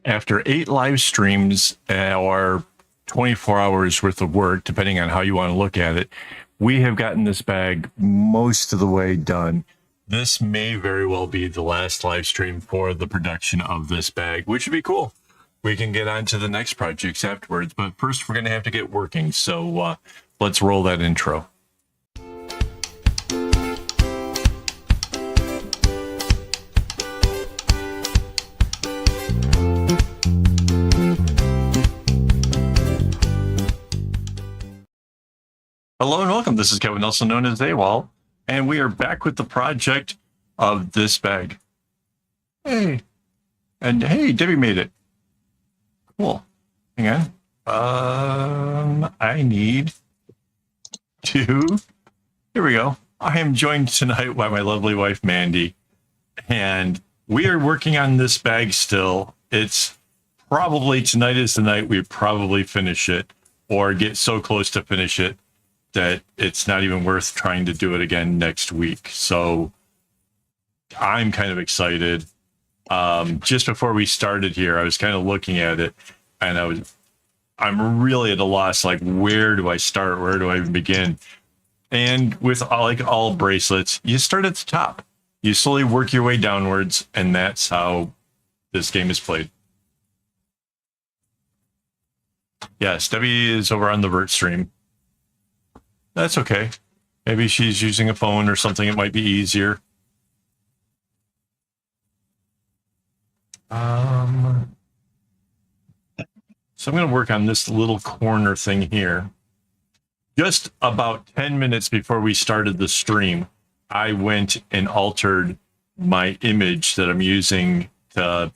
After 8 live streams or 24 hours worth of work, depending on how you want to look at it, we have gotten this bag most of the way done. This may very well be the last live stream for the production of this bag, which would be cool. We can get on to the next projects afterwards, but first we're going to have to get working. So let's roll that intro. Hello and welcome. This is Kevin Nelson, known as AKAAWOL, and we are back with the project of this bag. Hey, and hey, Debbie made it. Cool. Hang on. I need to. Here we go. I am joined tonight by my lovely wife Mandy, and we are working on this bag still. It's probably tonight is the night we probably finish it, or get so close to finish it that it's not even worth trying to do it again next week. So I'm kind of excited. Just before we started here, I was kind of looking at it and I'm really at a loss. Like, where do I start? Where do I even begin? And with all bracelets, you start at the top. You slowly work your way downwards, and that's how this game is played. Yes, Debbie is over on the Vert stream. That's okay. Maybe she's using a phone or something. It might be easier. So I'm going to work on this little corner thing here. Just about 10 minutes before we started the stream, I went and altered my image that I'm using to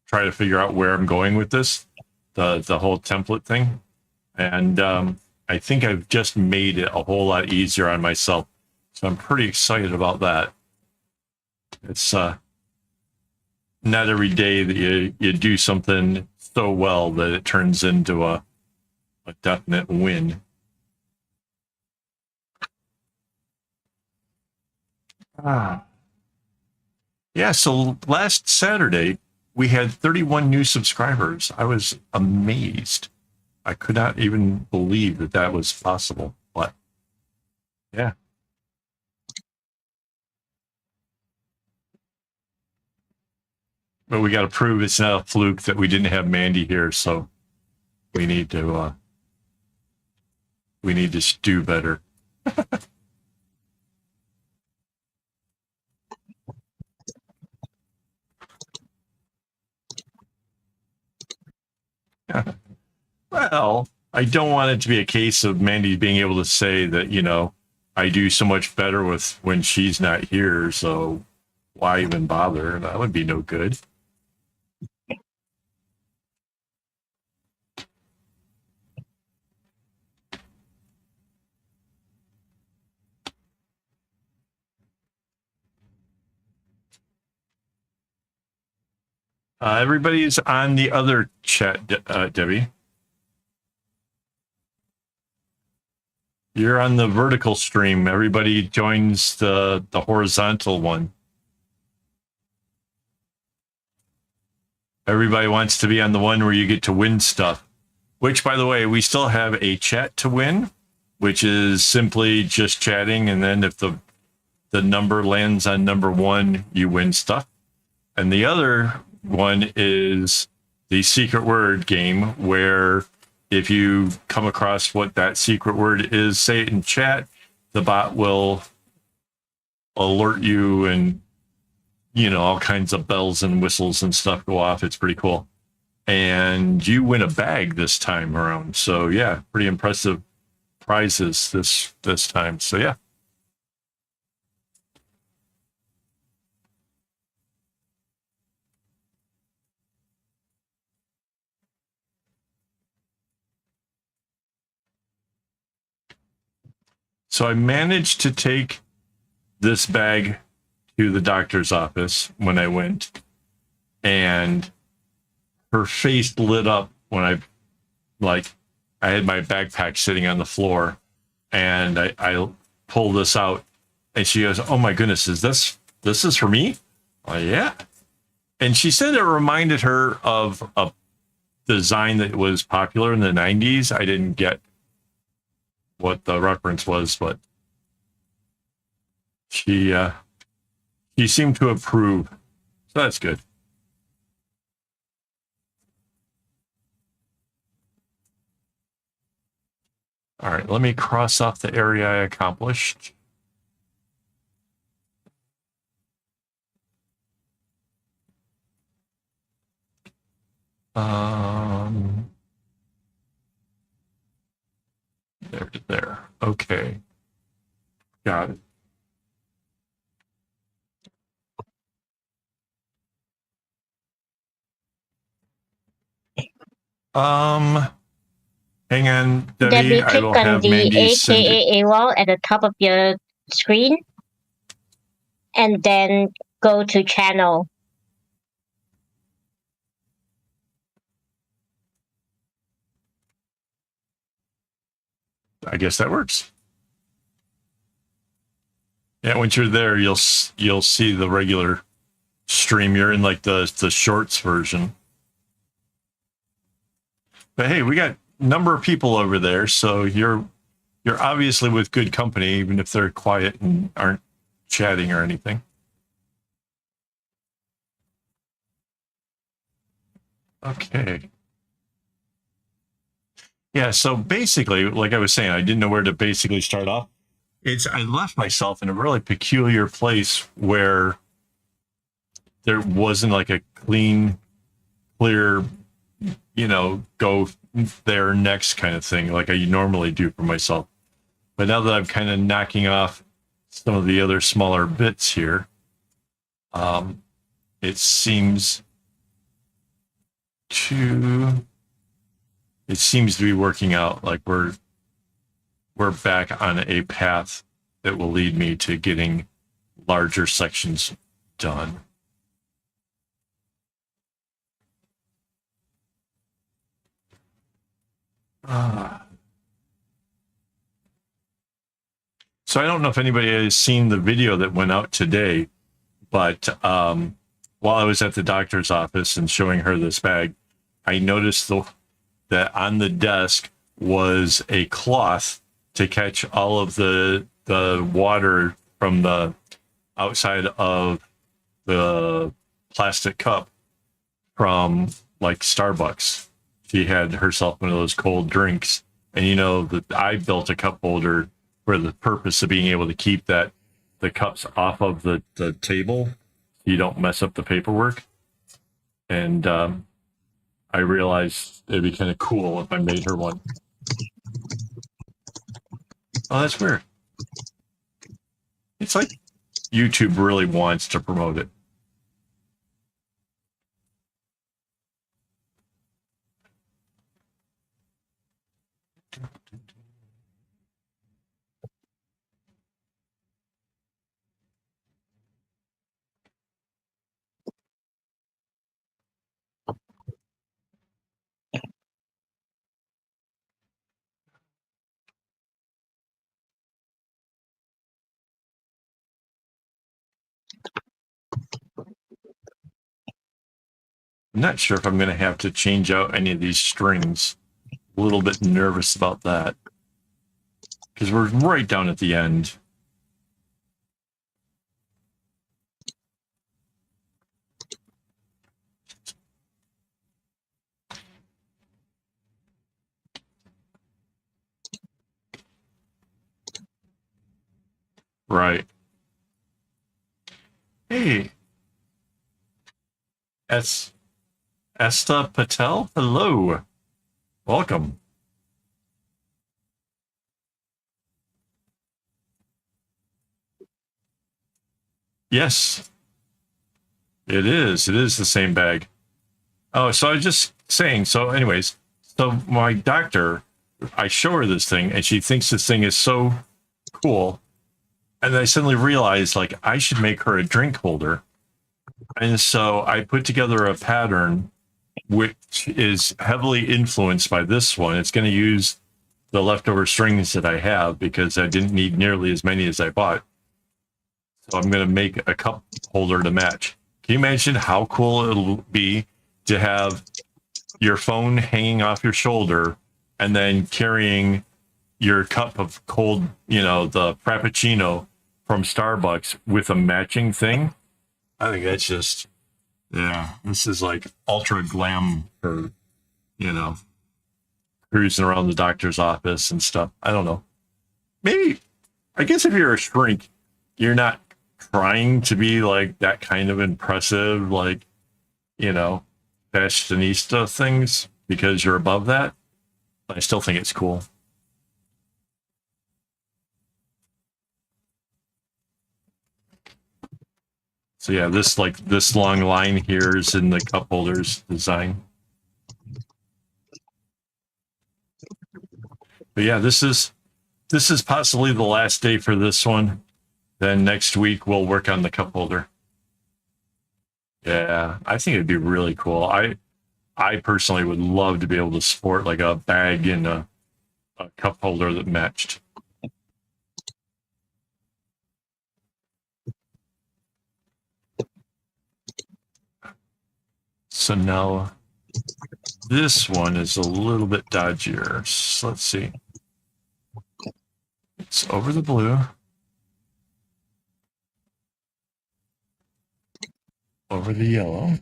try to figure out where I'm going with this, the whole template thing. And I think I've just made it a whole lot easier on myself. So I'm pretty excited about that. It's not every day that you do something so well that it turns into a definite win. Yeah, so last Saturday, we had 31 new subscribers. I was amazed. I could not even believe that that was possible, but yeah. But we got to prove it's not a fluke that we didn't have Mandy here, so we need to do better. Well, I don't want it to be a case of Mandy being able to say that, you know, I do so much better with when she's not here, so why even bother? That would be no good. Everybody's on the other chat, Debbie. You're on the vertical stream. Everybody joins the horizontal one. Everybody wants to be on the one where you get to win stuff, which, by the way, we still have a chat to win, which is simply just chatting. And then if the number lands on number 1, you win stuff. And the other one is the secret word game, where if you come across what that secret word is, say it in chat, the bot will alert you, and, you know, all kinds of bells and whistles and stuff go off. It's pretty cool. And you win a bag this time around. So yeah, pretty impressive prizes this time. So yeah. So I managed to take this bag to the doctor's office when I went, and her face lit up when I had my backpack sitting on the floor, and I pulled this out, and she goes, "Oh my goodness, this is for me?" Yeah. And she said it reminded her of a design that was popular in the 90s. I didn't get what the reference was, but she seemed to approve. So that's good. All right, let me cross off the area I accomplished. There to there. Okay. Got it. Hang on, Debbie. I click will on have the Mandy send it. AKAAWOL at the top of your screen, and then go to channel. I guess that works. Yeah, once you're there, you'll see the regular stream. You're in like the shorts version. But hey, we got a number of people over there, so you're obviously with good company, even if they're quiet and aren't chatting or anything. Okay. Yeah, so basically, like I was saying, I didn't know where to basically start off. I left myself in a really peculiar place where there wasn't like a clear, go there next kind of thing like I normally do for myself. But now that I'm kind of knocking off some of the other smaller bits here, it seems to be working out. Like we're back on a path that will lead me to getting larger sections done. So I don't know if anybody has seen the video that went out today, but while I was at the doctor's office and showing her this bag, I noticed that on the desk was a cloth to catch all of the water from the outside of the plastic cup from like Starbucks. She had herself one of those cold drinks, and that I built a cup holder for the purpose of being able to keep the cups off of the table so you don't mess up the paperwork. And I realized it'd be kind of cool if I made her one. Oh, that's weird. It's like YouTube really wants to promote it. I'm not sure if I'm going to have to change out any of these strings. A little bit nervous about that because we're right down at the end. Right. Hey. Esta Patel? Hello. Welcome. Yes. It is. It is the same bag. Oh, so I was just saying, so anyways, so my doctor, I show her this thing and she thinks this thing is so cool. And I suddenly realized like I should make her a drink holder. And so I put together a pattern which is heavily influenced by this one. It's going to use the leftover strings that I have because I didn't need nearly as many as I bought. So I'm going to make a cup holder to match. Can you imagine how cool it'll be to have your phone hanging off your shoulder and then carrying your cup of cold, the Frappuccino from Starbucks with a matching thing? I think that's just, yeah, this is like ultra glam for, cruising around the doctor's office and stuff. I don't know. Maybe, I guess if you're a shrink, you're not trying to be like that kind of impressive, like, fashionista things because you're above that. But I still think it's cool. So yeah, this long line here is in the cup holders design. But yeah, this is possibly the last day for this one. Then next week we'll work on the cup holder. Yeah, I think it'd be really cool. I personally would love to be able to sport like a bag and a cup holder that matched. So now this one is a little bit dodgier. So let's see. It's over the blue. Over the yellow.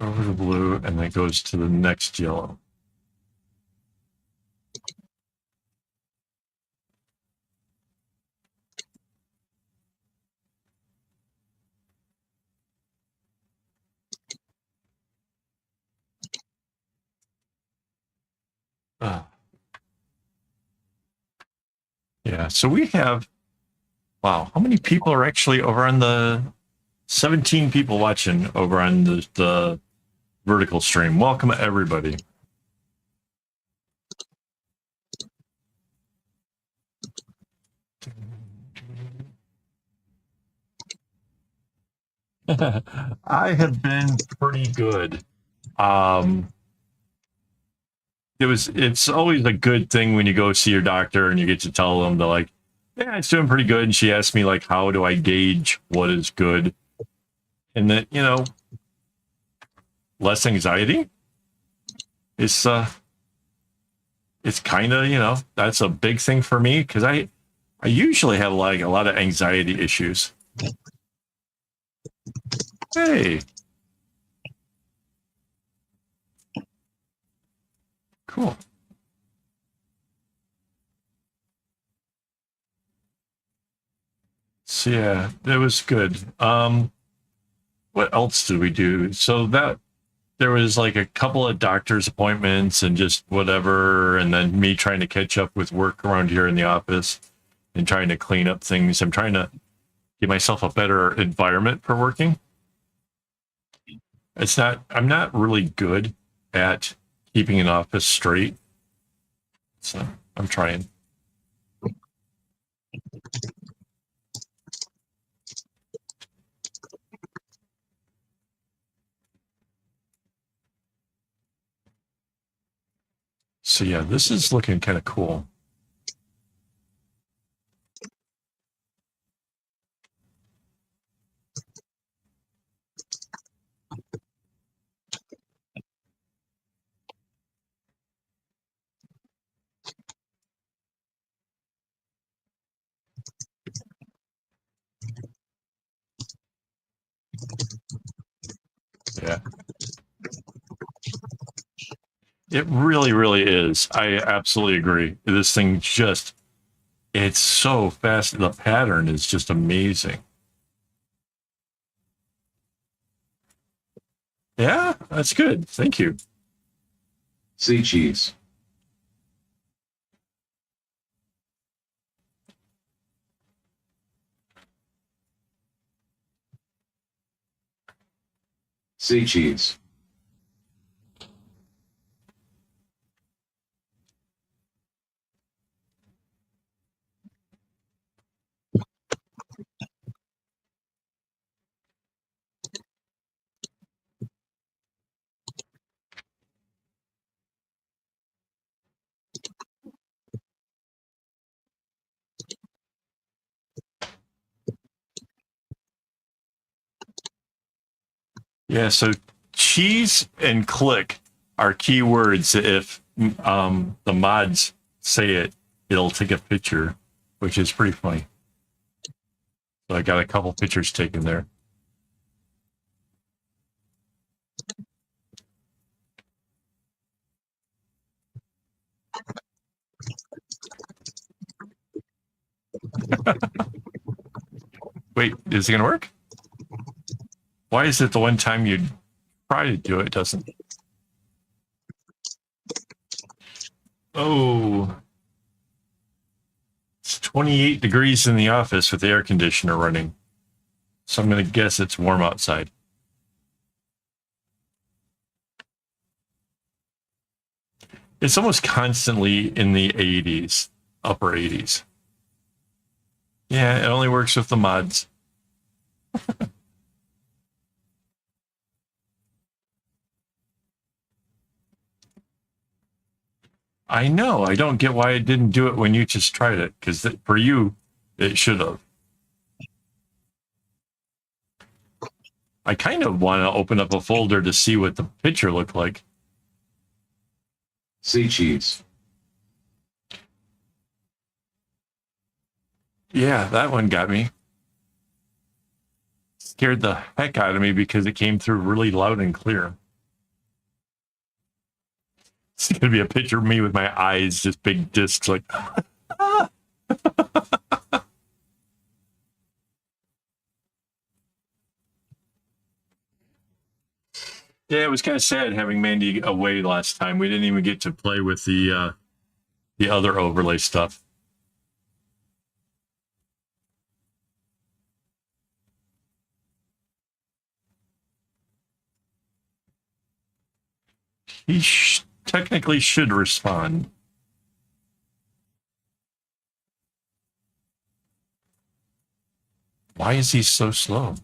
Over the blue, and then goes to the next yellow. Yeah, so we have, wow, how many people are actually over on the 17 people watching over on the vertical stream? Welcome, everybody. I have been pretty good. It's always a good thing when you go see your doctor and you get to tell them they're like, yeah, it's doing pretty good. And she asked me like, how do I gauge what is good? And then, less anxiety. It's kind of, that's a big thing for me because I usually have like a lot of anxiety issues. Hey. Cool. So yeah, that was good. What else did we do? So that there was like a couple of doctor's appointments and just whatever, and then me trying to catch up with work around here in the office and trying to clean up things. I'm trying to give myself a better environment for working. I'm not really good at keeping an office straight. So I'm trying. So yeah, this is looking kind of cool. Yeah. It really, really is. I absolutely agree. This thing it's so fast. The pattern is just amazing. Yeah, that's good. Thank you. Say cheese. Say cheese. Yeah, so cheese and click are keywords. If the mods say it, it'll take a picture, which is pretty funny. So I got a couple pictures taken there. Wait, is it going to work? Why is it the one time you try to do it, doesn't? Oh, it's 28 degrees in the office with the air conditioner running. So I'm going to guess it's warm outside. It's almost constantly in the 80s, upper 80s. Yeah, it only works with the mods. I know. I don't get why it didn't do it when you just tried it, because for you, it should have. I kind of want to open up a folder to see what the picture looked like. Sea cheese. Yeah, that one got me. Scared the heck out of me because it came through really loud and clear. It's going to be a picture of me with my eyes, just big discs like... Yeah, it was kind of sad having Mandy away last time. We didn't even get to play with the other overlay stuff. He technically should respond. Why is he so slow?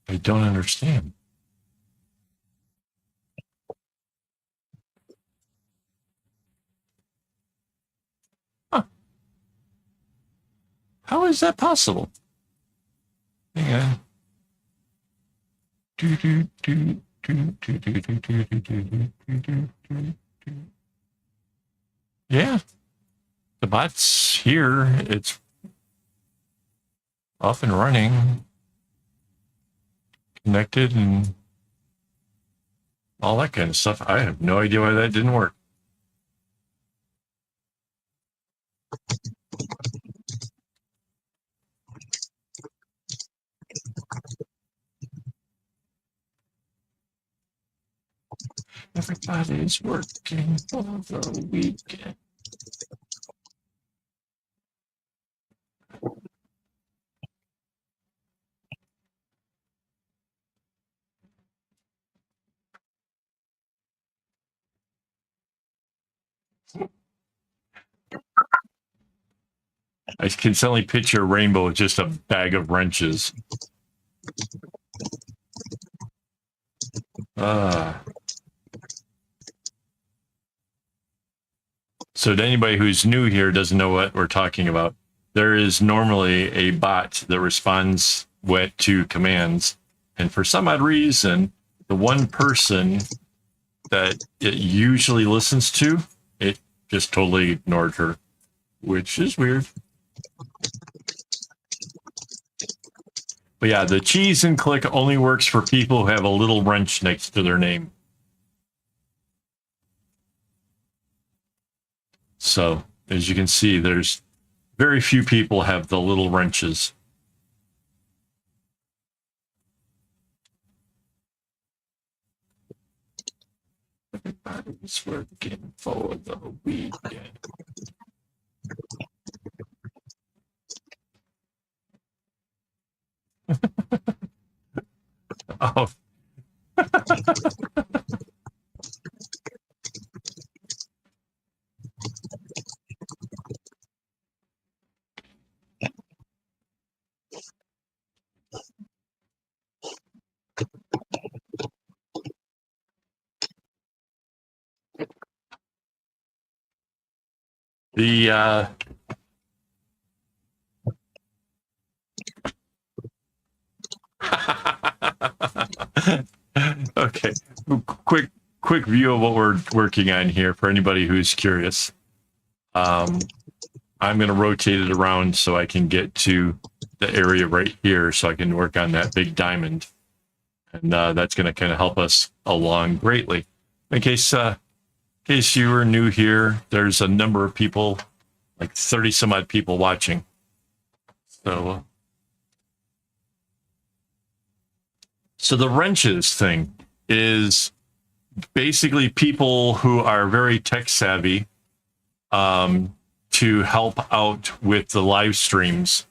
I don't understand. Huh. How is that possible? Hang on. Yeah, the bot's here. It's off and running, connected, and all that kind of stuff. I have no idea why that didn't work. Everybody's working for the weekend. I can suddenly picture a rainbow with just a bag of wrenches. So to anybody who's new here, doesn't know what we're talking about, there is normally a bot that responds to commands. And for some odd reason, the one person that it usually listens to, it just totally ignored her, which is weird. But yeah, the cheese and click only works for people who have a little wrench next to their name. So as you can see, there's very few people have the little wrenches. Everybody's working for the weekend. Oh. The Okay. Quick view of what we're working on here for anybody who's curious. I'm going to rotate it around so I can get to the area right here so I can work on that big diamond. And that's going to kind of help us along greatly. In case you were new here, there's a number of people, like 30 some odd people watching. So the wrenches thing is basically people who are very tech savvy to help out with the live streams,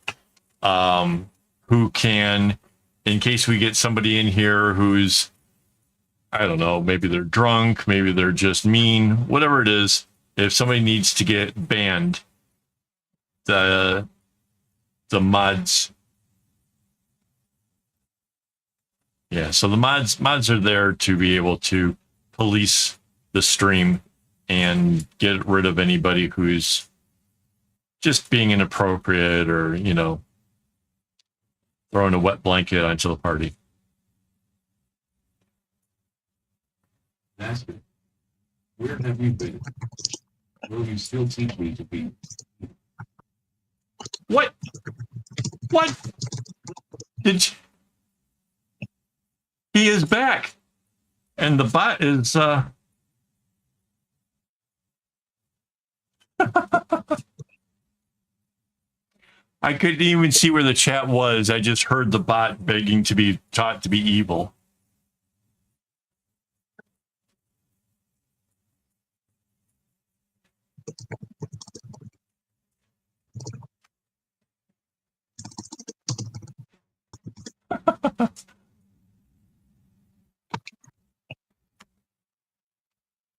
who can, in case we get somebody in here who's, I don't know, maybe they're drunk, maybe they're just mean, whatever it is, if somebody needs to get banned, the mods. Yeah, so the mods are there to be able to police the stream and get rid of anybody who's just being inappropriate or, you know, throwing a wet blanket onto the party. Master, where have you been? Will you still teach me to be? What? What? Did you... He is back. And the bot is I couldn't even see where the chat was. I just heard the bot begging to be taught to be evil.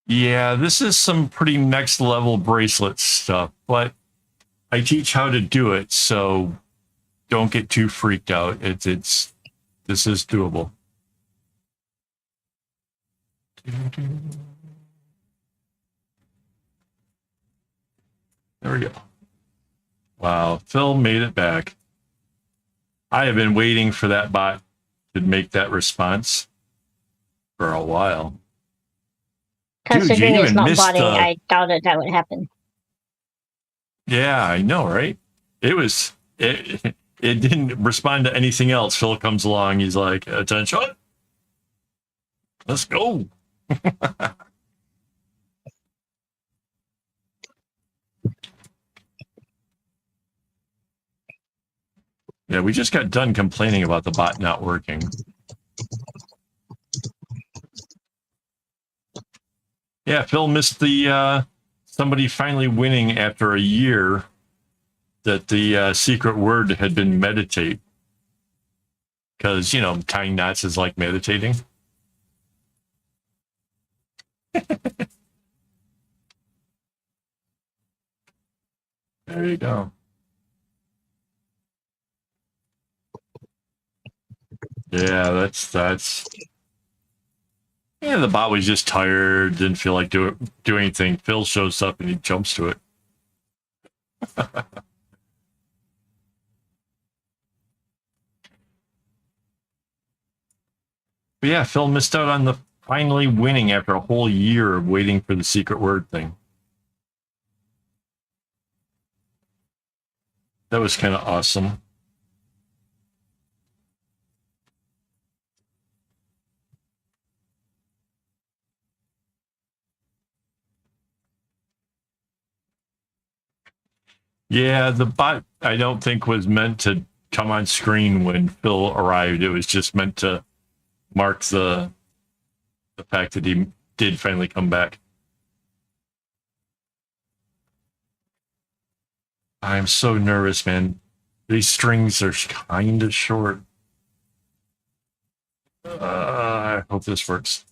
Yeah, this is some pretty next level bracelet stuff, but I teach how to do it, so don't get too freaked out. This is doable. There we go. Wow, Phil made it back. I have been waiting for that bot to make that response for a while. Considering it's not botting, I doubted that would happen. Yeah, I know, right? It didn't respond to anything else. Phil comes along, he's like, attention, let's go. Yeah, we just got done complaining about the bot not working. Yeah, Phil missed the somebody finally winning after a year that the secret word had been meditate. Because, you know, tying knots is like meditating. There you go. Yeah, that's yeah, the bot was just tired, didn't feel like do anything. Phil shows up and he jumps to it. But yeah, Phil missed out on the finally winning after a whole year of waiting for the secret word thing. That was kind of awesome. Yeah, the bot, I don't think was meant to come on screen when Phil arrived. It was just meant to mark the fact that he did finally come back. I'm so nervous, man. These strings are kind of short. I hope this works.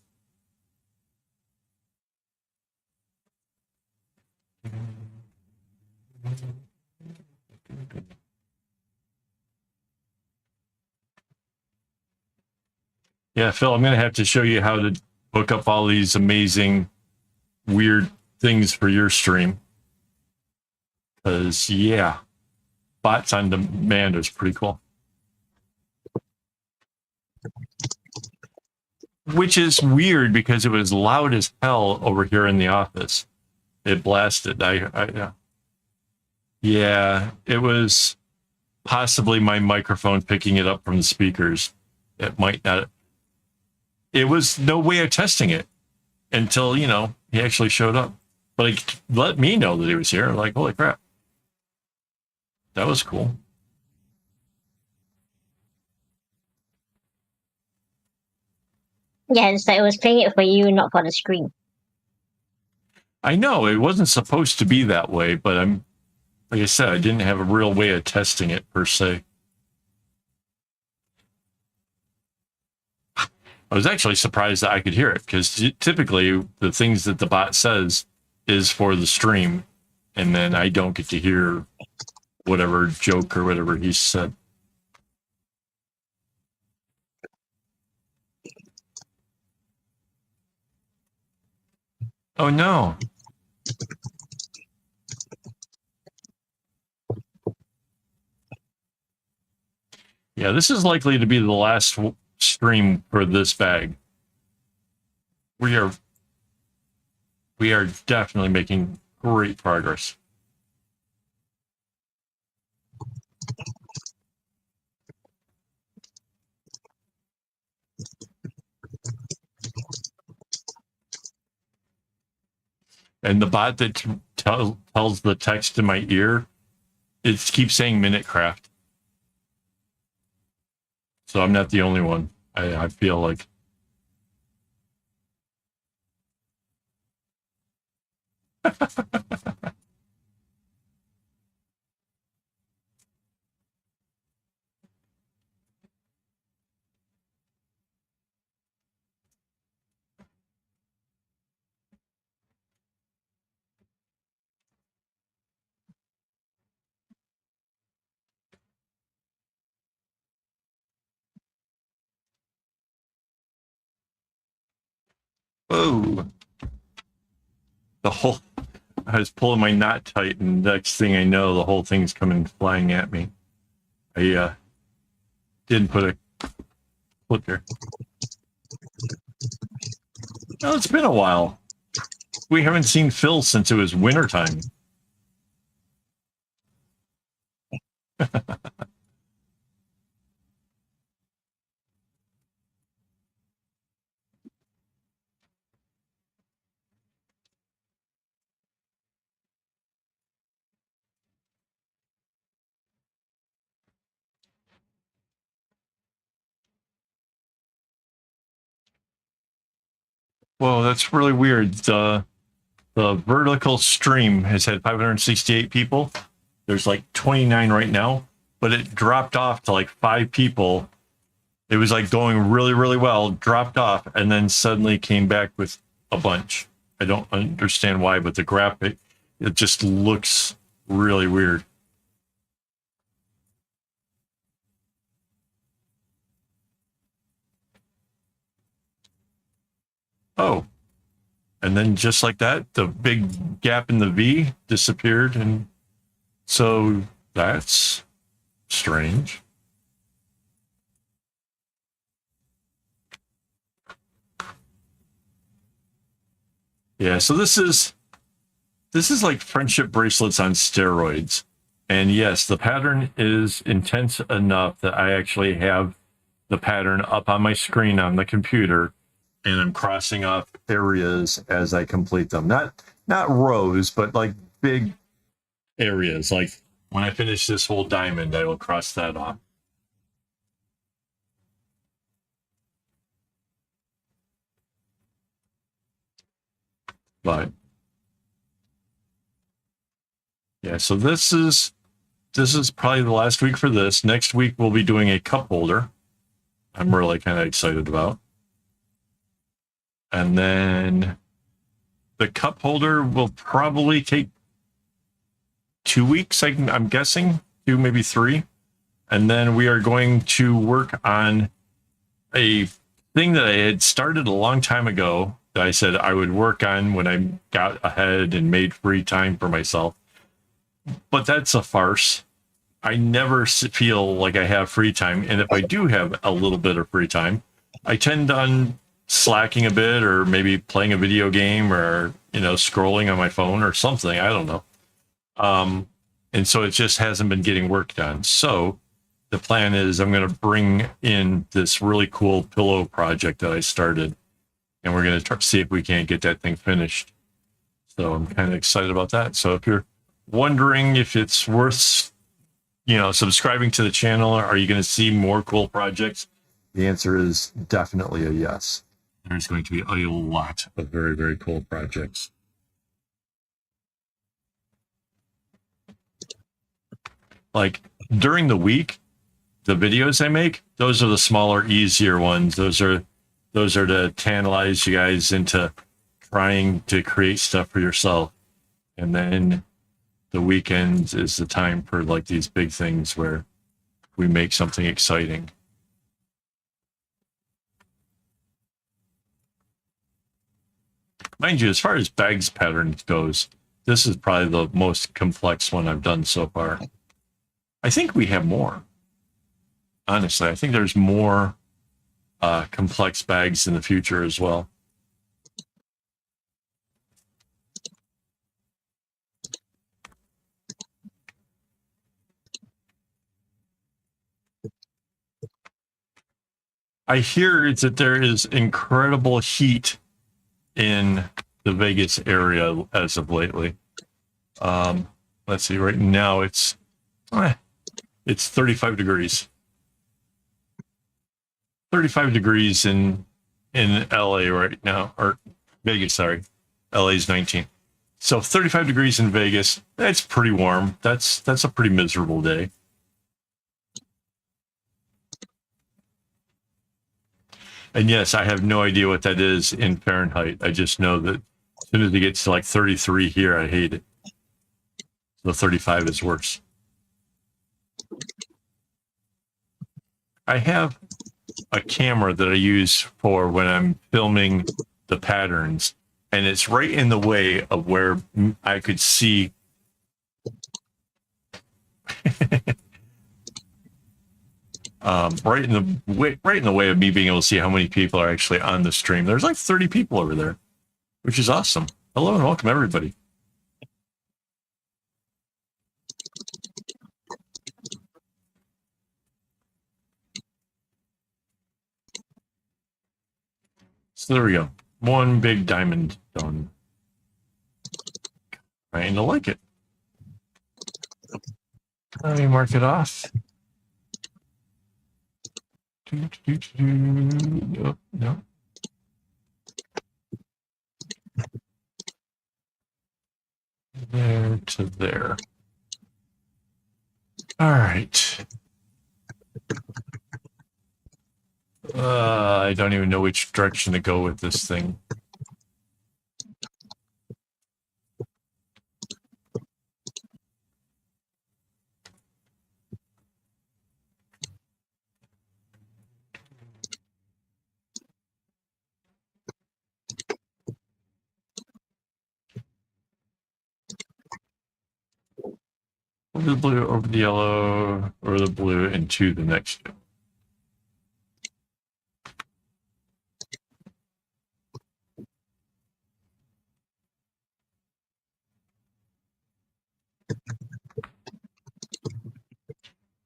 Yeah, Phil, I'm going to have to show you how to hook up all these amazing, weird things for your stream. Because, yeah, bots on demand is pretty cool. which is weird because it was loud as hell over here in the office. It blasted. Yeah, it was possibly my microphone picking it up from the speakers. It might not. It was no way of testing it until, you know, he actually showed up. But he let me know that he was here. Like, holy crap. That was cool. Yeah, it's like it was playing it for you, not for the screen. I know it wasn't supposed to be that way, but like I said, I didn't have a real way of testing it per se. I was actually surprised that I could hear it because typically the things that the bot says is for the stream, and then I don't get to hear whatever joke or whatever he said. Oh no. Yeah, this is likely to be the last stream for this bag. We are definitely making great progress. And the bot that tells the text in my ear, it keeps saying Minutecraft. So I'm not the only one. I feel like. Oh, I was pulling my knot tight, and next thing I know, the whole thing's coming flying at me. I didn't put a foot there. Well, it's been a while. We haven't seen Phil since it was wintertime. Whoa, that's really weird. The vertical stream has had 568 people. There's like 29 right now, but it dropped off to like 5 people. It was like going really, really well, dropped off, and then suddenly came back with a bunch. I don't understand why, but the graphic, it just looks really weird. Oh, and then just like that, the big gap in the V disappeared. And so that's strange. Yeah, so this is like friendship bracelets on steroids. And yes, the pattern is intense enough that I actually have the pattern up on my screen on the computer, and I'm crossing off areas as I complete them. Not rows, but like big areas. Like when I finish this whole diamond, I will cross that off. But yeah, so this is probably the last week for this. Next week we'll be doing a cup holder. I'm really kind of excited about. And then the cup holder will probably take 2 weeks, I'm guessing, 2, maybe 3. And then we are going to work on a thing that I had started a long time ago that I said I would work on when I got ahead and made free time for myself. But that's a farce. I never feel like I have free time. And if I do have a little bit of free time, I tend on slacking a bit, or maybe playing a video game, or scrolling on my phone or something. I don't know. And so it just hasn't been getting work done. So the plan is I'm going to bring in this really cool pillow project that I started, and we're going to see if we can't get that thing finished. So I'm kind of excited about that. So if you're wondering if it's worth, subscribing to the channel, are you going to see more cool projects? The answer is definitely a yes. There's going to be a lot of very, very cool projects. Like during the week, the videos I make, those are the smaller, easier ones. Those are to tantalize you guys into trying to create stuff for yourself. And then the weekends is the time for like these big things where we make something exciting. Mind you, as far as bags patterns goes, this is probably the most complex one I've done so far. I think we have more. Honestly, I think there's more complex bags in the future as well. I hear that there is incredible heat in the Vegas area as of lately. Let's see, right now it's 35 degrees. 35 degrees in LA right now, or Vegas, sorry. LA's 19. So 35 degrees in Vegas, that's pretty warm. That's a pretty miserable day. And yes, I have no idea what that is in Fahrenheit. I just know that as soon as it gets to like 33 here, I hate it. So 35 is worse. I have a camera that I use for when I'm filming the patterns, and it's right in the way of where I could see right in the way of me being able to see how many people are actually on the stream. There's like 30 people over there, which is awesome. Hello and welcome everybody. So there we go. One big diamond done. Kind of like it. Let me mark it off. Nope, no. There to there. All right. I don't even know which direction to go with this thing. Over the blue, over the yellow, over the blue, and to the next.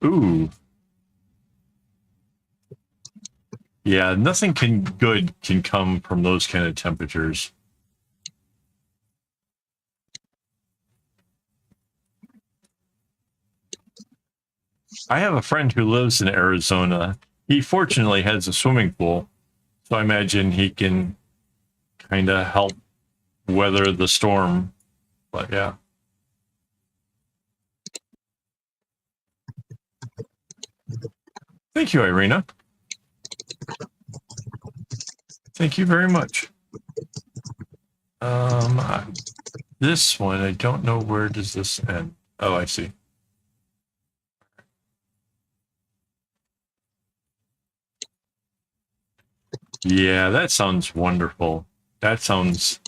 Ooh. Yeah, nothing good can come from those kind of temperatures. I have a friend who lives in Arizona. He fortunately has a swimming pool, so I imagine he can kind of help weather the storm. But yeah. Thank you, Irina. Thank you very much. This one, I don't know, where does this end? Oh, I see. Yeah, that sounds wonderful. That sounds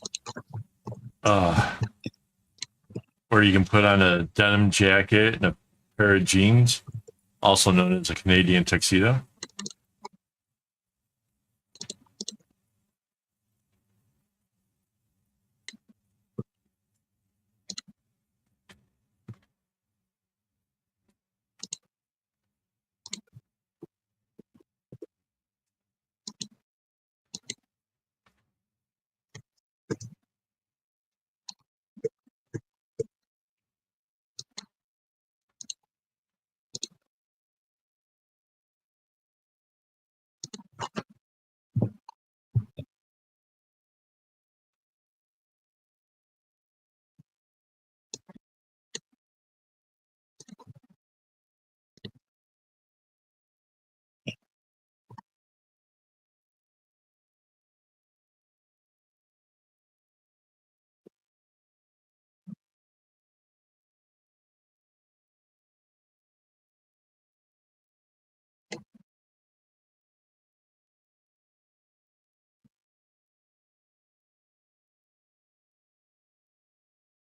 where you can put on a denim jacket and a pair of jeans, also known as a Canadian tuxedo.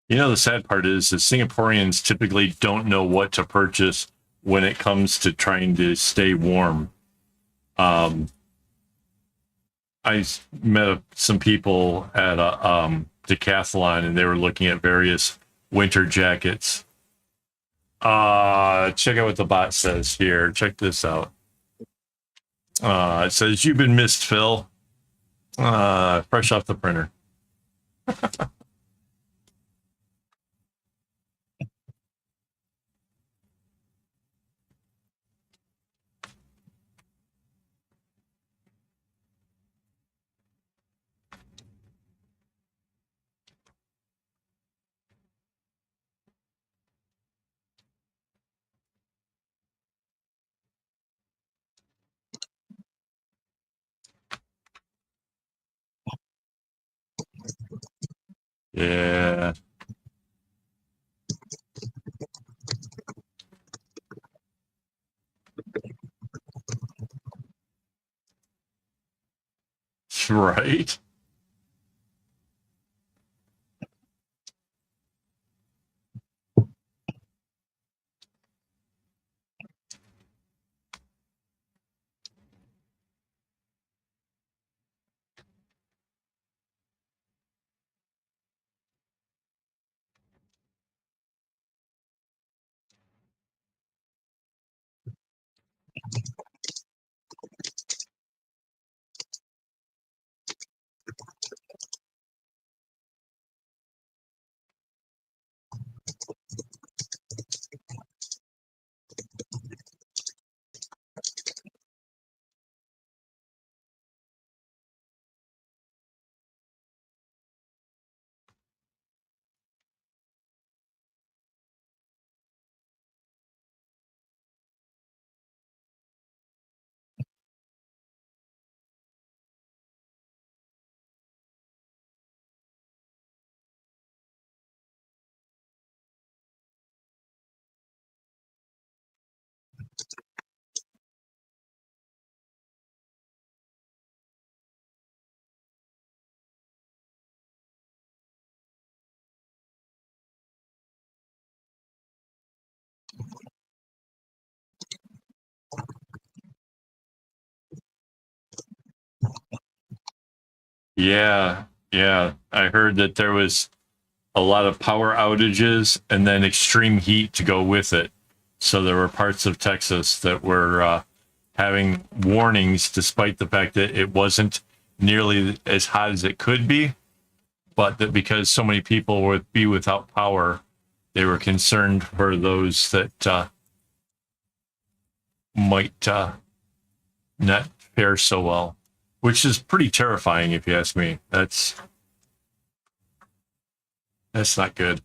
You know, the sad part is that Singaporeans typically don't know what to purchase when it comes to trying to stay warm. I met some people at a decathlon, and they were looking at various winter jackets. Check out what the bot says here. Check this out. It says, "You've been missed, Phil." Fresh off the printer. Yeah. Right. Yeah. Yeah. I heard that there was a lot of power outages and then extreme heat to go with it. So there were parts of Texas that were having warnings, despite the fact that it wasn't nearly as hot as it could be, but that because so many people would be without power, they were concerned for those that might not fare so well, which is pretty terrifying if you ask me. That's not good.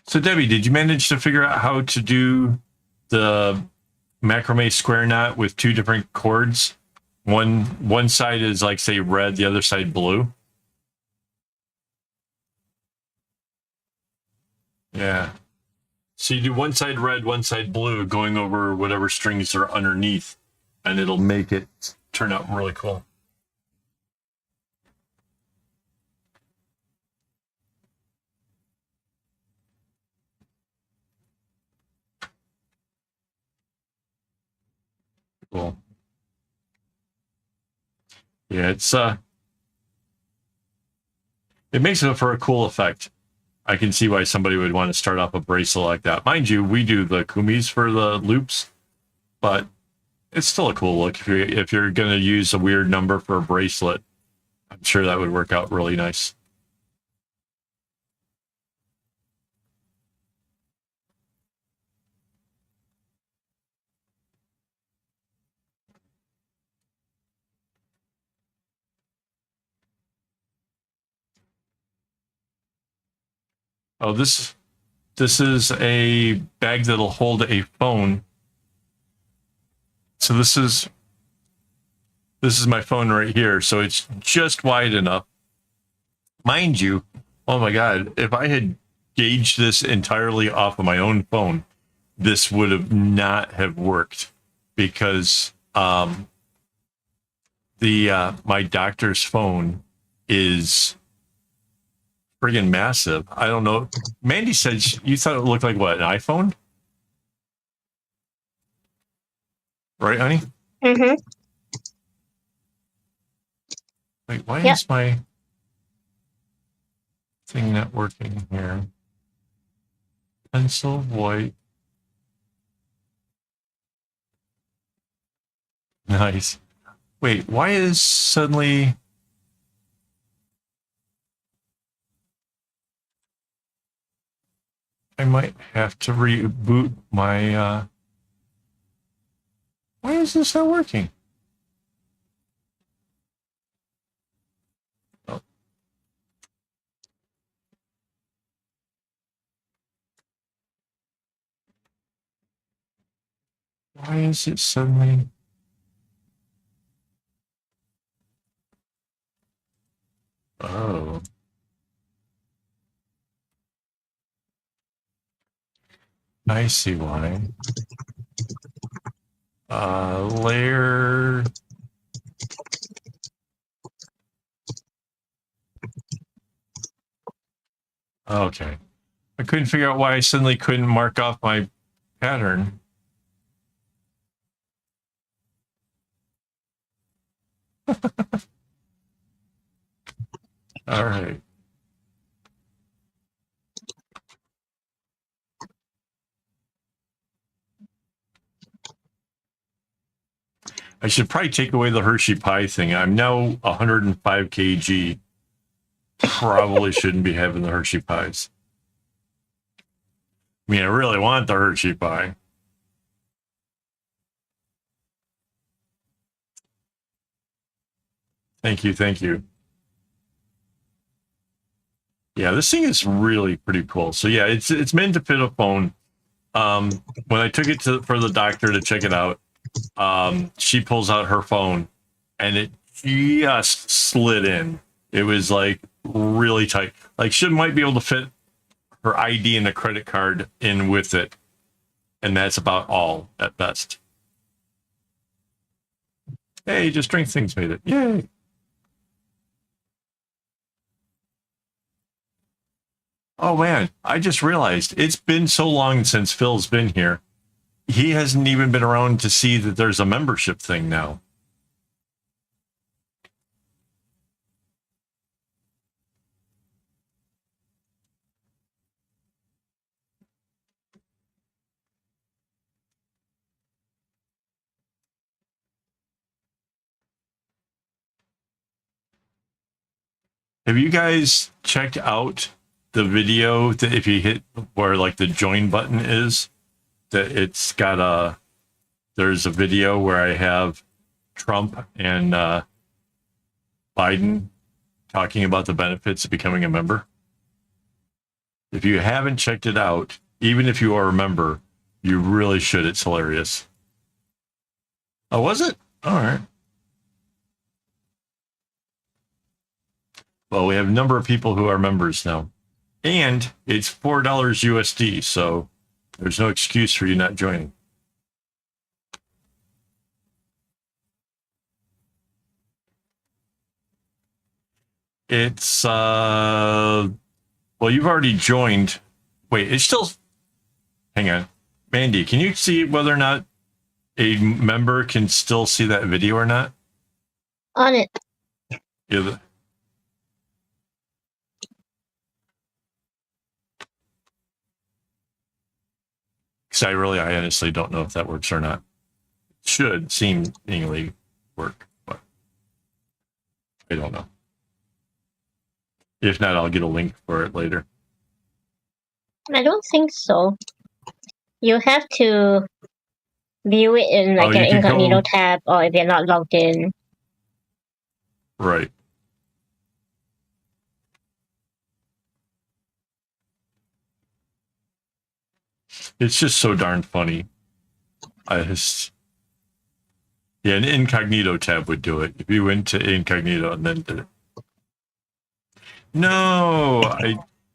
So Debbie, did you manage to figure out how to do the macrame square knot with two different cords? One side is like, say, red, the other side blue. Yeah. So you do one side red, one side blue, going over whatever strings are underneath, and it'll make it turn out really cool. Cool. Yeah, it makes it for a cool effect. I can see why somebody would want to start off a bracelet like that. Mind you, we do the kumis for the loops, but it's still a cool look. If you're going to use a weird number for a bracelet, I'm sure that would work out really nice. Oh, this is a bag that'll hold a phone. So this is my phone right here. So it's just wide enough. Mind you, oh my God, if I had gauged this entirely off of my own phone, this would have not have worked because my doctor's phone is friggin' massive. I don't know. Mandy said you thought it looked like what, an iPhone? Right, honey? Mm-hmm. Wait, why Yep. is my thing not working here? Pencil, white. Nice. Wait, why is suddenly... I might have to reboot my... Why is this not working? Oh. Why is it suddenly... Oh. I see why. Layer... Okay. I couldn't figure out why I suddenly couldn't mark off my pattern. All right. I should probably take away the Hershey pie thing. I'm now 105 kg. Probably shouldn't be having the Hershey pies. I mean, I really want the Hershey pie. Thank you, thank you. Yeah, this thing is really pretty cool. So yeah, it's meant to fit a phone. When I took it for the doctor to check it out, she pulls out her phone, and it just slid in. It was like really tight. Like she might be able to fit her ID and a credit card in with it, and that's about all at best. Hey, just Drink Things made it. Yay! Oh man, I just realized it's been so long since Phil's been here. He hasn't even been around to see that there's a membership thing now. Have you guys checked out the video that if you hit where like the join button is, that it's got there's a video where I have Trump and Biden talking about the benefits of becoming a member? If you haven't checked it out, even if you are a member, you really should. It's hilarious. Oh, was it? All right. Well, we have a number of people who are members now. And it's $4 USD, so there's no excuse for you not joining. It's, well, you've already joined. Wait, it's still, hang on. Mandy, can you see whether or not a member can still see that video or not? On it. Yeah. Because I honestly don't know if that works or not. It should seemingly work, but I don't know. If not, I'll get a link for it later. I don't think so. You have to view it in like Oh, an you can incognito go- tab, or if you're not logged in. Right. It's just so darn funny. Yeah, an incognito tab would do it. If you went to incognito and then did it. No,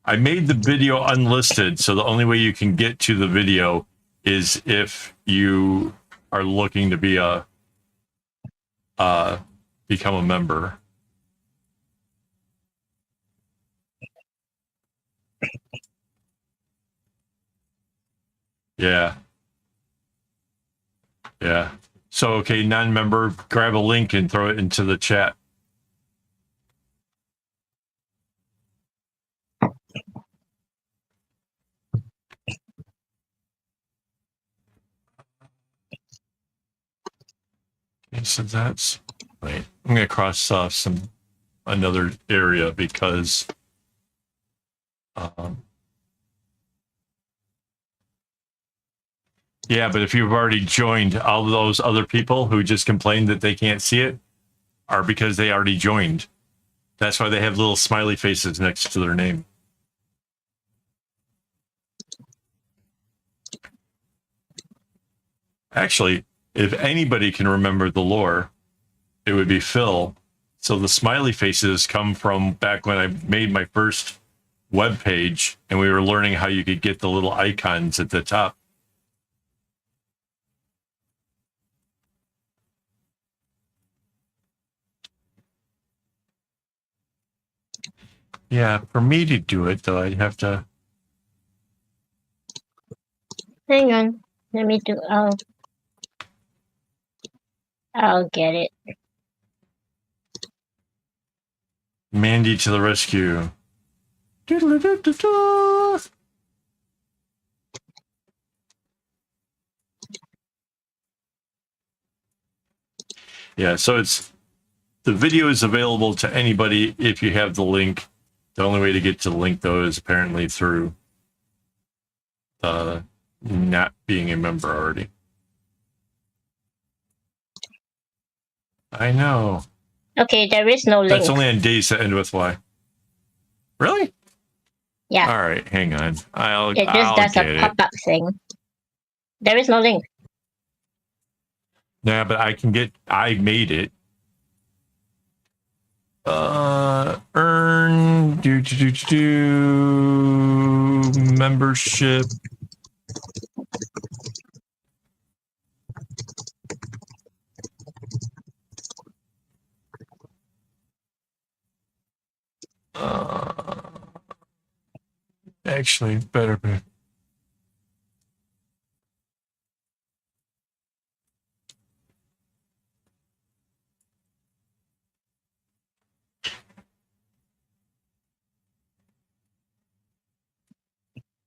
I made the video unlisted, so the only way you can get to the video is if you are looking to be become a member. Yeah. Yeah. So, okay, non-member, grab a link and throw it into the chat. Okay, so that's right. I'm going to cross off another area because yeah, but if you've already joined, all those other people who just complained that they can't see it are because they already joined. That's why they have little smiley faces next to their name. Actually, if anybody can remember the lore, it would be Phil. So the smiley faces come from back when I made my first web page and we were learning how you could get the little icons at the top. Yeah, for me to do it though, I'd have to. Hang on. Let me do. I'll get it. Mandy to the rescue. Doodle-doo-doo-doo. Yeah, so the video is available to anybody if you have the link. The only way to get to the link though is apparently through not being a member already. I know. Okay, there is no link. That's only on days that end with Y. Really? Yeah. All right, hang on. It just does a pop-up thing. There is no link. Yeah, but I made it. Earn membership. Actually, better.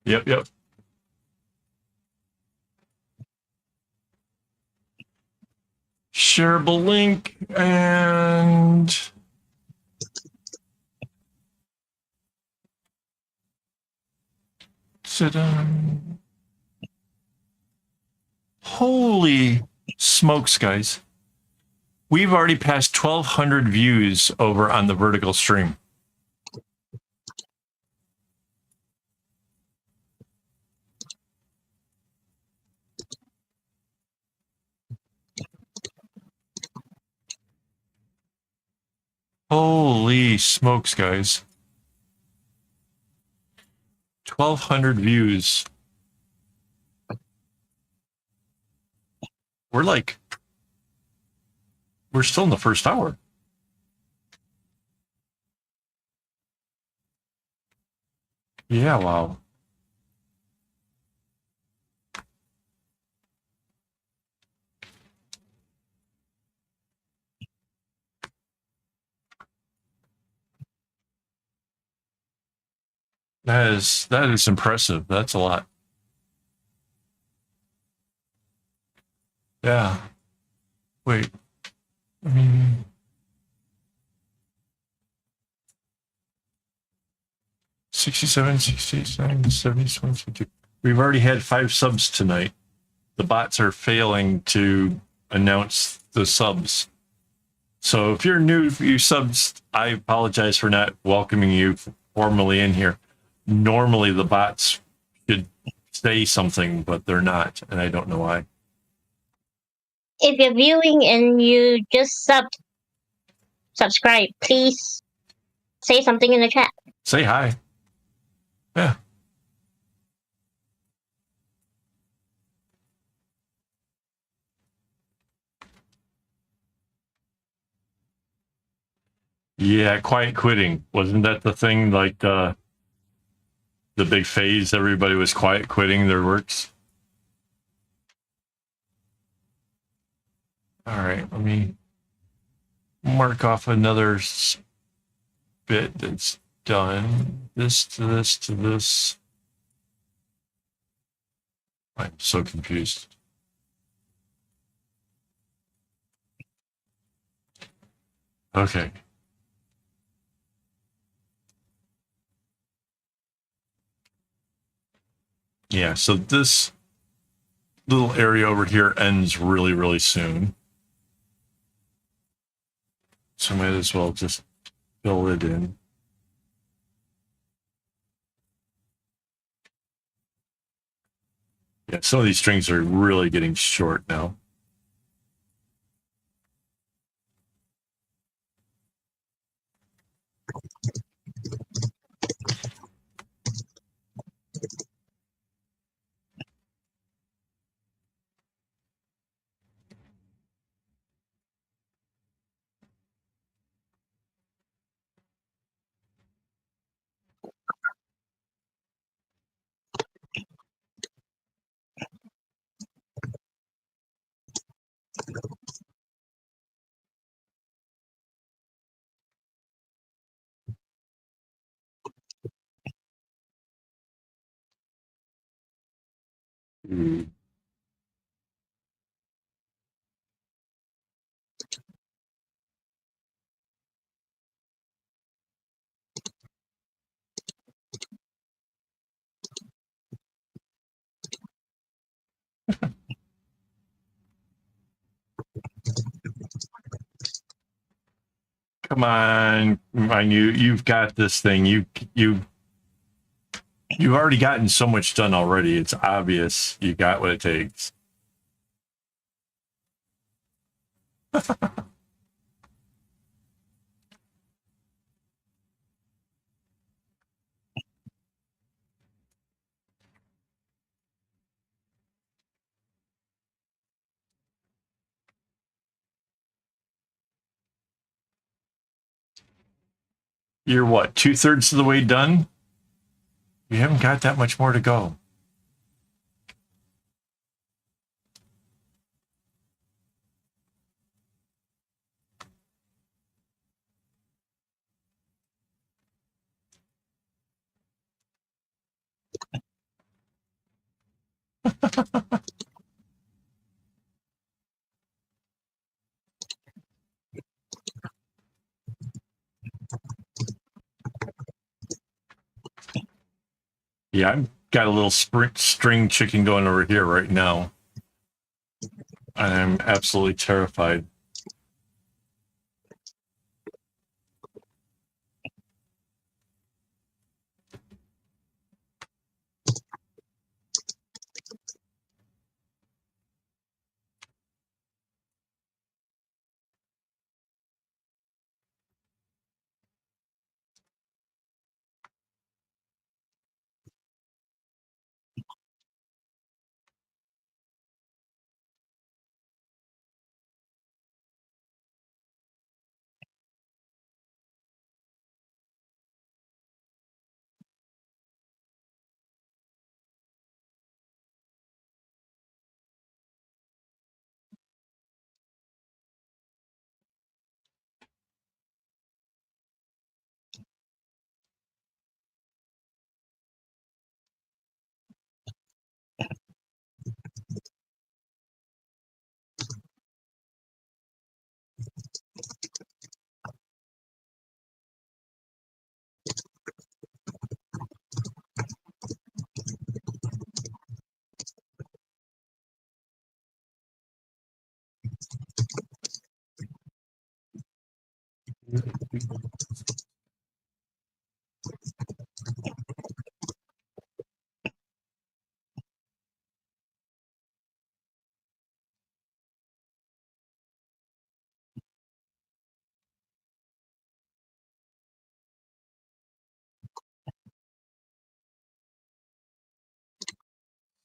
Yep. Shareable link and sit on. Holy smokes, guys. We've already passed 1,200 views over on the vertical stream. Holy smokes, guys. 1,200 views. We're still in the first hour. Yeah, wow. That is impressive. That's a lot. Yeah. Wait. 67, 67, 70, 72. We've already had 5 subs tonight. The bots are failing to announce the subs. So if you're new, you subs, I apologize for not welcoming you formally in here. Normally the bots should say something, but they're not, and I don't know why. If you're viewing and you just subscribe, please say something in the chat. Say hi. Yeah. Yeah, quiet quitting. Wasn't that the thing? Like the big phase, everybody was quiet quitting their works. All right, let me mark off another bit that's done. This to this to this. I'm so confused. Okay. Yeah, so this little area over here ends really, really soon. So I might as well just fill it in. Yeah, some of these strings are really getting short now. Mm. Come on, you've got this thing. You've already gotten so much done already. It's obvious you got what it takes. You're what, 2/3 of the way done? You haven't got that much more to go. Yeah, I've got a little string chicken going over here right now. I'm absolutely terrified.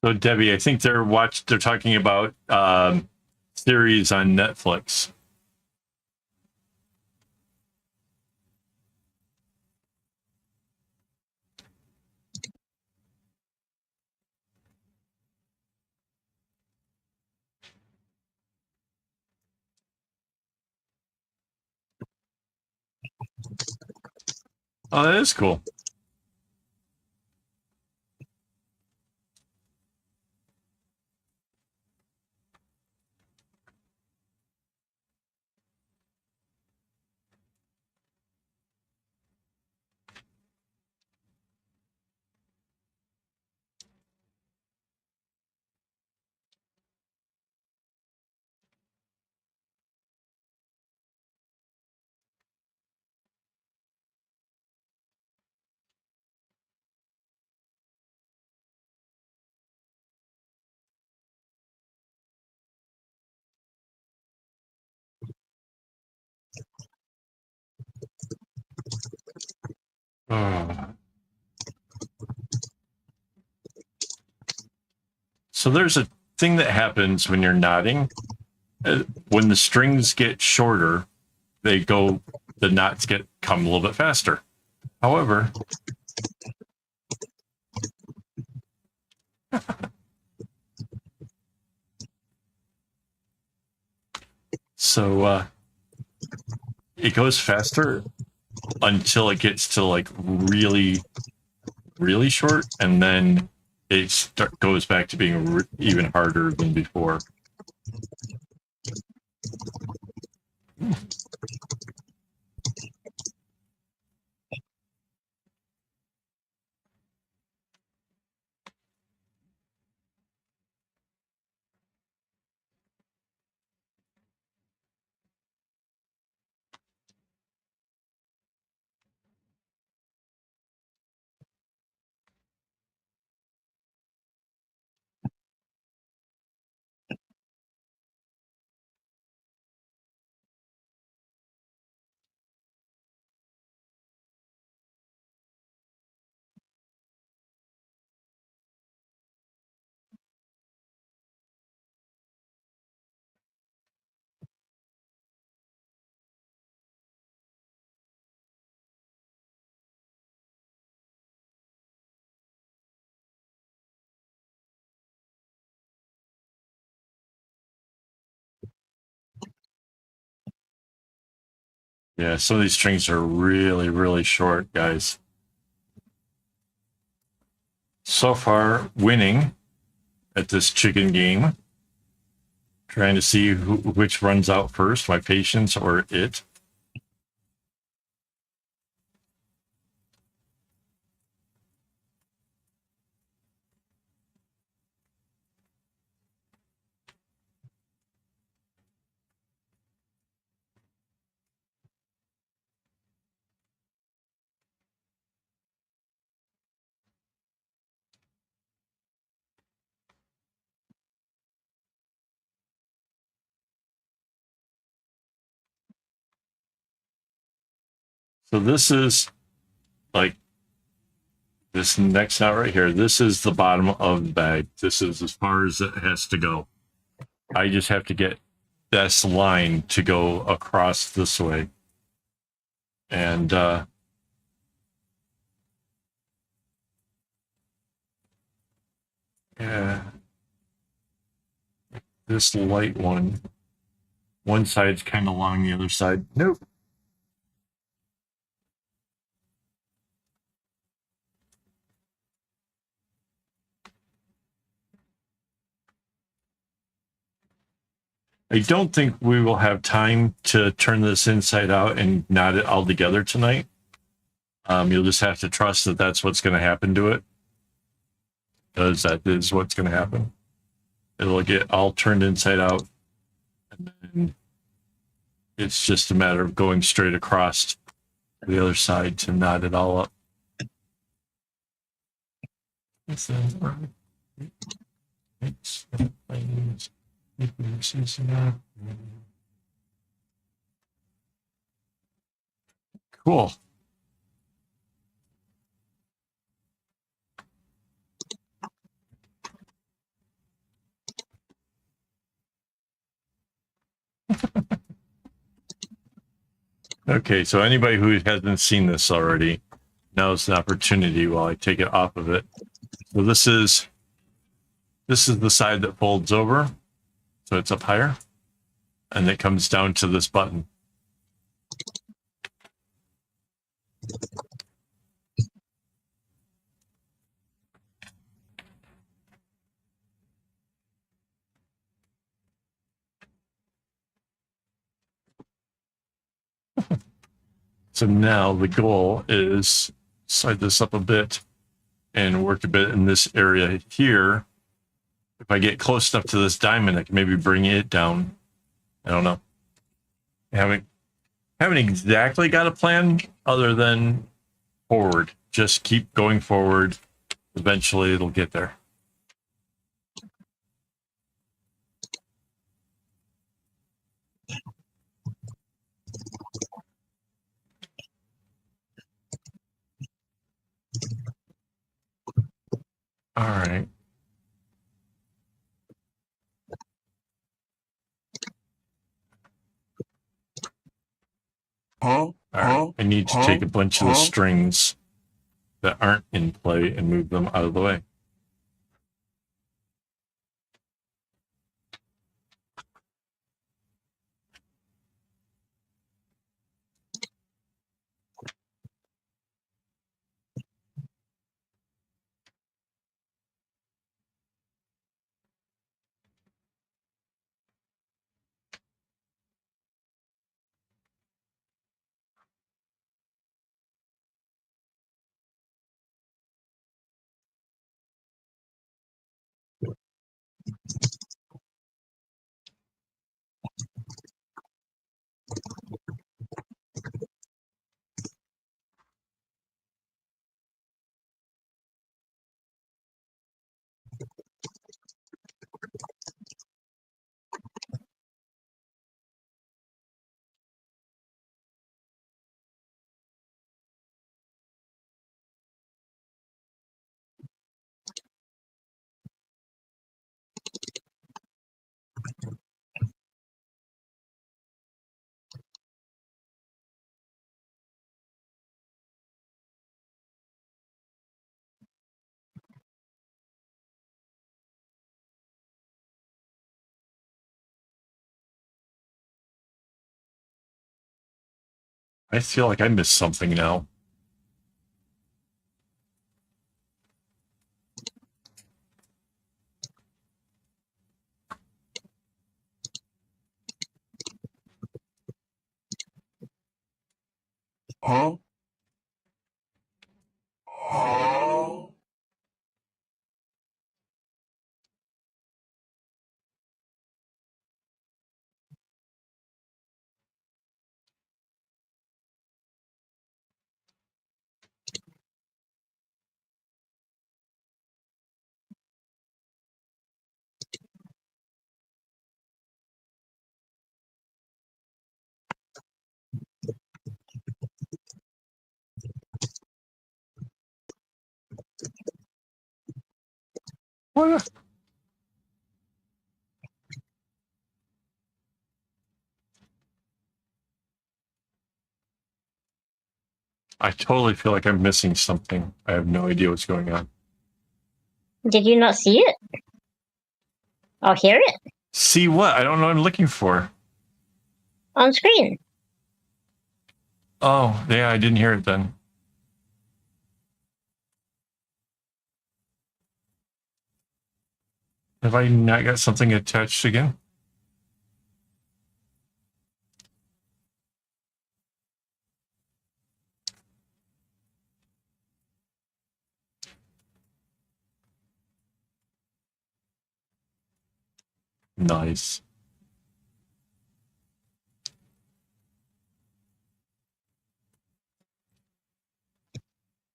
So Debbie, I think they're talking about series on Netflix. Oh, that is cool. Oh. So there's a thing that happens when you're knotting. When the strings get shorter, the knots come a little bit faster. However, so it goes faster until it gets to like really, really short, and then it goes back to being even harder than before. Yeah, some of these strings are really, really short, guys. So far, winning at this chicken game. Trying to see which runs out first, my patience or it. So this is like this next knot right here. This is the bottom of the bag. This is as far as it has to go. I just have to get this line to go across this way. And yeah, this light one side's kind of long, the other side, nope. I don't think we will have time to turn this inside out and knot it all together tonight. You'll just have to trust that that's what's going to happen to it, because that is what's going to happen. It'll get all turned inside out, and then it's just a matter of going straight across to the other side to knot it all up. Cool. Okay, so anybody who hasn't seen this already, now's the opportunity while I take it off of it. So this is the side that folds over, so it's up higher, and it comes down to this button. So now the goal is slide this up a bit and work a bit in this area here. If I get close enough to this diamond, I can maybe bring it down. I don't know. I haven't exactly got a plan other than forward. Just keep going forward. Eventually it'll get there. All right. All right. I need to take a bunch of the strings that aren't in play and move them out of the way. I feel like I missed something now. What? I totally feel like I'm missing something. I have no idea what's going on. Did you not see it? Or hear it? See what? I don't know what I'm looking for. On screen. Oh, yeah, I didn't hear it then. Have I not got something attached again? Nice.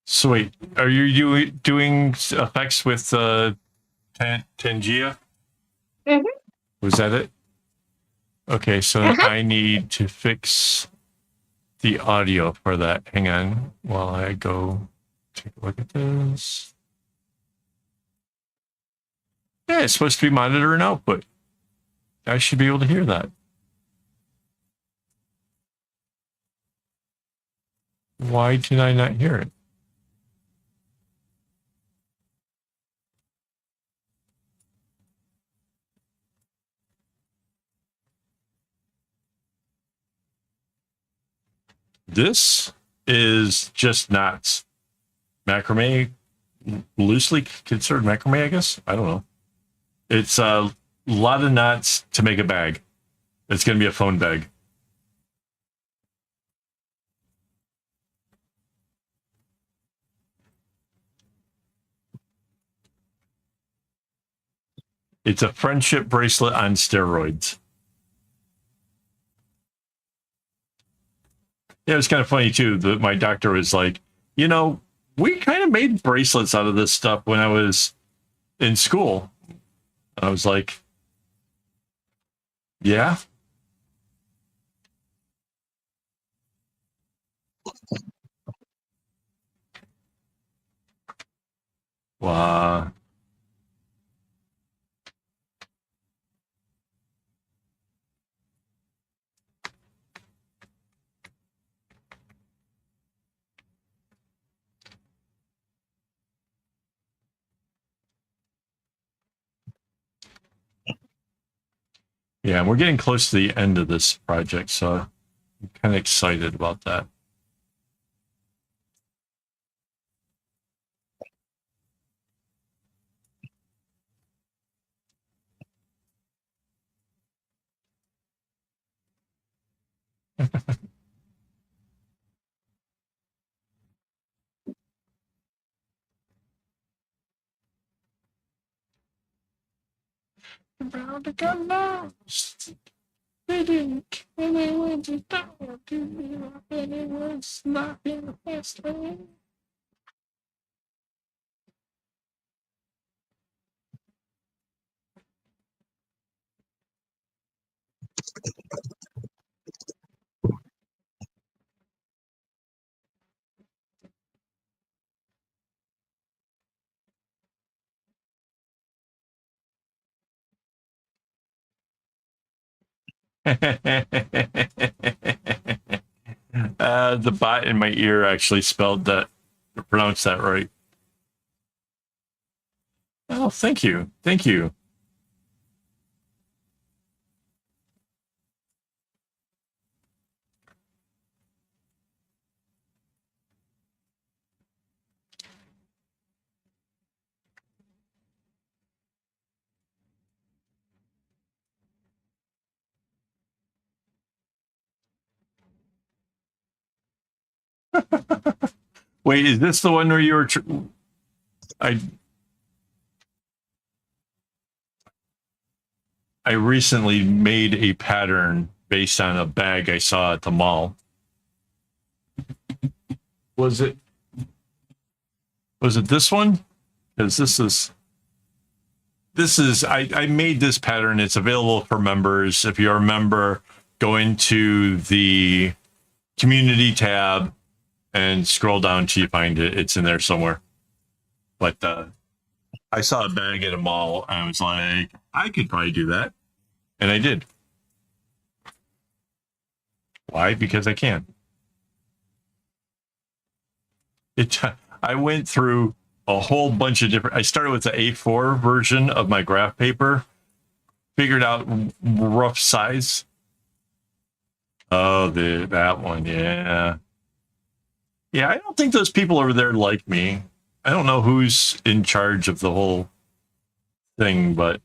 So wait, are you doing effects with Tangia? Mhm. Was that it? Okay, so I need to fix the audio for that. Hang on while I go take a look at this. Yeah, it's supposed to be monitor and output. I should be able to hear that. Why did I not hear it? This is just knots. Macrame, loosely considered macrame, I guess. I don't know. It's a lot of knots to make a bag. It's going to be a phone bag. It's a friendship bracelet on steroids. Yeah, it was kind of funny too that my doctor was like, you know, we kind of made bracelets out of this stuff when I was in school. I was like, yeah. Wow. Yeah, we're getting close to the end of this project, so I'm kind of excited about that. About to get lost. They didn't, and they went to talk to me, and it was not in the best way. The bot in my ear actually spelled that, pronounced that right. Oh, thank you. Thank you. Wait, is this the one where you were? I I recently made a pattern based on a bag I saw at the mall. Was it this one? Because this is I made this pattern. It's available for members. If you're a member, go into the community tab and scroll down till you find it. It's in there somewhere. But I saw a bag at a mall and I was like, I could probably do that. And I did. Why? Because I can. I went through a whole bunch of different. I started with the A4 version of my graph paper, figured out rough size. Oh, that one, yeah. Yeah, I don't think those people over there like me. I don't know who's in charge of the whole thing, but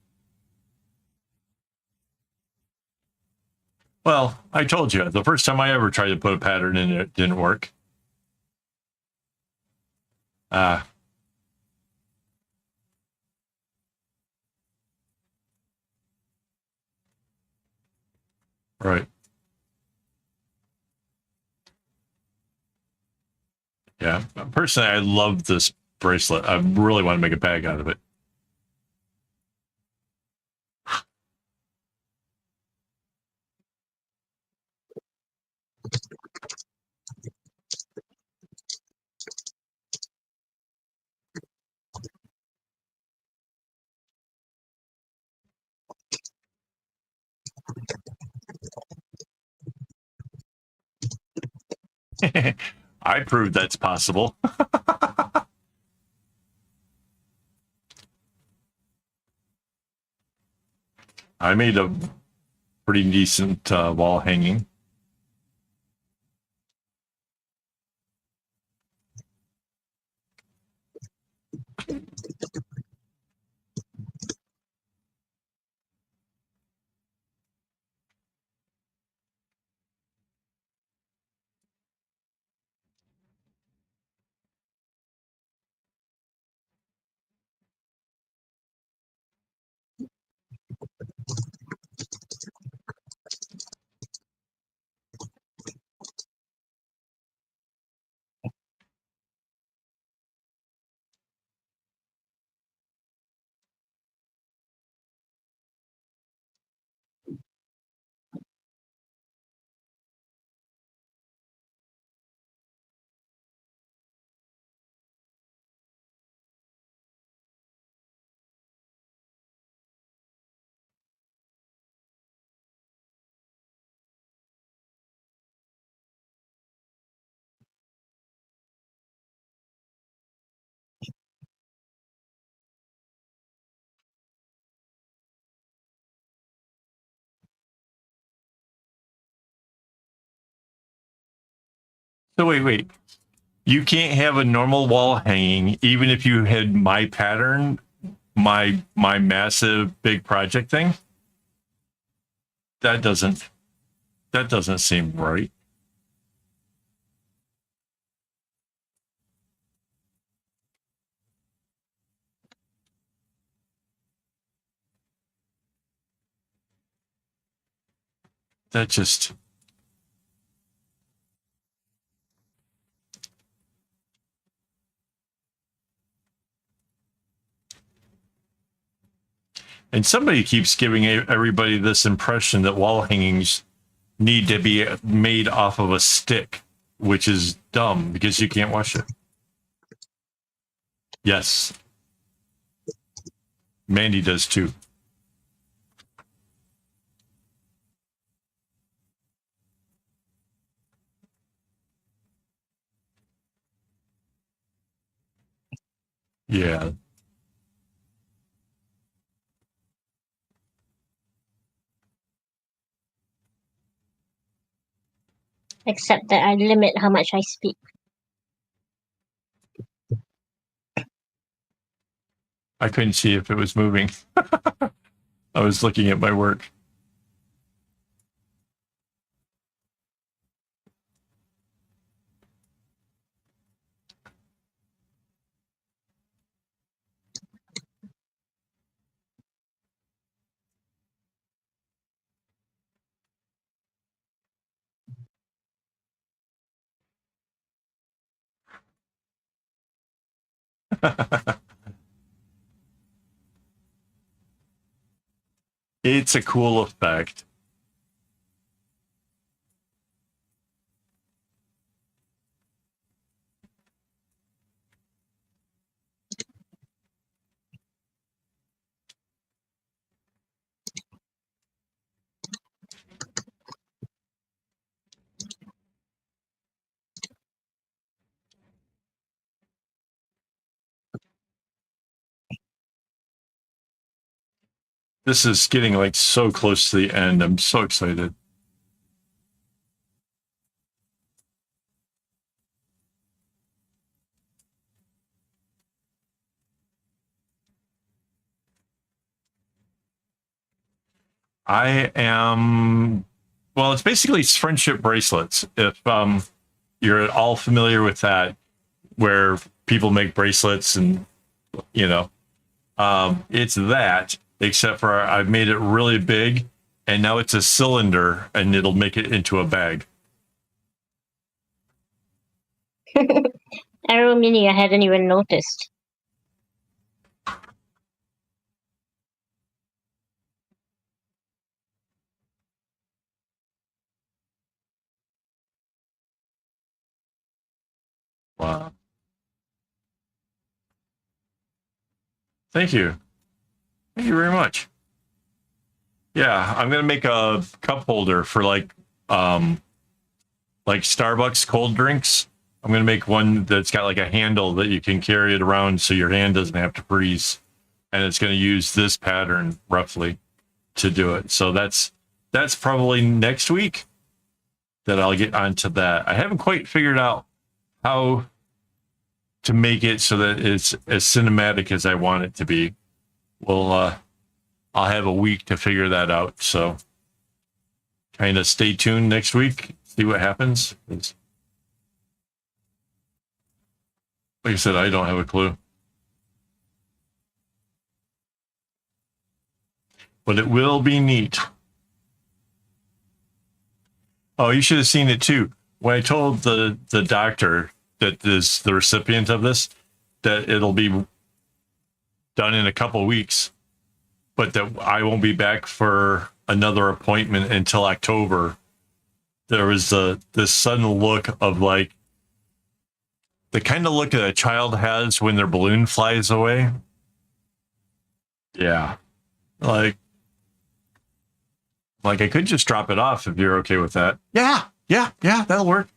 well, I told you the first time I ever tried to put a pattern in it didn't work. Ah. Right. Yeah. Personally, I love this bracelet. I really want to make a bag out of it. I proved that's possible. I made a pretty decent wall hanging. So wait. You can't have a normal wall hanging, even if you had my pattern, my massive big project thing. That doesn't seem right. That just and somebody keeps giving everybody this impression that wall hangings need to be made off of a stick, which is dumb because you can't wash it. Yes. Mandy does too. Yeah. Except that I limit how much I speak. I couldn't see if it was moving. I was looking at my work. It's a cool effect. This is getting like so close to the end. I'm so excited. I am, well, it's basically friendship bracelets. If you're at all familiar with that, where people make bracelets and, you know, it's that, except for I've made it really big and now it's a cylinder and it'll make it into a bag. Arrow Mini, I hadn't even noticed. Wow. Thank you. Thank you very much. Yeah, I'm gonna make a cup holder for like Starbucks cold drinks. I'm gonna make one that's got like a handle that you can carry it around so your hand doesn't have to freeze, and it's gonna use this pattern roughly to do it. So that's probably next week that I'll get onto that. I haven't quite figured out how to make it so that it's as cinematic as I want it to be. Well, I'll have a week to figure that out. So kind of stay tuned next week, see what happens. Like I said, I don't have a clue. But it will be neat. Oh, you should have seen it too. When I told the doctor that is the recipient of this, that it'll be done in a couple weeks, but that I won't be back for another appointment until October. There was this sudden look of like the kind of look that a child has when their balloon flies away. Yeah. Like I could just drop it off if you're okay with that. Yeah, that'll work.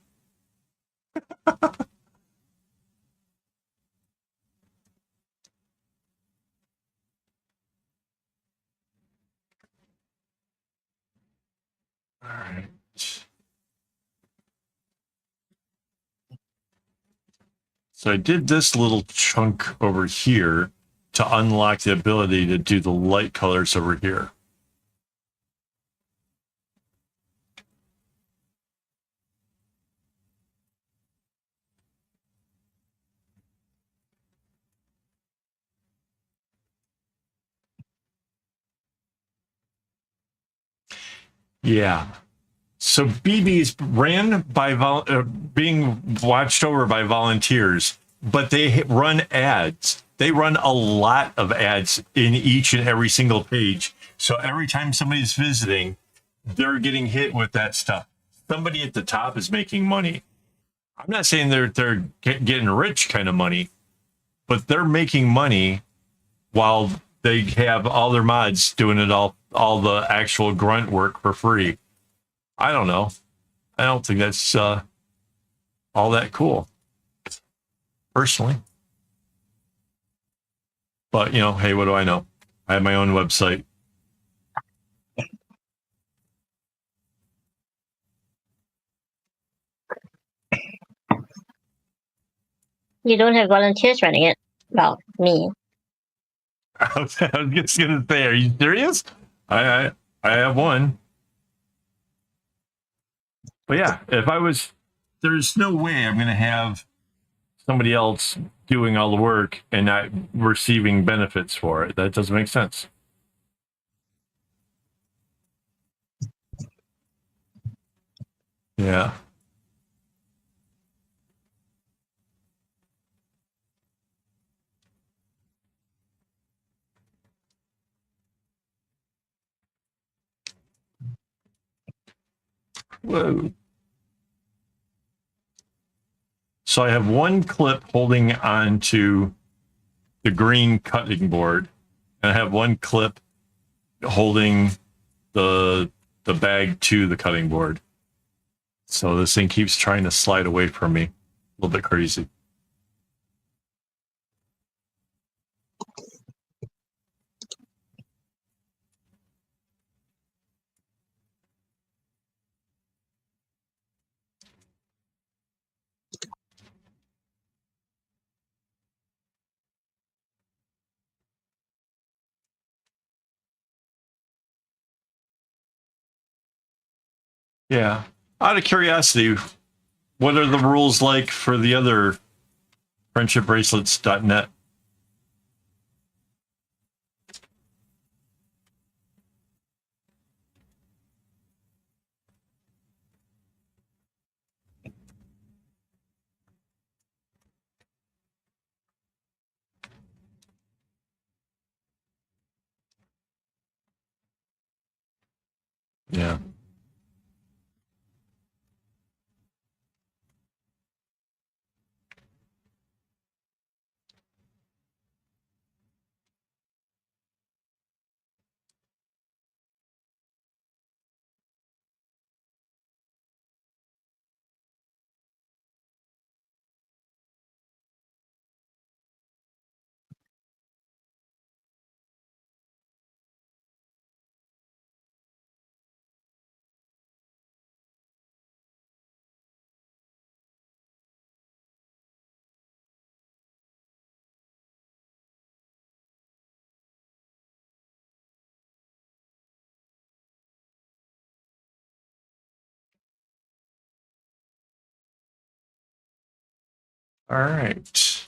All right. So I did this little chunk over here to unlock the ability to do the light colors over here. Yeah. So BB's ran by being watched over by volunteers, but they run ads. They run a lot of ads in each and every single page. So every time somebody's visiting, they're getting hit with that stuff. Somebody at the top is making money. I'm not saying they're getting rich kind of money, but they're making money while they have all their mods doing it all the actual grunt work for free. I don't know. I don't think that's all that cool, personally. But, you know, hey, what do I know? I have my own website. You don't have volunteers running it. Well, me. I was just gonna say, are you serious? I have one. But yeah, if I was, there's no way I'm gonna have somebody else doing all the work and not receiving benefits for it. That doesn't make sense. Yeah. Whoa. So I have one clip holding onto the green cutting board, and I have one clip holding the bag to the cutting board. So this thing keeps trying to slide away from me. A little bit crazy. Yeah. Out of curiosity, what are the rules like for the other friendshipbracelets.net? Yeah. All right.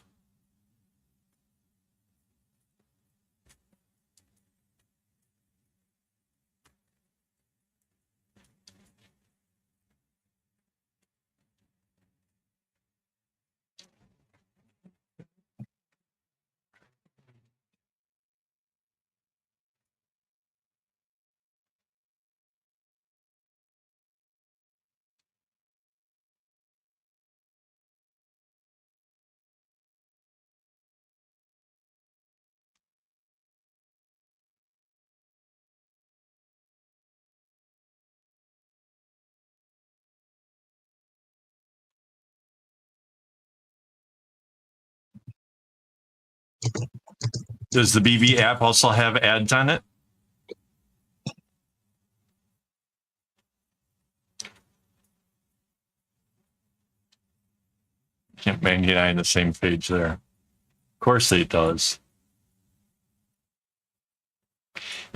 Does the BB app also have ads on it? Camp 99, the same page there. Of course it does.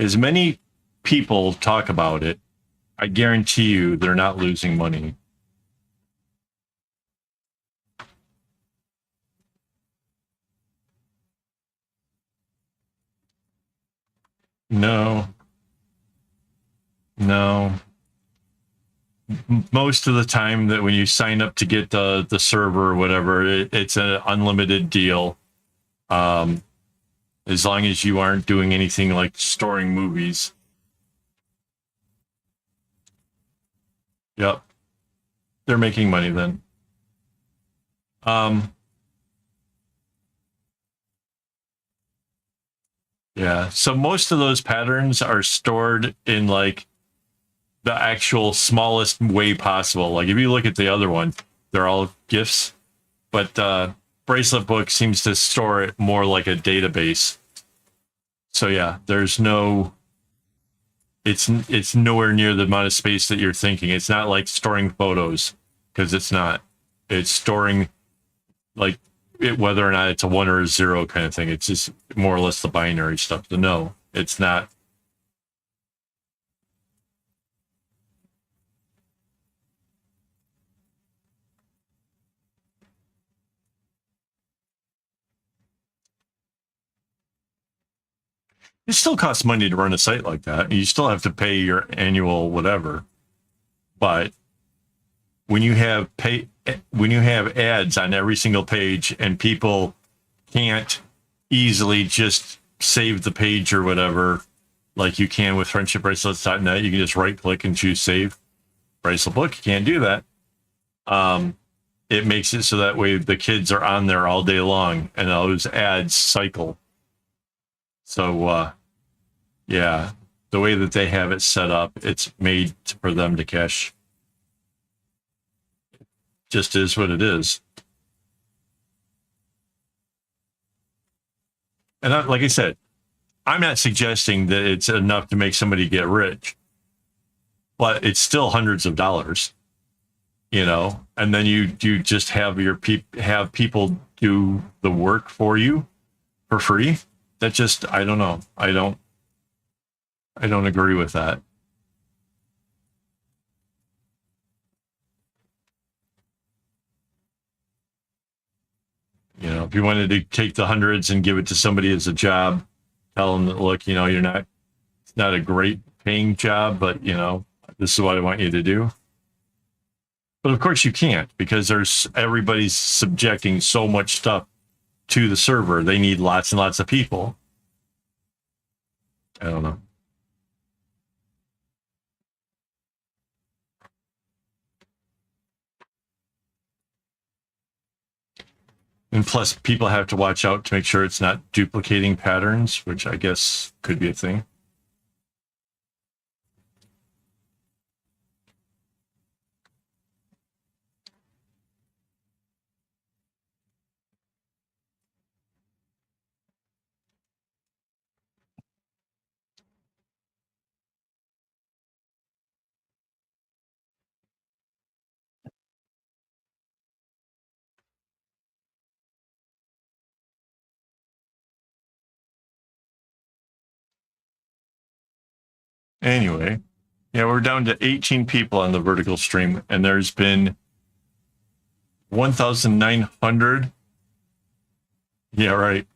As many people talk about it, I guarantee you they're not losing money. No. Most of the time that when you sign up to get the server or whatever, it's an unlimited deal. As long as you aren't doing anything like storing movies. Yep. They're making money then. Yeah. So most of those patterns are stored in like the actual smallest way possible. Like if you look at the other one, they're all GIFs, but Bracelet Book seems to store it more like a database. So yeah, there's no, it's nowhere near the amount of space that you're thinking. It's not like storing photos, because it's not. It's storing like whether or not it's a 1 or a 0 kind of thing. It's just more or less the binary stuff. So no, it's not. It still costs money to run a site like that. You still have to pay your annual whatever. But when you have ads on every single page and people can't easily just save the page or whatever, like you can with friendshipbracelets.net, you can just right click and choose save. Bracelet Book, you can't do that. It makes it so that way the kids are on there all day long and those ads cycle. So, yeah, the way that they have it set up, it's made for them to cash. Just is what it is. And like I said, I'm not suggesting that it's enough to make somebody get rich, but it's still hundreds of dollars, you know, and then you just have have people do the work for you for free. That just, I don't know. I don't agree with that. You know, if you wanted to take the hundreds and give it to somebody as a job, tell them that, look, you know, it's not a great paying job, but you know, this is what I want you to do. But of course you can't, because everybody's subjecting so much stuff to the server. They need lots and lots of people. I don't know. And plus, people have to watch out to make sure it's not duplicating patterns, which I guess could be a thing. Anyway, yeah, we're down to 18 people on the vertical stream, and there's been 1,900. Yeah, right.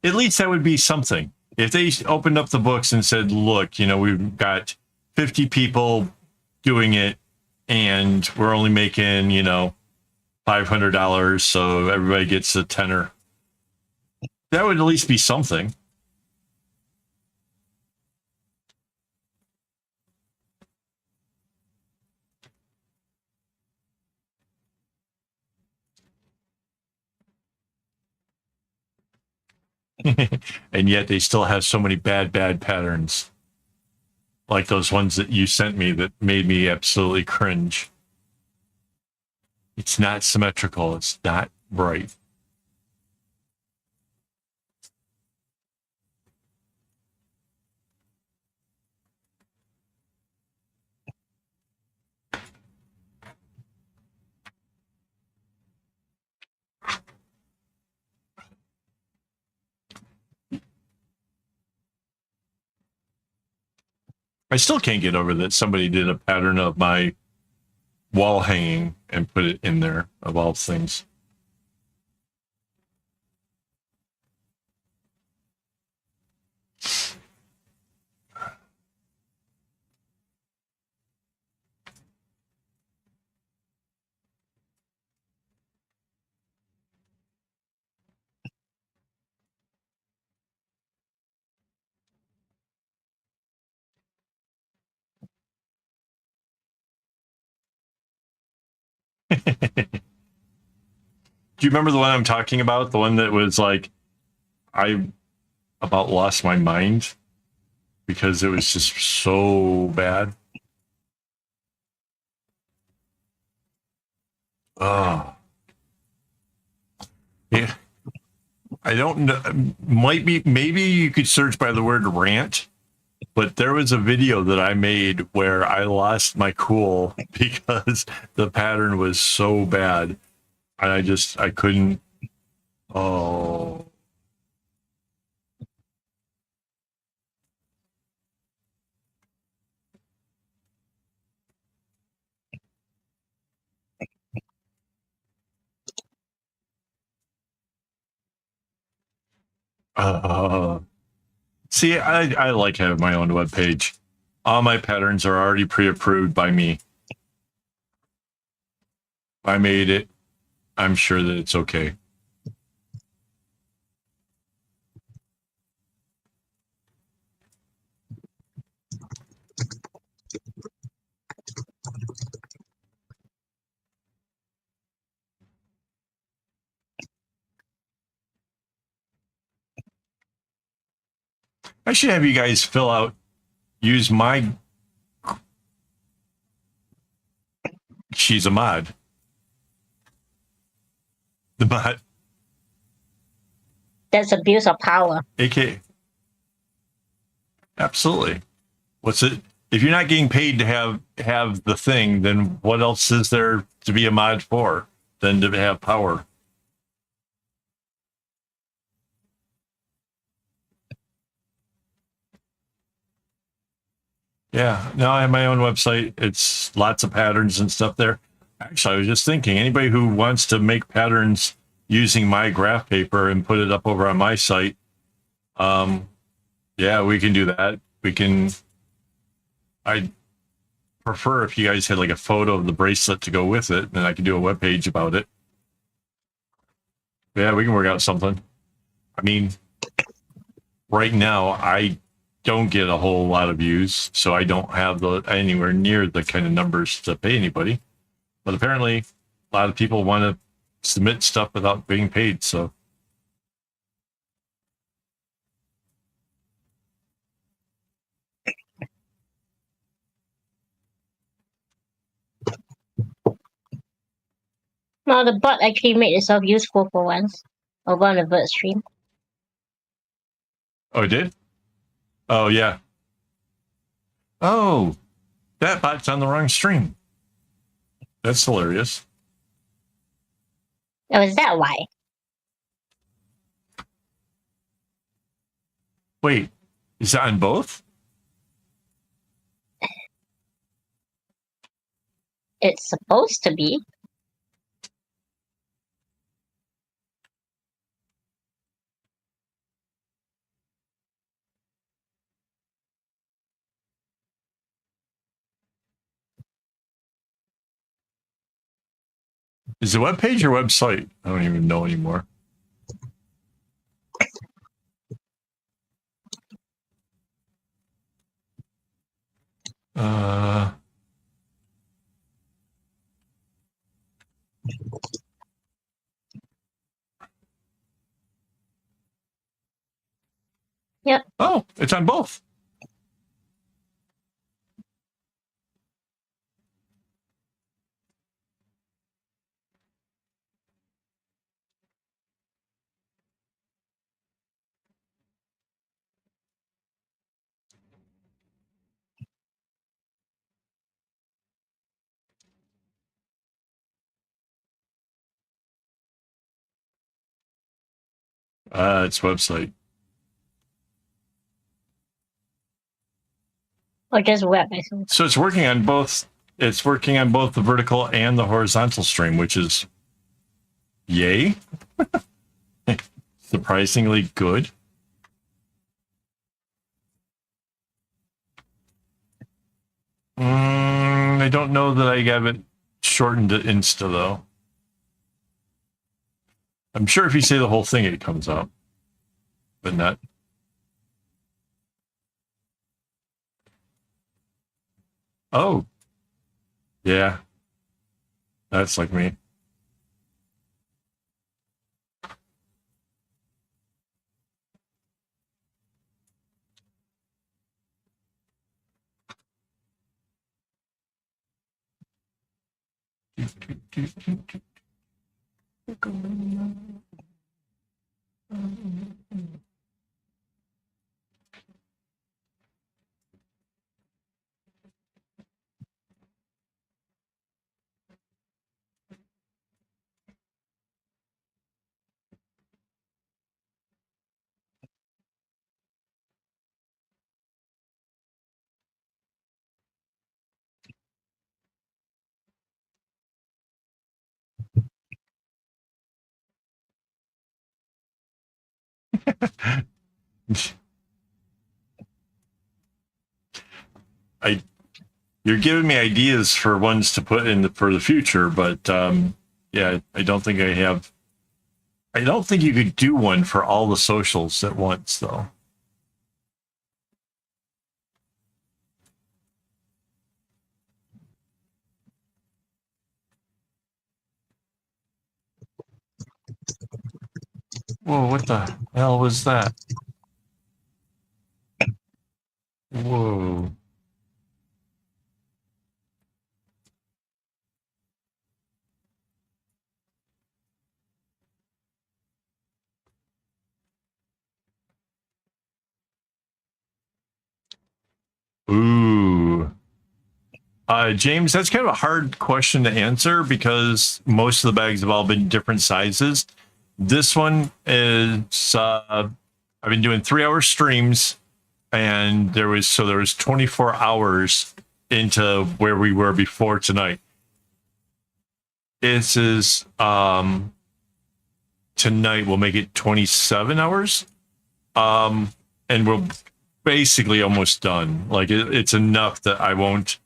At least that would be something. If they opened up the books and said, look, you know, we've got 50 people doing it and we're only making, you know, $500, so everybody gets a tenner. That would at least be something. And yet they still have so many bad patterns. Like those ones that you sent me that made me absolutely cringe. It's not symmetrical. It's not right. I still can't get over that somebody did a pattern of my wall hanging and put it in there, of all things. Do you remember the one I'm talking about? The one that was like, I about lost my mind because it was just so bad. Oh, yeah. I don't know. Might be, maybe you could search by the word rant, but there was a video that I made where I lost my cool because the pattern was so bad. And I couldn't. Oh, see, I like having my own web page. All my patterns are already pre-approved by me. I made it. I'm sure that it's okay. I should have you guys fill out, use my, she's a mod. The mod, That's abuse of power. AK. Absolutely. What's it? If you're not getting paid to have the thing, then what else is there to be a mod for than to have power? Yeah, now I have my own website. It's lots of patterns and stuff there. Actually, I was just thinking, anybody who wants to make patterns using my graph paper and put it up over on my site, yeah, we can do that. We can. I prefer if you guys had like a photo of the bracelet to go with it, and I can do a web page about it. Yeah, we can work out something. I mean, right now I don't get a whole lot of views, so I don't have the anywhere near the kind of numbers to pay anybody. But apparently, a lot of people want to submit stuff without being paid. So, Now the bot actually made itself useful for once over on the Vert stream. oh, it did? Oh, yeah. Oh, that bot's on the wrong stream. That's hilarious. Oh, is that why? Wait, is that on both? It's supposed to be. Is it web page or website? I don't even know anymore. Uh, Yep. oh, it's on both. It's website. Or just web, I suppose. So it's working on both. It's working on both the vertical and the horizontal stream, which is yay. Surprisingly good. I don't know that I have it shortened to Insta though. I'm sure if you say the whole thing, it comes up, but not. Oh, yeah, that's like me. You're giving me ideas for ones to put in for the future, but yeah, I don't think I have. I don't think you could do one for all the socials at once, though. Whoa, what the hell was that? Whoa. Ooh. James, that's kind of a hard question to answer because most of the bags have all been different sizes. This one is, I've been doing 3-hour streams, and there was 24 hours into where we were before tonight. This is, tonight we'll make it 27 hours. And we're basically almost done. Like it's enough that I won't,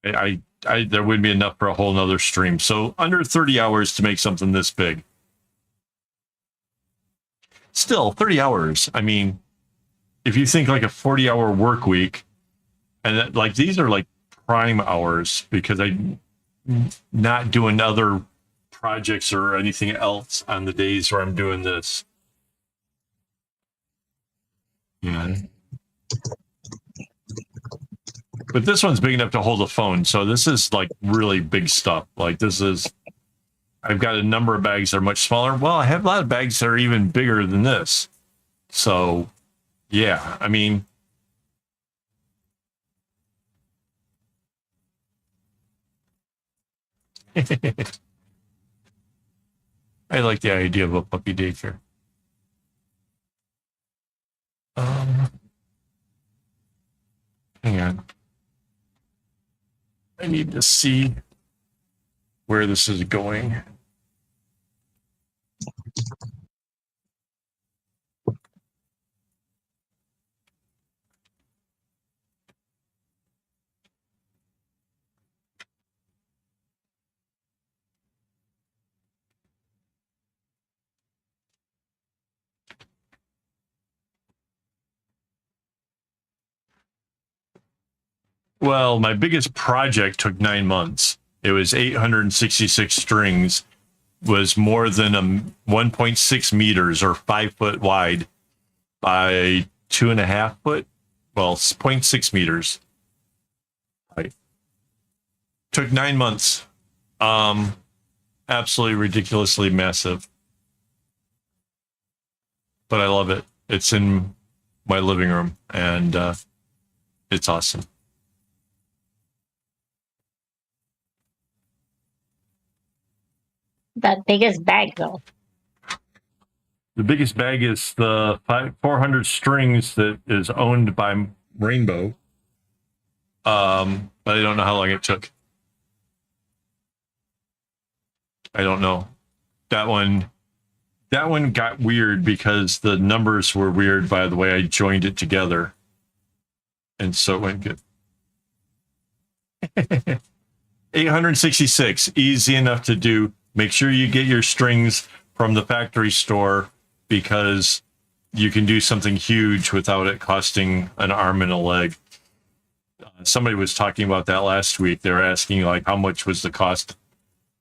there wouldn't be enough for a whole nother stream. So under 30 hours to make something this big. Still 30 hours. I mean, if you think like a 40-hour work week, and that, like these are like prime hours because I'm not doing other projects or anything else on the days where I'm doing this. Yeah. But this one's big enough to hold a phone. So this is like really big stuff. Like this is, I've got a number of bags that are much smaller. Well, I have a lot of bags that are even bigger than this. So yeah, I mean, I like the idea of a puppy daycare. Hang on. I need to see where this is going. Well, my biggest project took 9 months. It was 866 strings, was more than 1.6 meters or 5 foot wide by 2.5 foot. Well, 0.6 meters. Right. Took 9 months. Absolutely ridiculously massive. But I love it. It's in my living room and it's awesome. That biggest bag, though. The biggest bag is the 400 strings that is owned by Rainbow. But I don't know how long it took. I don't know. That one got weird because the numbers were weird by the way I joined it together. And so it went good. 866, easy enough to do. Make sure you get your strings from the factory store because you can do something huge without it costing an arm and a leg. Somebody was talking about that last week. They were asking like how much was the cost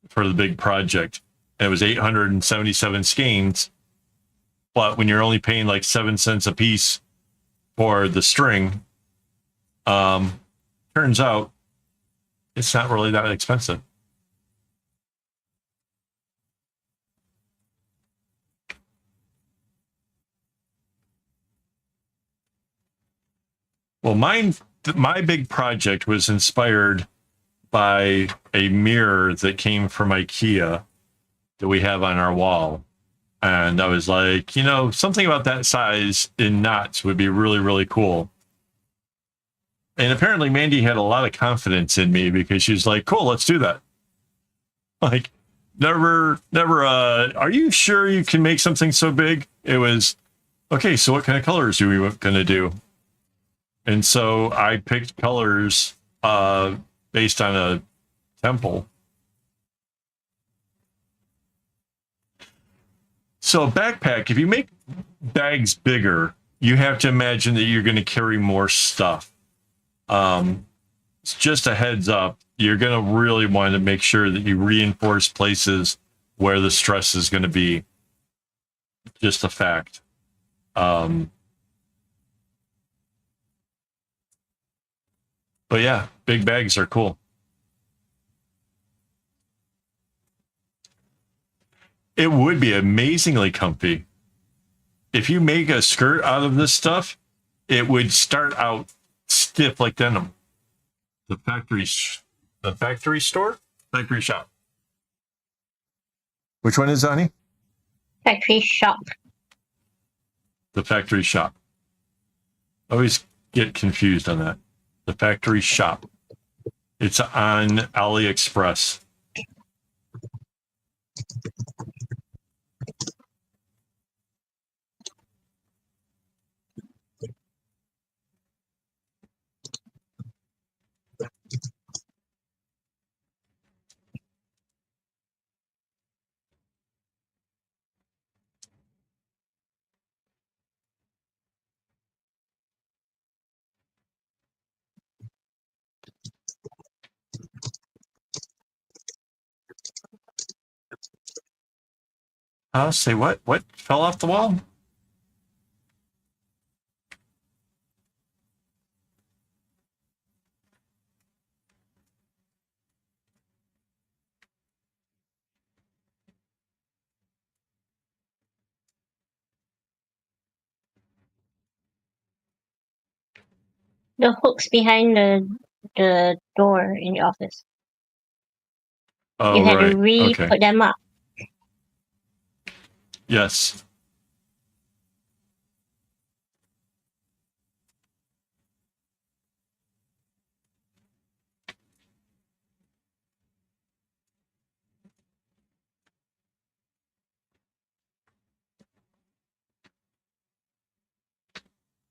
for the big project. And it was 877 skeins. But when you're only paying like 7 cents a piece for the string, turns out it's not really that expensive. Well, my big project was inspired by a mirror that came from IKEA that we have on our wall. And I was like, you know, something about that size in knots would be really, really cool. And apparently Mandy had a lot of confidence in me because she's like, cool, let's do that. Like, never, are you sure you can make something so big? It was, okay, so what kind of colors are we going to do? And so I picked colors based on a temple. So a backpack, if you make bags bigger, you have to imagine that you're going to carry more stuff. It's just a heads up. You're going to really want to make sure that you reinforce places where the stress is going to be. Just a fact. But yeah, big bags are cool. It would be amazingly comfy. If you make a skirt out of this stuff, it would start out stiff like denim. The factory store? Factory shop. Which one is it, honey? Factory shop. The factory shop. I always get confused on that. The factory shop. It's on AliExpress. Say what? What fell off the wall? The hooks behind the door in the office. Oh, You had right. to re-put Okay. them up. Yes.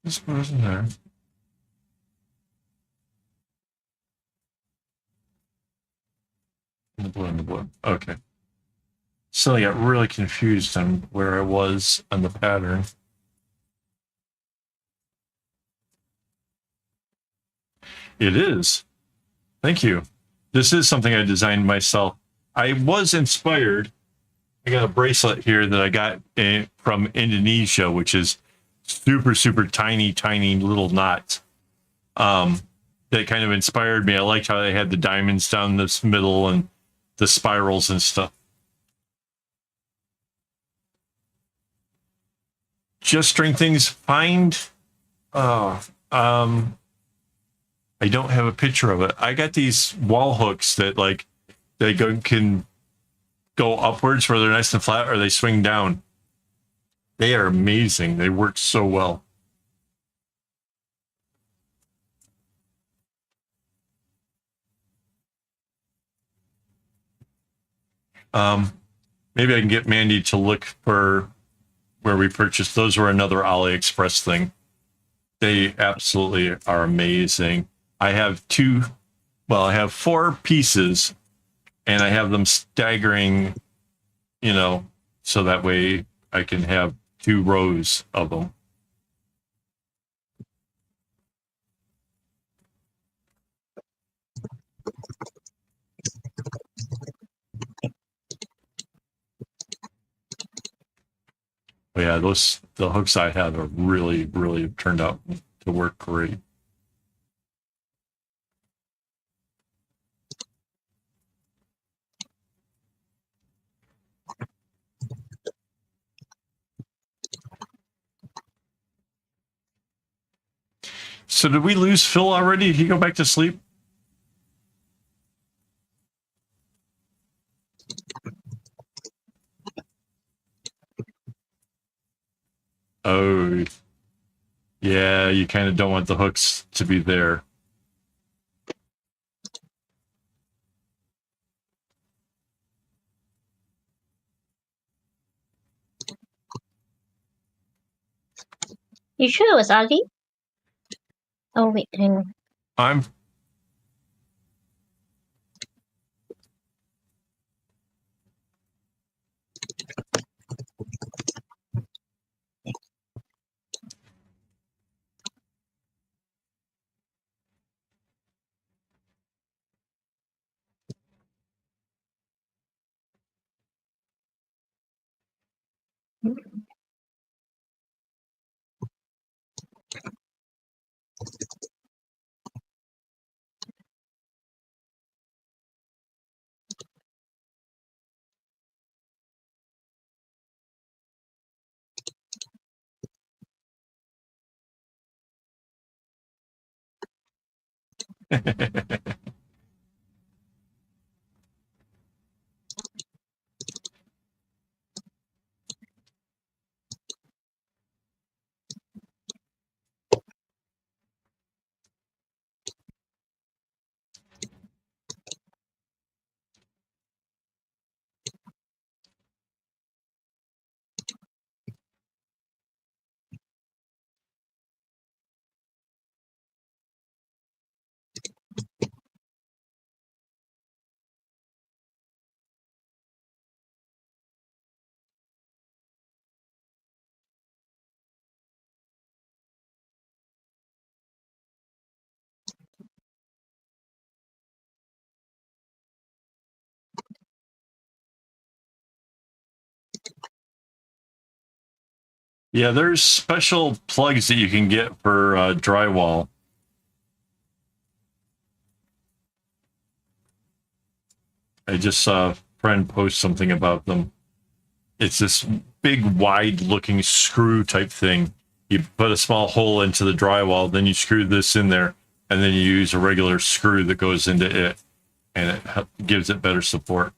This wasn't there. In the blue and the blue. Okay. So I got really confused on where I was on the pattern. It is. Thank you. This is something I designed myself. I was inspired. I got a bracelet here that I got from Indonesia, which is super, super tiny, tiny little knots. That kind of inspired me. I liked how they had the diamonds down this middle and the spirals and stuff. Just string things. I don't have a picture of it. I got these wall hooks that like can go upwards where they're nice and flat, or they swing down. They are amazing. They work so well. Maybe I can get Mandy to look for where we purchased. Those were another AliExpress thing. They absolutely are amazing. I have I have 4 pieces, and I have them staggering, so that way I can have 2 rows of them. But yeah, the hooks I have are really turned out to work great. So did we lose Phil already? Did he go back to sleep? Oh, yeah, you kind of don't want the hooks to be there. You sure it was ugly? Oh wait, hang on. I'm Yeah, there's special plugs that you can get for drywall. I just saw a friend post something about them. It's this big, wide-looking screw type thing. You put a small hole into the drywall, then you screw this in there, and then you use a regular screw that goes into it, and it gives it better support.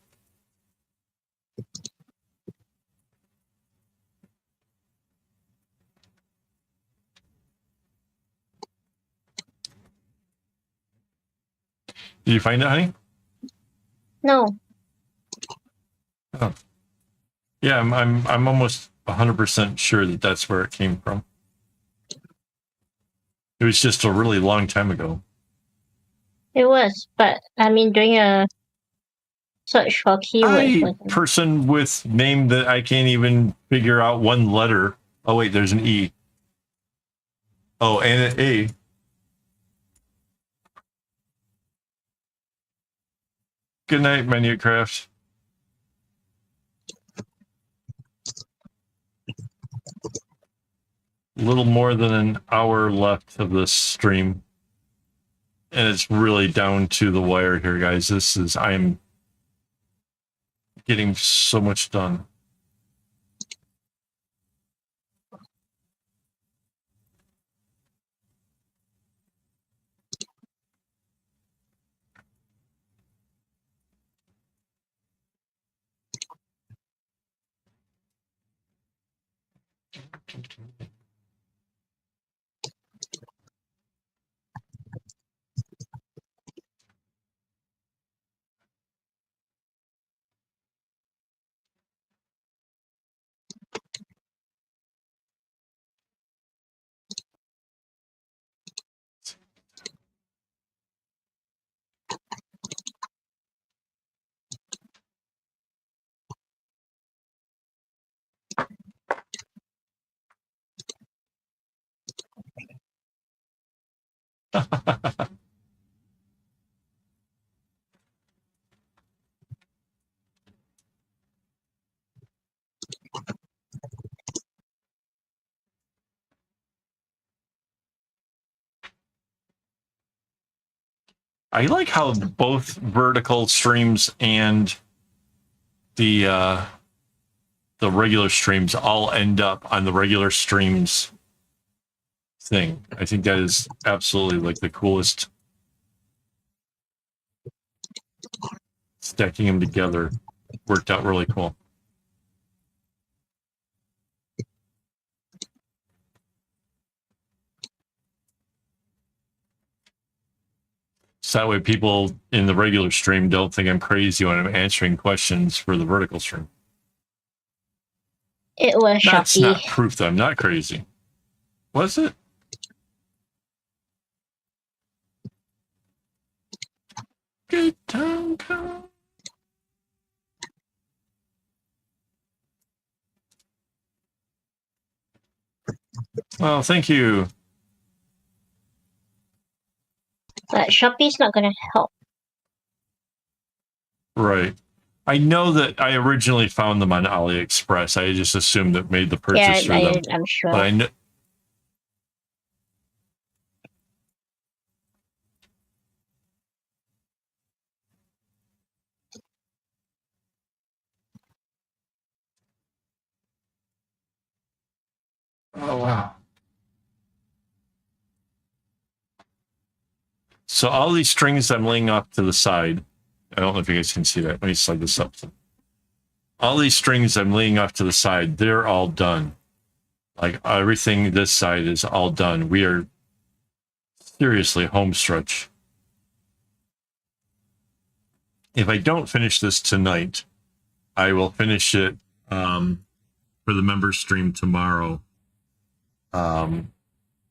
Did you find it, honey? No. Oh. Yeah, I'm almost 100% sure that that's where it came from. It was just a really long time ago. It was, but I mean doing a search for keywords. Person with name that I can't even figure out one letter. Oh wait, there's an E. Oh, and an A. Good night, Minecraft. A little more than an hour left of this stream. And it's really down to the wire here, guys. I'm getting so much done. I like how both vertical streams and the regular streams all end up on the regular streams thing. I think that is absolutely like the coolest. Stacking them together worked out really cool. So that way people in the regular stream don't think I'm crazy when I'm answering questions for the vertical stream. It was That's Shopee. not proof that I'm not crazy. Was it? Good time come. Well, thank you. But Shopee's not gonna help. Right. I know that I originally found them on AliExpress. I just assumed that made the purchase through them. I'm sure. But I know. Oh, wow. So all these strings I'm laying off to the side, I don't know if you guys can see that. Let me slide this up. All these strings I'm laying off to the side, they're all done. Like everything this side is all done. We are seriously home stretch. If I don't finish this tonight, I will finish it for the member stream tomorrow.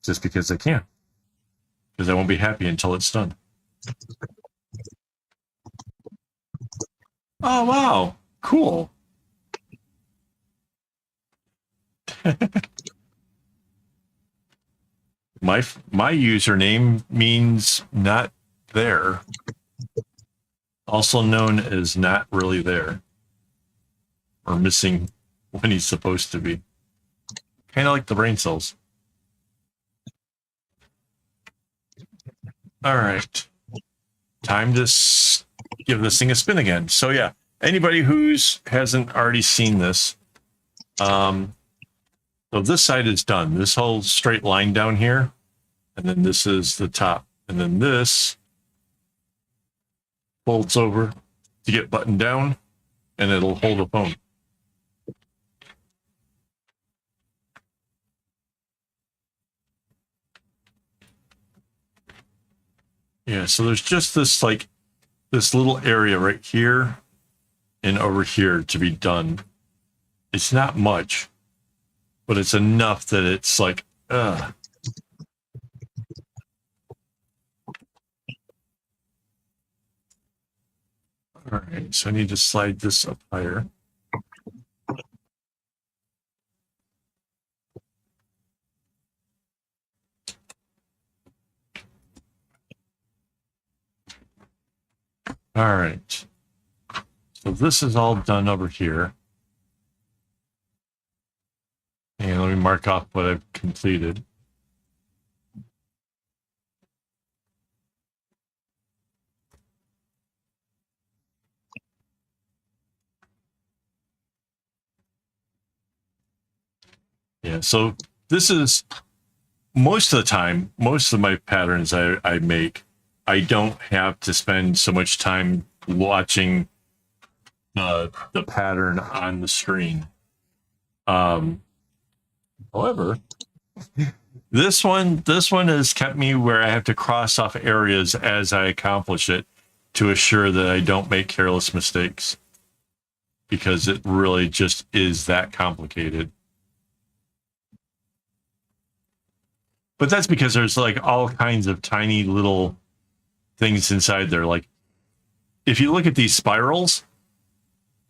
Just because I can. Because I won't be happy until it's done. Oh, wow. Cool. My username means not there. Also known as not really there. Or missing when he's supposed to be. Kind of like the brain cells. All right. Time to give this thing a spin again. So yeah, anybody who's hasn't already seen this, so this side is done. This whole straight line down here, and then this is the top, and then this folds over to get buttoned down, and it'll hold the phone. Yeah, so there's just this like this little area right here and over here to be done. It's not much, but it's enough that it's like, All right, so I need to slide this up higher. All right. So this is all done over here. And let me mark off what I've completed. Yeah, so this is most of the time, most of my patterns I make, I don't have to spend so much time watching the pattern on the screen. However, this one has kept me where I have to cross off areas as I accomplish it to assure that I don't make careless mistakes, because it really just is that complicated. But that's because there's like all kinds of tiny little things inside there. Like if you look at these spirals,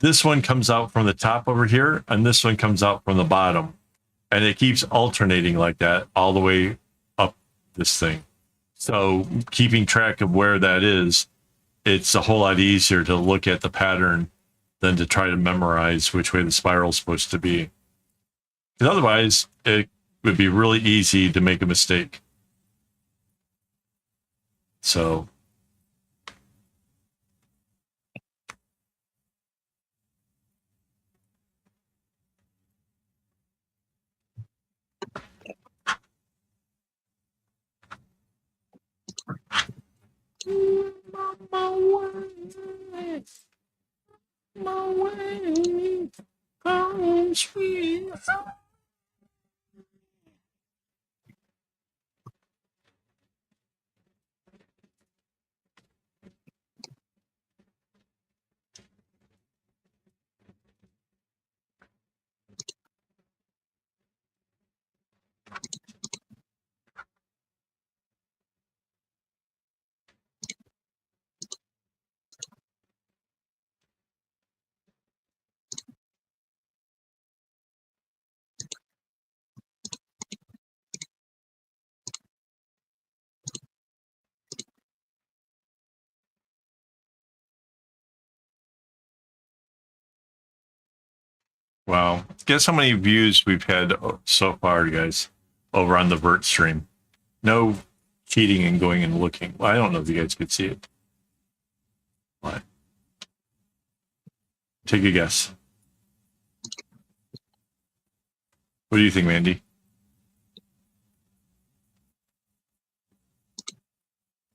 this one comes out from the top over here and this one comes out from the bottom, and it keeps alternating like that all the way up this thing. So keeping track of where that is, it's a whole lot easier to look at the pattern than to try to memorize which way the spiral is supposed to be. Because otherwise, it would be really easy to make a mistake. So, wow. Guess how many views we've had so far, guys, over on the Vert stream. No cheating and going and looking. Well, I don't know if you guys could see it. What? Take a guess. What do you think, Mandy?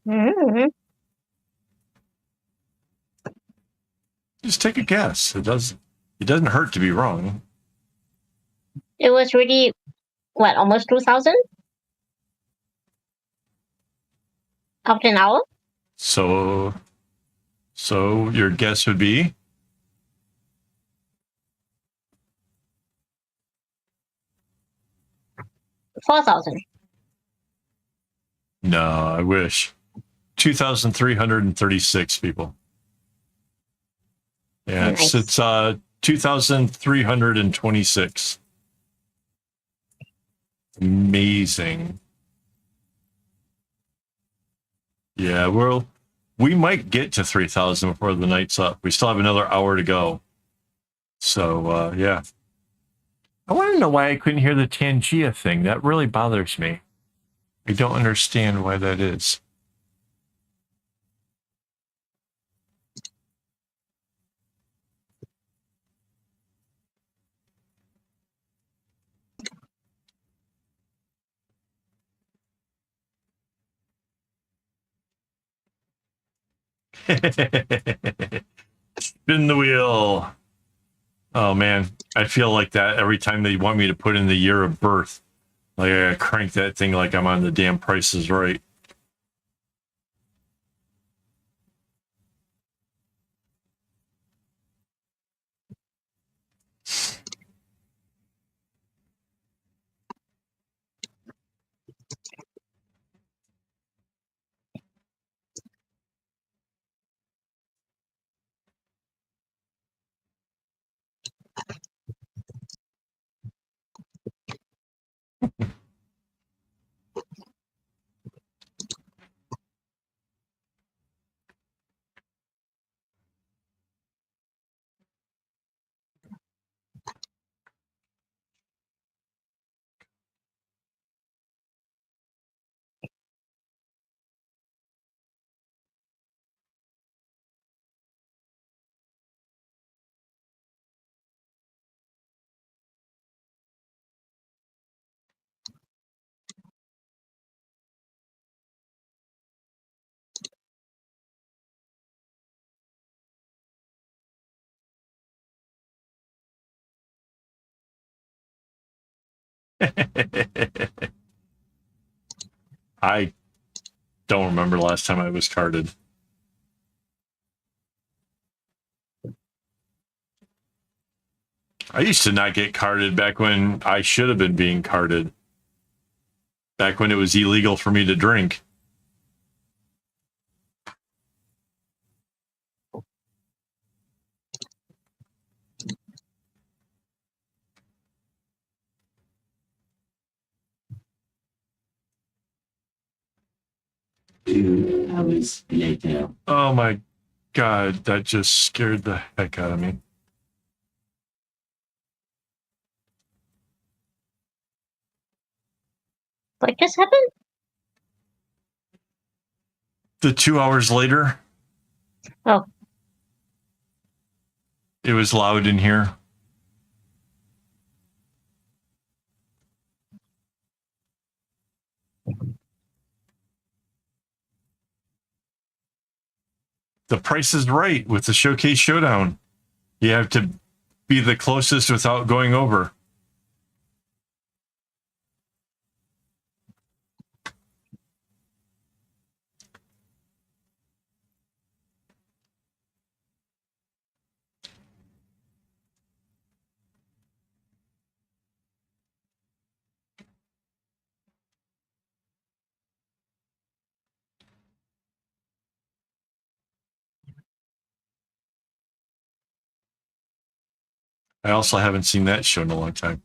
Mm-hmm. Just take a guess. It doesn't hurt to be wrong. It was really, what, almost 2,000 after an hour? So your guess would be 4,000. no, I wish. 2,336 people. Yeah, Nice. it's 2,326. Amazing. Yeah, we might get to 3,000 before the night's up. We still have another hour to go. So yeah. I want to know why I couldn't hear the Tangia thing. That really bothers me. I don't understand why that is. Spin the wheel. Oh man, I feel like that every time they want me to put in the year of birth. Like I gotta crank that thing like I'm on the damn Price is Right. I don't remember the last time I was carded. I used to not get carded back when I should have been being carded. Back when it was illegal for me to drink. 2 hours later. Oh my God, that just scared the heck out of me. What just happened? The 2 hours later. Oh. It was loud in here. The Price is Right with the Showcase Showdown. You have to be the closest without going over. I also haven't seen that show in a long time.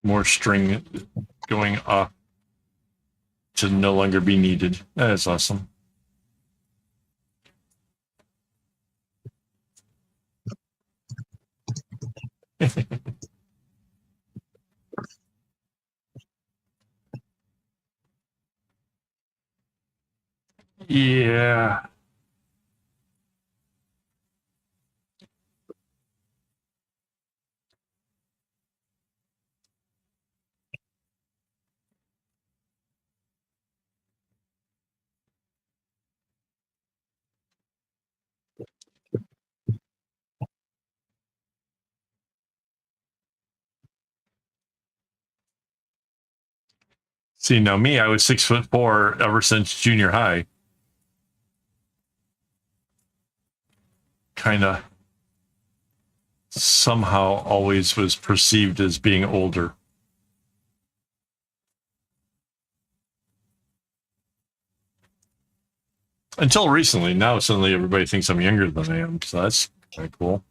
More string going off to no longer be needed. That is awesome. Yeah. See, now me, I was 6'4" ever since junior high. Kind of somehow always was perceived as being older. Until recently. Now suddenly everybody thinks I'm younger than I am, so that's kind of cool.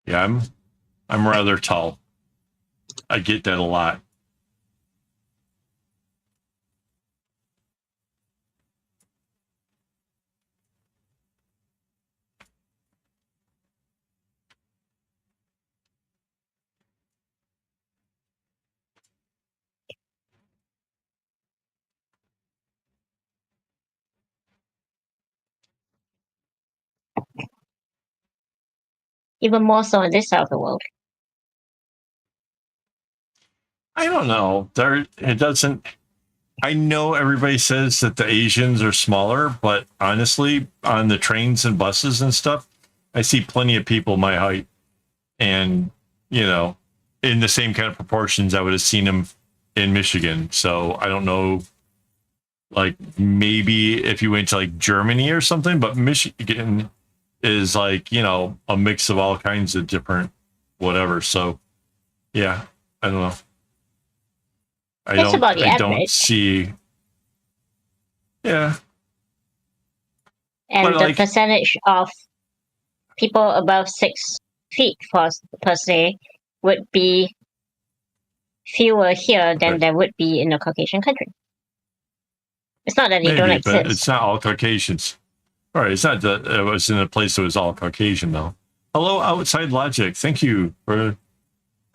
Yeah, I'm rather tall. I get that a lot. Even more so in this side of the world. I don't know. It doesn't. I know everybody says that the Asians are smaller, but honestly, on the trains and buses and stuff, I see plenty of people my height, and in the same kind of proportions I would have seen them in Michigan. So I don't know, like maybe if you went to like Germany or something, but Michigan is like a mix of all kinds of different whatever. So yeah, I don't know. I don't see. Yeah. And But, the like- percentage of people above 6 feet per se would be fewer here than Right. there would be in a Caucasian country. It's not that they don't Maybe, but exist. it's not all Caucasians. All right, it's not that it was in a place that was all Caucasian, though. Hello, Outside Logic. Thank you for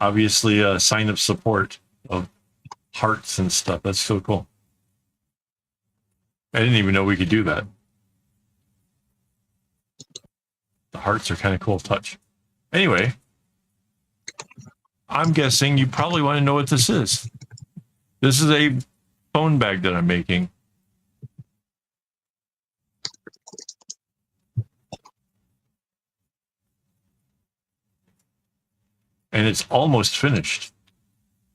obviously a sign of support of hearts and stuff. That's so cool. I didn't even know we could do that. The hearts are kind of cool touch. Anyway, I'm guessing you probably want to know what this is. This is a phone bag that I'm making. And it's almost finished.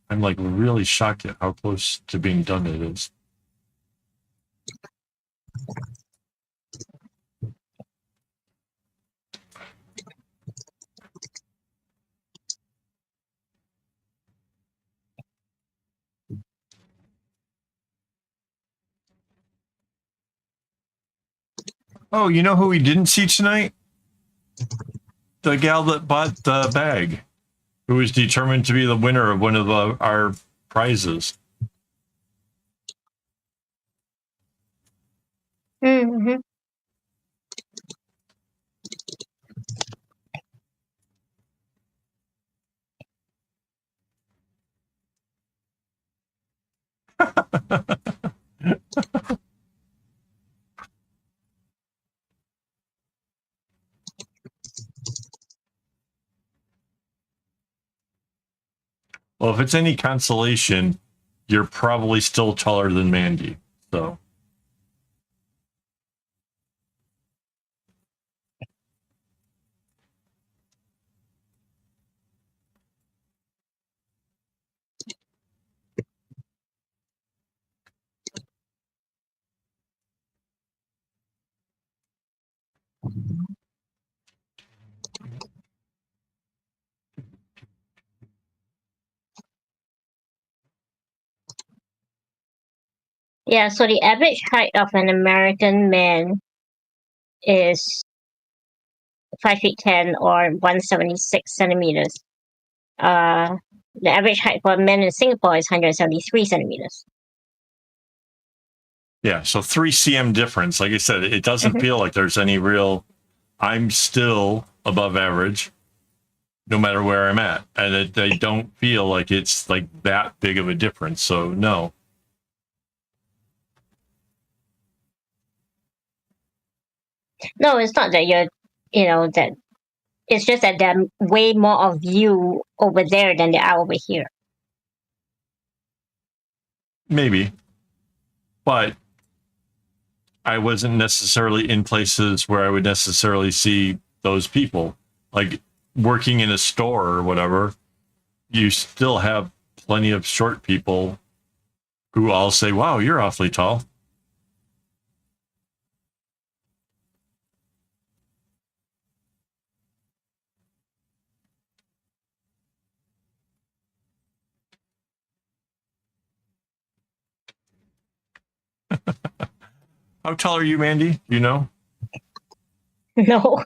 I'm like really shocked at how close to being done it is. Oh, you know who we didn't see tonight? The gal that bought the bag, who was determined to be the winner of one of our prizes. Mm-hmm. Well, if it's any consolation, you're probably still taller than Mandy. So. Yeah, so the average height of an American man is 5'10" or 176 centimeters. The average height for men in Singapore is 173 centimeters. Yeah, so 3 cm difference. Like I said, it doesn't feel like there's any real. I'm still above average, no matter where I'm at, and I don't feel like it's like that big of a difference. So no. No, it's not that that it's just that there are way more of you over there than there are over here. Maybe, but I wasn't necessarily in places where I would necessarily see those people. Like working in a store or whatever, you still have plenty of short people who all say, "Wow, you're awfully tall." How tall are you, Mandy? You know? No.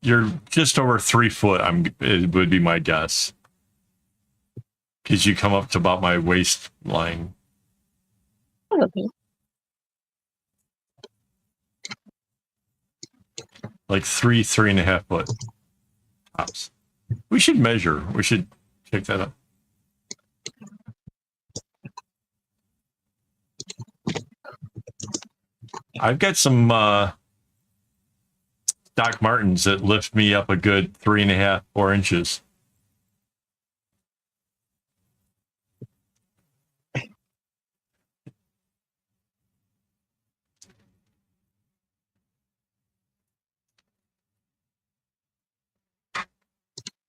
You're just over 3 foot. It would be my guess, because you come up to about my waistline. Probably. Like 3.5 foot tops. We should measure. We should check that up. I've got some Doc Martens that lift me up a good 3.5, 4 inches.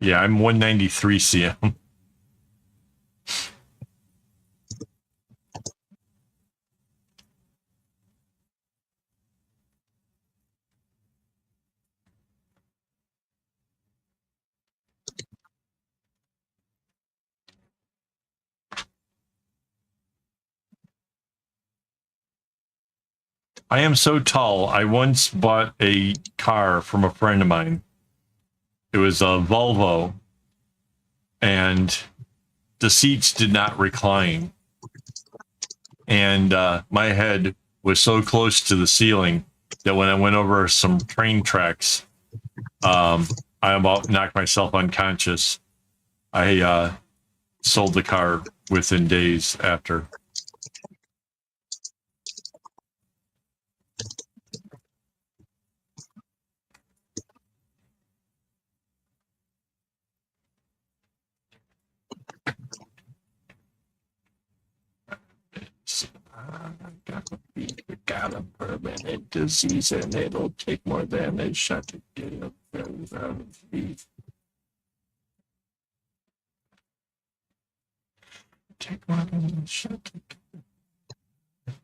Yeah, I'm 193 cm. I am so tall. I once bought a car from a friend of mine. It was a Volvo, and the seats did not recline. And my head was so close to the ceiling that when I went over some train tracks, I about knocked myself unconscious. I sold the car within days after. Got a permanent disease and it'll take more than a shot to get it out of me. Take more than a shot to get it.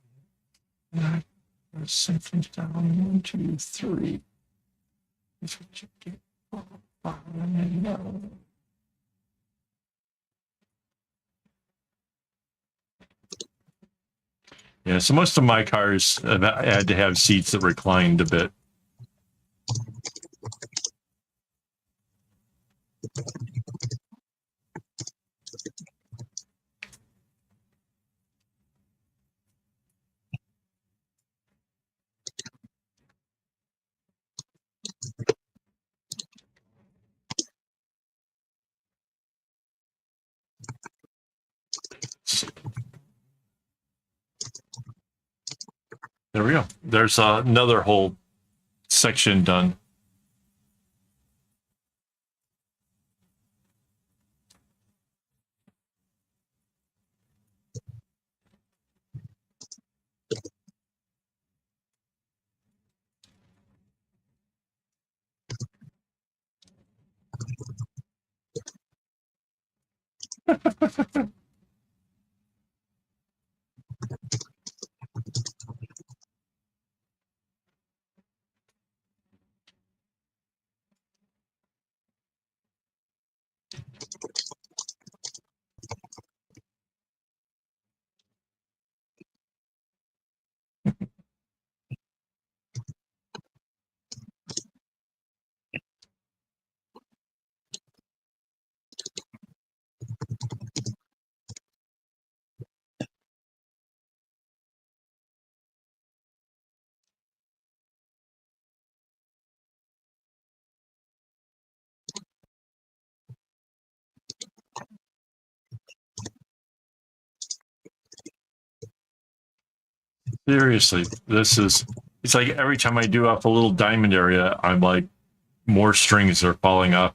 Not a sentence down 1, 2, 3. Is what you get. Yeah, so most of my cars had to have seats that reclined a bit. There we go. There's another whole section done. Seriously, it's like every time I do off a little diamond area, I'm like, more strings are falling off.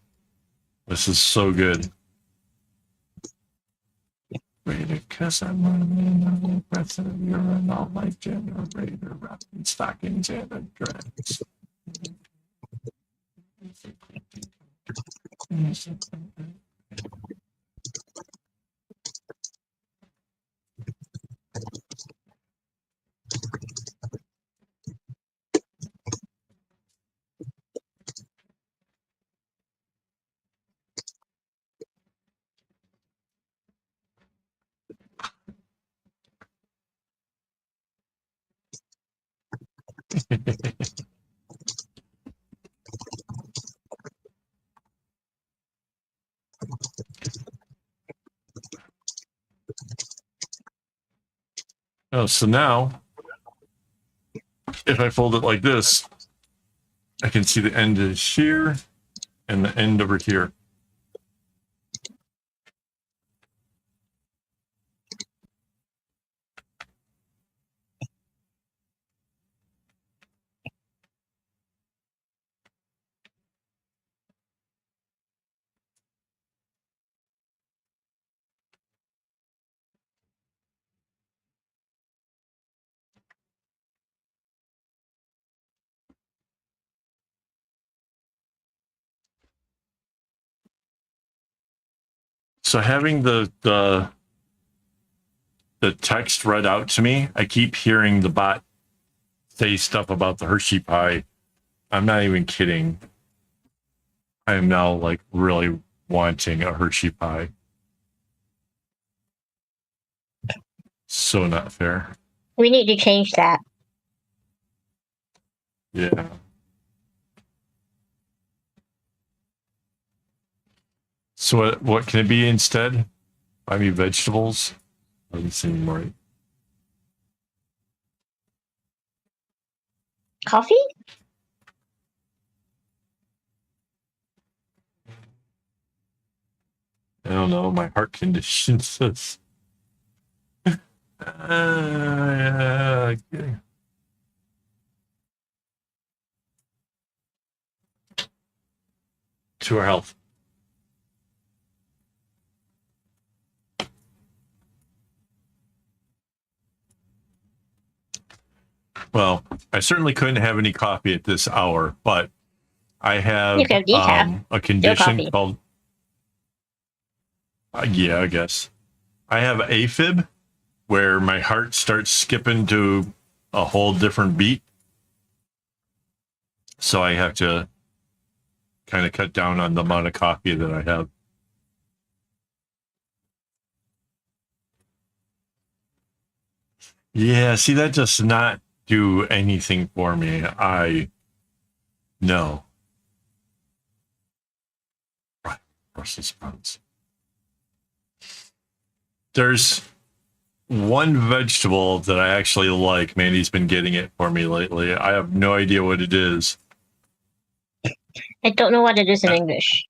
This is so good. Because I'm running a breath of urine, all my generator wrapped in stockings and a dress. Oh, so now, if I fold it like this, I can see the end is here and the end over here. So having the text read out to me, I keep hearing the bot say stuff about the Hershey pie. I'm not even kidding. I am now like really wanting a Hershey pie. So not fair. We need to change that. Yeah. So what can it be instead? I mean, vegetables. Doesn't seem right. Coffee? I don't know. My heart condition says. Yeah. Okay. To our health. Well, I certainly couldn't have any coffee at this hour, but I have You can have decaf. a condition coffee. called. Yeah, I guess. I have AFib, where my heart starts skipping to a whole different beat. So I have to kind of cut down on the amount of coffee that I have. Yeah, see, that does not do anything for me. I know. Right, Brussels sprouts. There's one vegetable that I actually like. Mandy's been getting it for me lately. I have no idea what it is. I don't know what it is in English.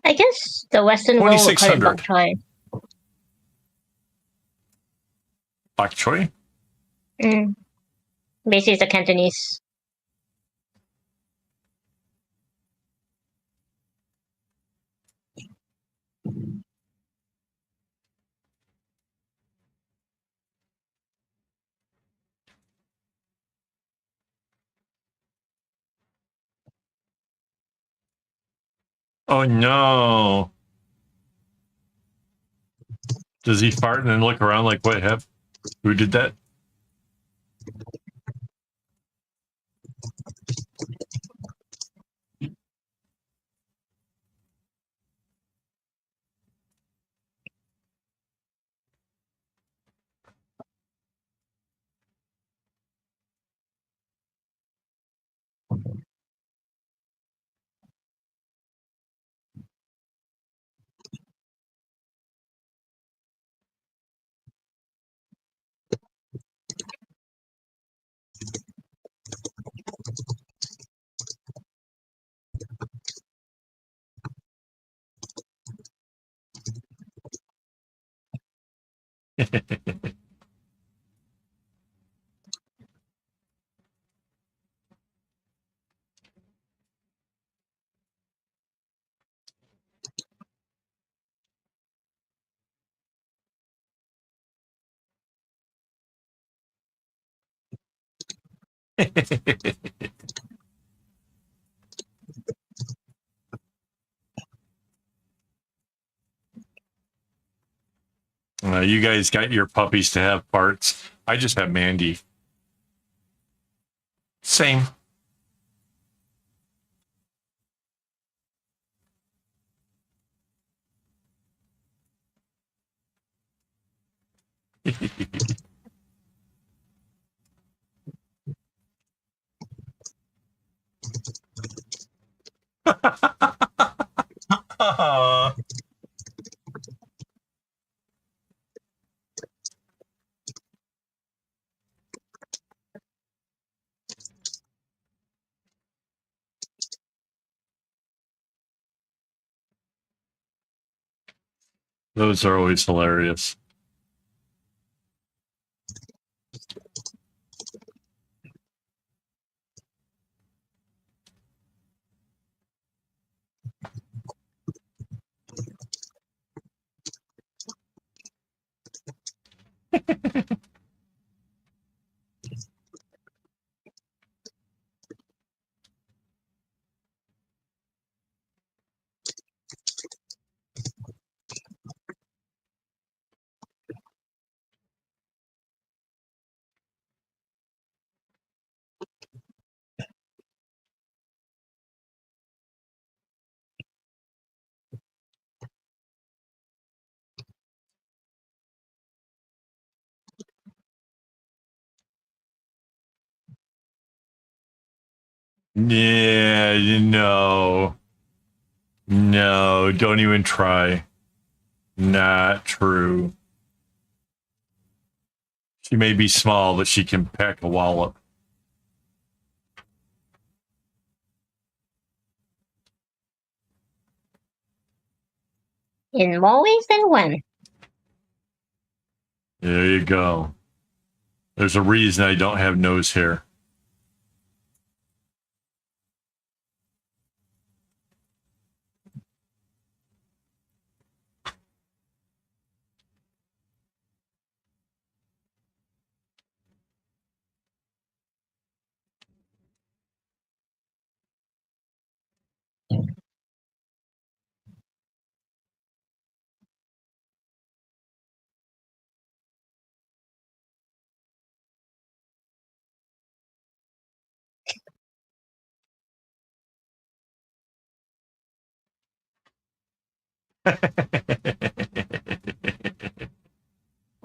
I guess the Western world would call it 2600. bok choy. Bok choy? Mm. Basically, it's a Cantonese. Oh no. Does he fart and then look around like, what happened? Who did that? You guys got your puppies to have farts. I just have Mandy. Same. Those are always hilarious. Yeah, no. No, don't even try. Not true. She may be small, but she can pack a wallop. In more ways than one. There you go. There's a reason I don't have nose hair.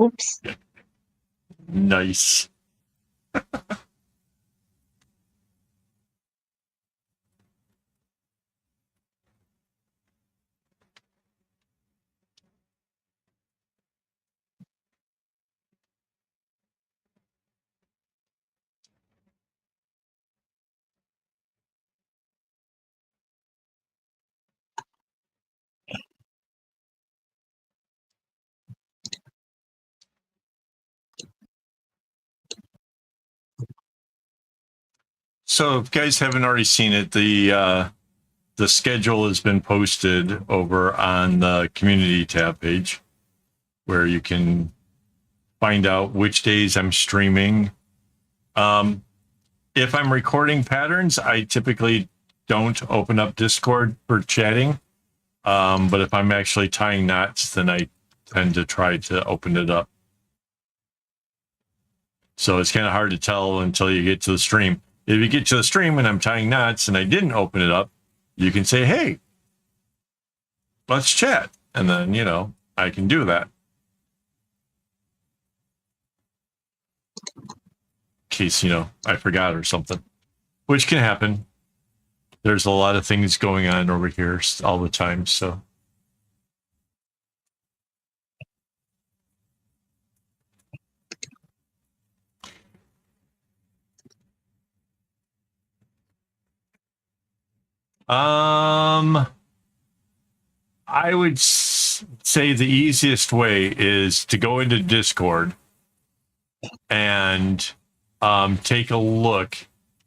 Oops. Nice. So, if you guys haven't already seen it, the schedule has been posted over on the community tab page, where you can find out which days I'm streaming. If I'm recording patterns, I typically don't open up Discord for chatting. But if I'm actually tying knots, then I tend to try to open it up. So it's kind of hard to tell until you get to the stream. If you get to the stream and I'm tying knots and I didn't open it up, you can say, hey, let's chat. And then, you know, I can do that. In case, you know, I forgot or something, which can happen. There's a lot of things going on over here all the time, so. I would say the easiest way is to go into Discord and take a look.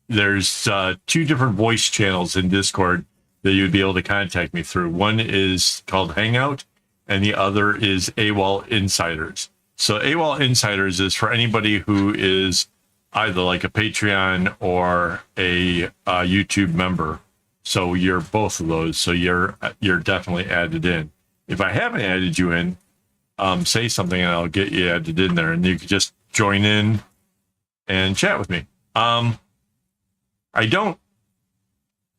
There's two different voice channels in Discord that you'd be able to contact me through. One is called Hangout, and the other is AWOL Insiders. So AWOL Insiders is for anybody who is either like a Patreon or a YouTube member. So you're both of those. So you're definitely added in. If I haven't added you in, say something and I'll get you added in there, and you can just join in and chat with me. I don't.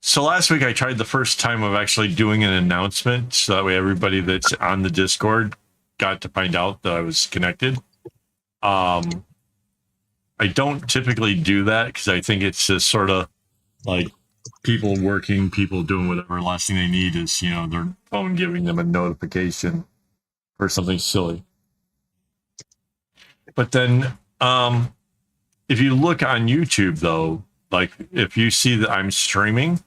So last week I tried the first time of actually doing an announcement, so that way everybody that's on the Discord got to find out that I was connected. I don't typically do that because I think it's just sort of like people working, people doing whatever. Last thing they need is, you know, their phone giving them a notification for something silly. But then if you look on YouTube, though, like if you see that I'm streaming,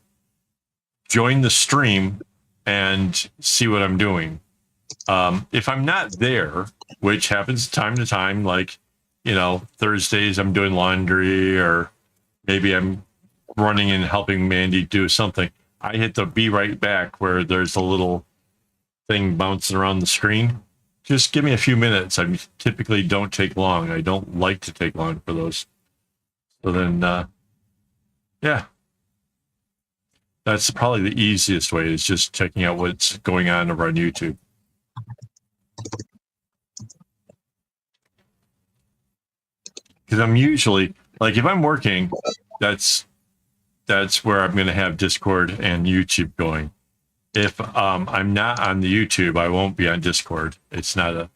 join the stream and see what I'm doing. If I'm not there, which happens time to time, like, you know, Thursdays I'm doing laundry, or maybe I'm running and helping Mandy do something, I hit the be right back where there's a little thing bouncing around the screen. just give me a few minutes. I typically don't take long. I don't like to take long for those. So then, yeah, that's probably the easiest way, is just checking out what's going on over on YouTube. Because I'm usually, like, if I'm working, that's where I'm going to have Discord and YouTube going. If I'm not on the YouTube, I won't be on Discord. It's not a...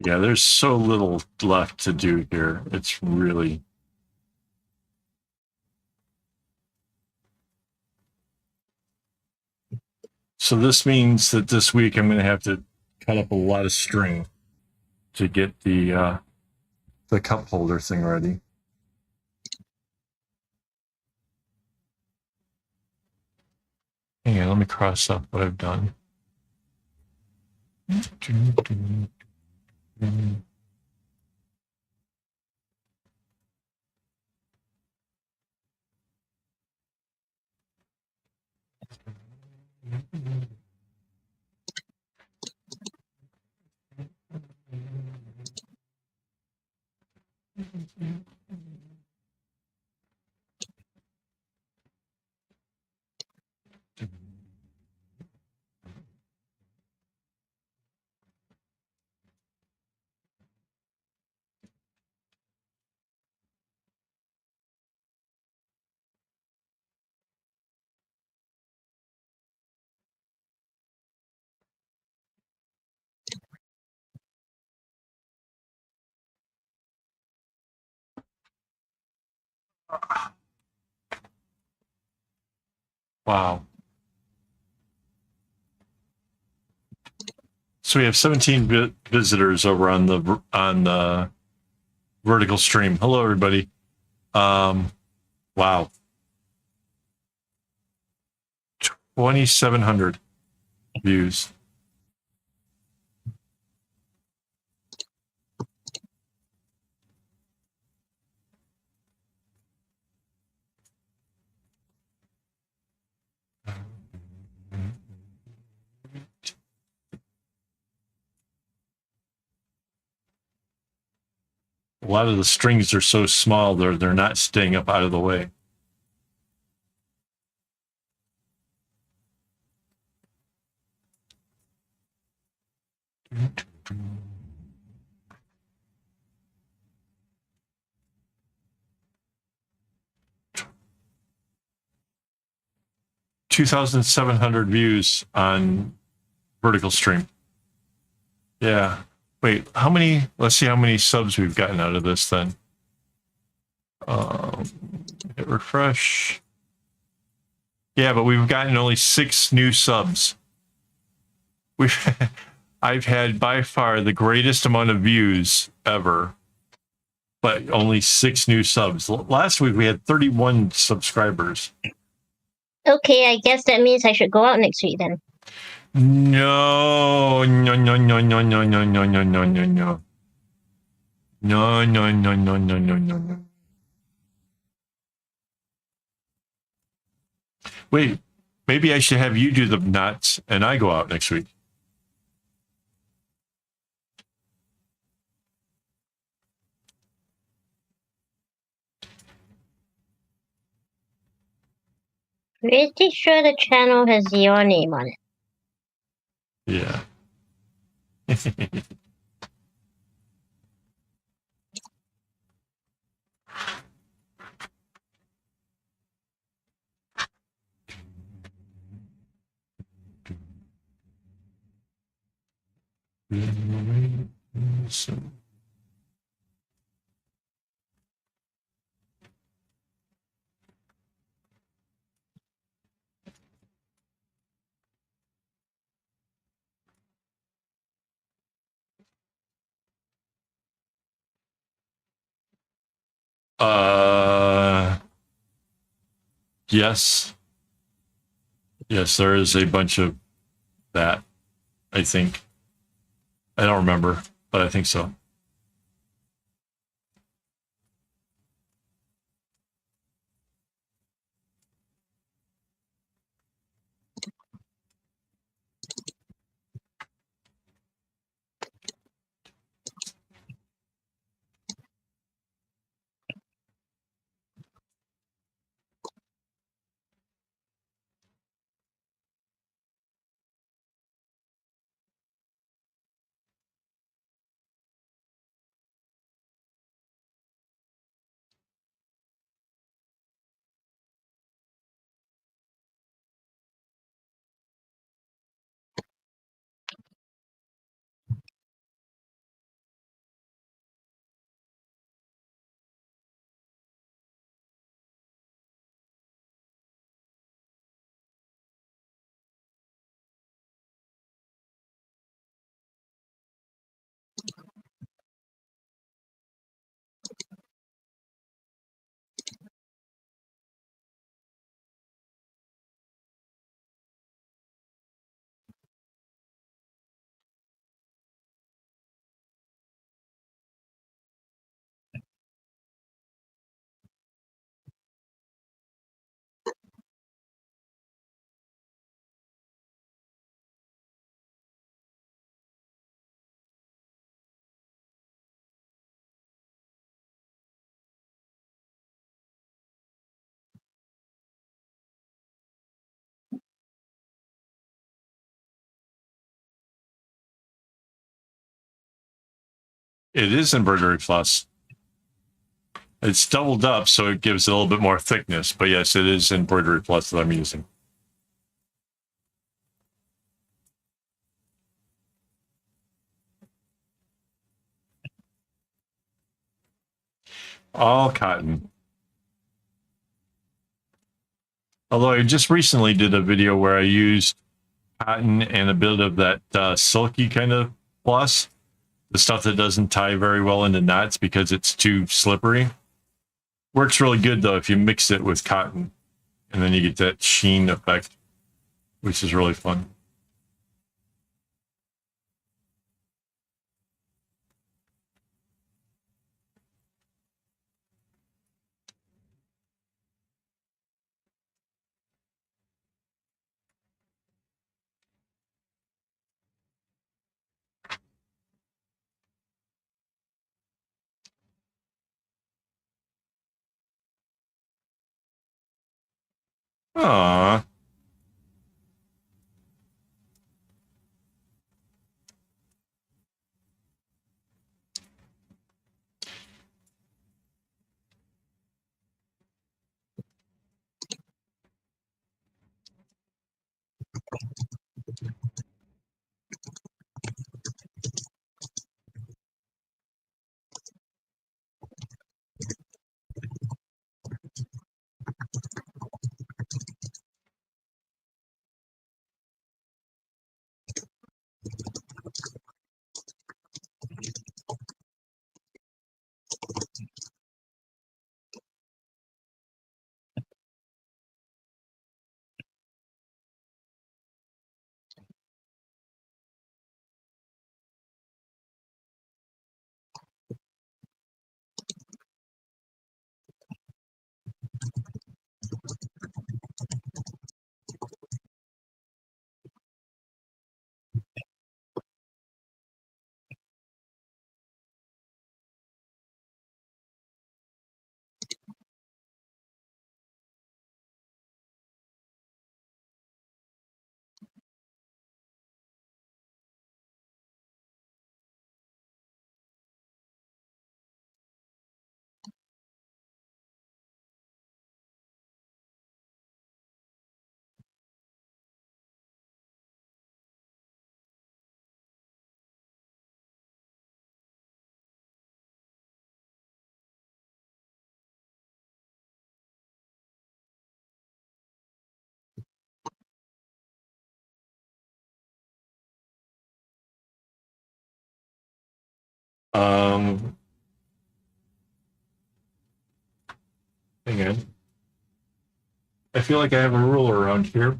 Yeah, there's so little left to do here. It's really... So this means that this week I'm going to have to cut up a lot of string to get the cup holder thing ready. Hang on, let me cross up what I've done. 2. Wow. So we have 17 visitors over on the vertical stream. Hello, everybody. Wow. 2,700 views. A lot of the strings are so small, they're not staying up out of the way. $2,700 views on vertical stream. Yeah. Wait, how many? Let's see how many subs we've gotten out of this then. Hit refresh. Yeah, but we've gotten only 6 new subs. I've had by far the greatest amount of views ever, but only 6 new subs. Last week we had 31 subscribers. Okay, I guess that means I should go out next week then. No, no, no, no, no, no, no, no, no, no, no, no. No, no, no, no, no, no, no, no. Wait, maybe I should have you do the knots and I go out next week. Pretty sure the channel has your name on it. Yeah. Yes. Yes, there is a bunch of that, I think. I don't remember, but I think so. It is embroidery plus. It's doubled up, so it gives it a little bit more thickness. But yes, it is embroidery plus that I'm using. All cotton. Although I just recently did a video where I used cotton and a bit of that silky kind of plus, the stuff that doesn't tie very well into knots because it's too slippery. Works really good though if you mix it with cotton, and then you get that sheen effect, which is really fun. Aww. Hang on. I feel like I have a ruler around here.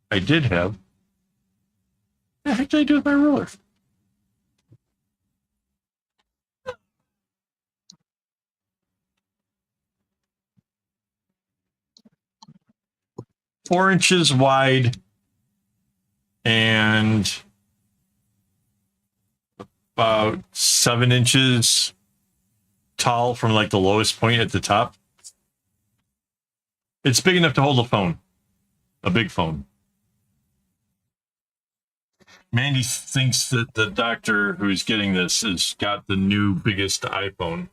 I did have. What the heck did I do with my ruler? Four inches wide and about 7 inches tall from like the lowest point at the top. It's big enough to hold a phone, a big phone. Mandy thinks that the doctor who's getting this has got the new biggest iPhone,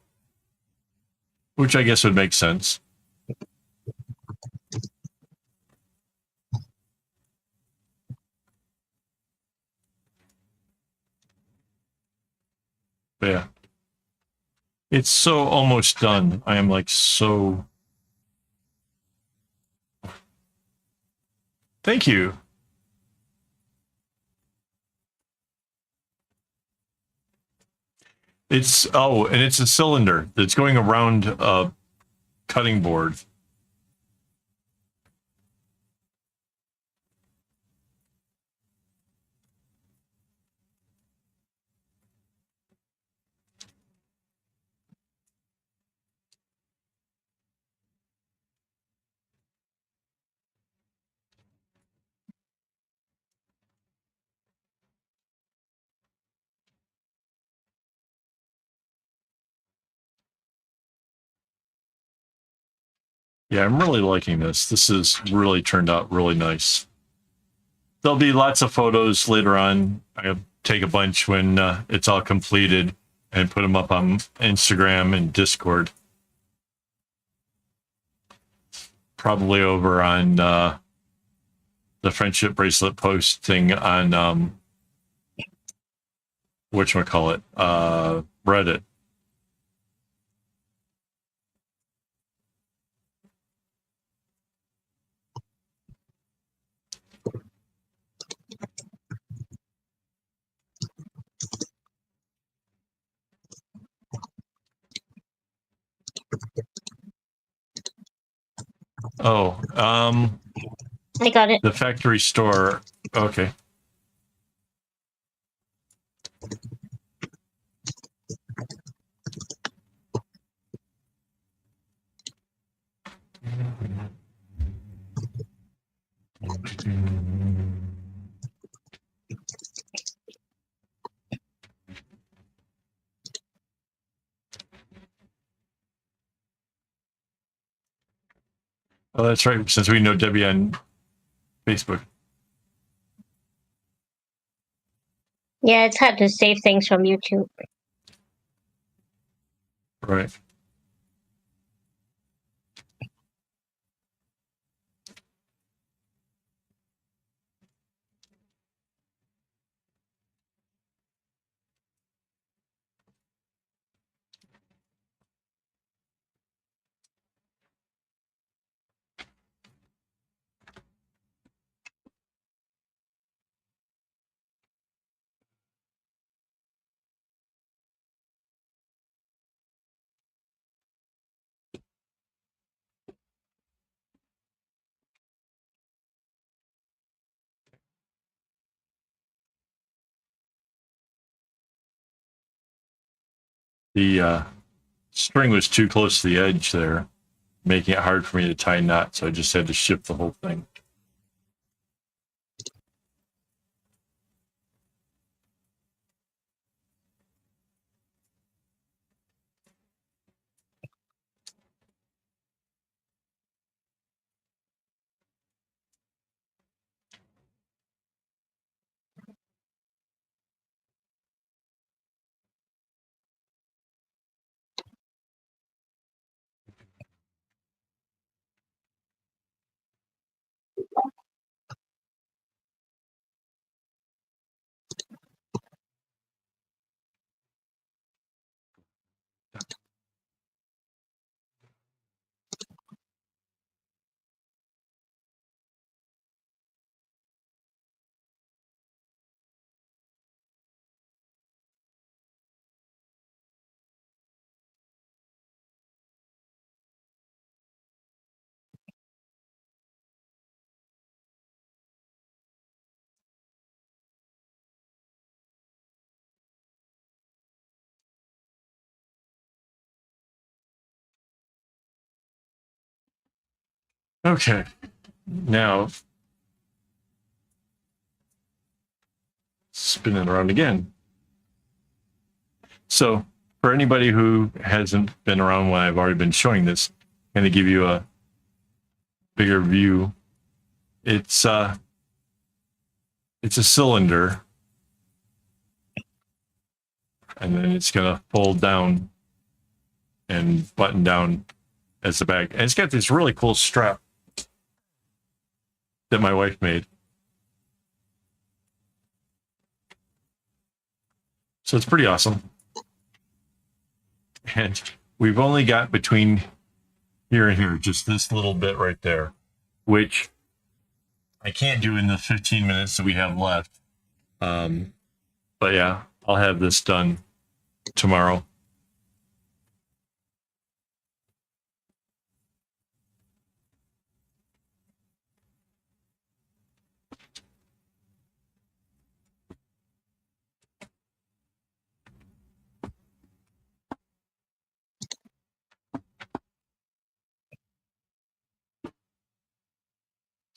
which I guess would make sense. But yeah. It's so almost done. I am like so. Thank you. It's and it's a cylinder that's going around a cutting board. Yeah, I'm really liking this. This has really turned out really nice. There'll be lots of photos later on. I'll take a bunch when it's all completed and put them up on Instagram and Discord. Probably over on the friendship bracelet post thing on whatchamacallit, Reddit. Oh, I got it. the factory store. Okay. Oh, that's right. Since we know Debbie on Facebook. Yeah, it's hard to save things from YouTube. Right. The string was too close to the edge there, making it hard for me to tie knots. So I just had to shift the whole thing. Okay. Now, spin it around again. So, for anybody who hasn't been around when I've already been showing this, I'm going to give you a bigger view. It's a cylinder, and then it's going to fold down and button down as the bag. And it's got this really cool strap that my wife made. So it's pretty awesome. And we've only got between here and here, just this little bit right there, which I can't do in the 15 minutes that we have left. But yeah, I'll have this done tomorrow.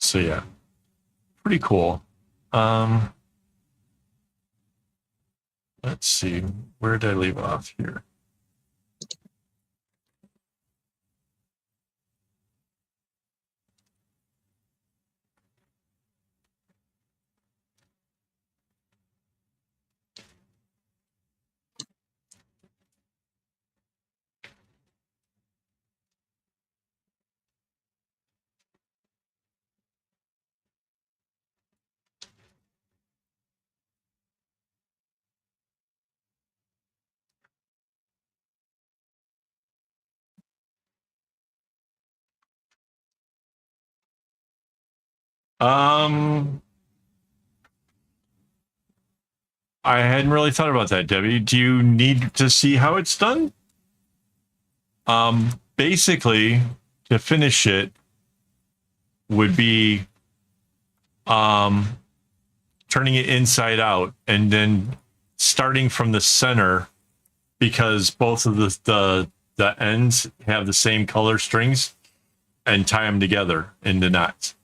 So yeah, pretty cool. Let's see, where did I leave off here? I hadn't really thought about that, Debbie. Do you need to see how it's done? Basically, to finish it would be turning it inside out and then starting from the center, because both of the ends have the same color strings, and tie them together into knots.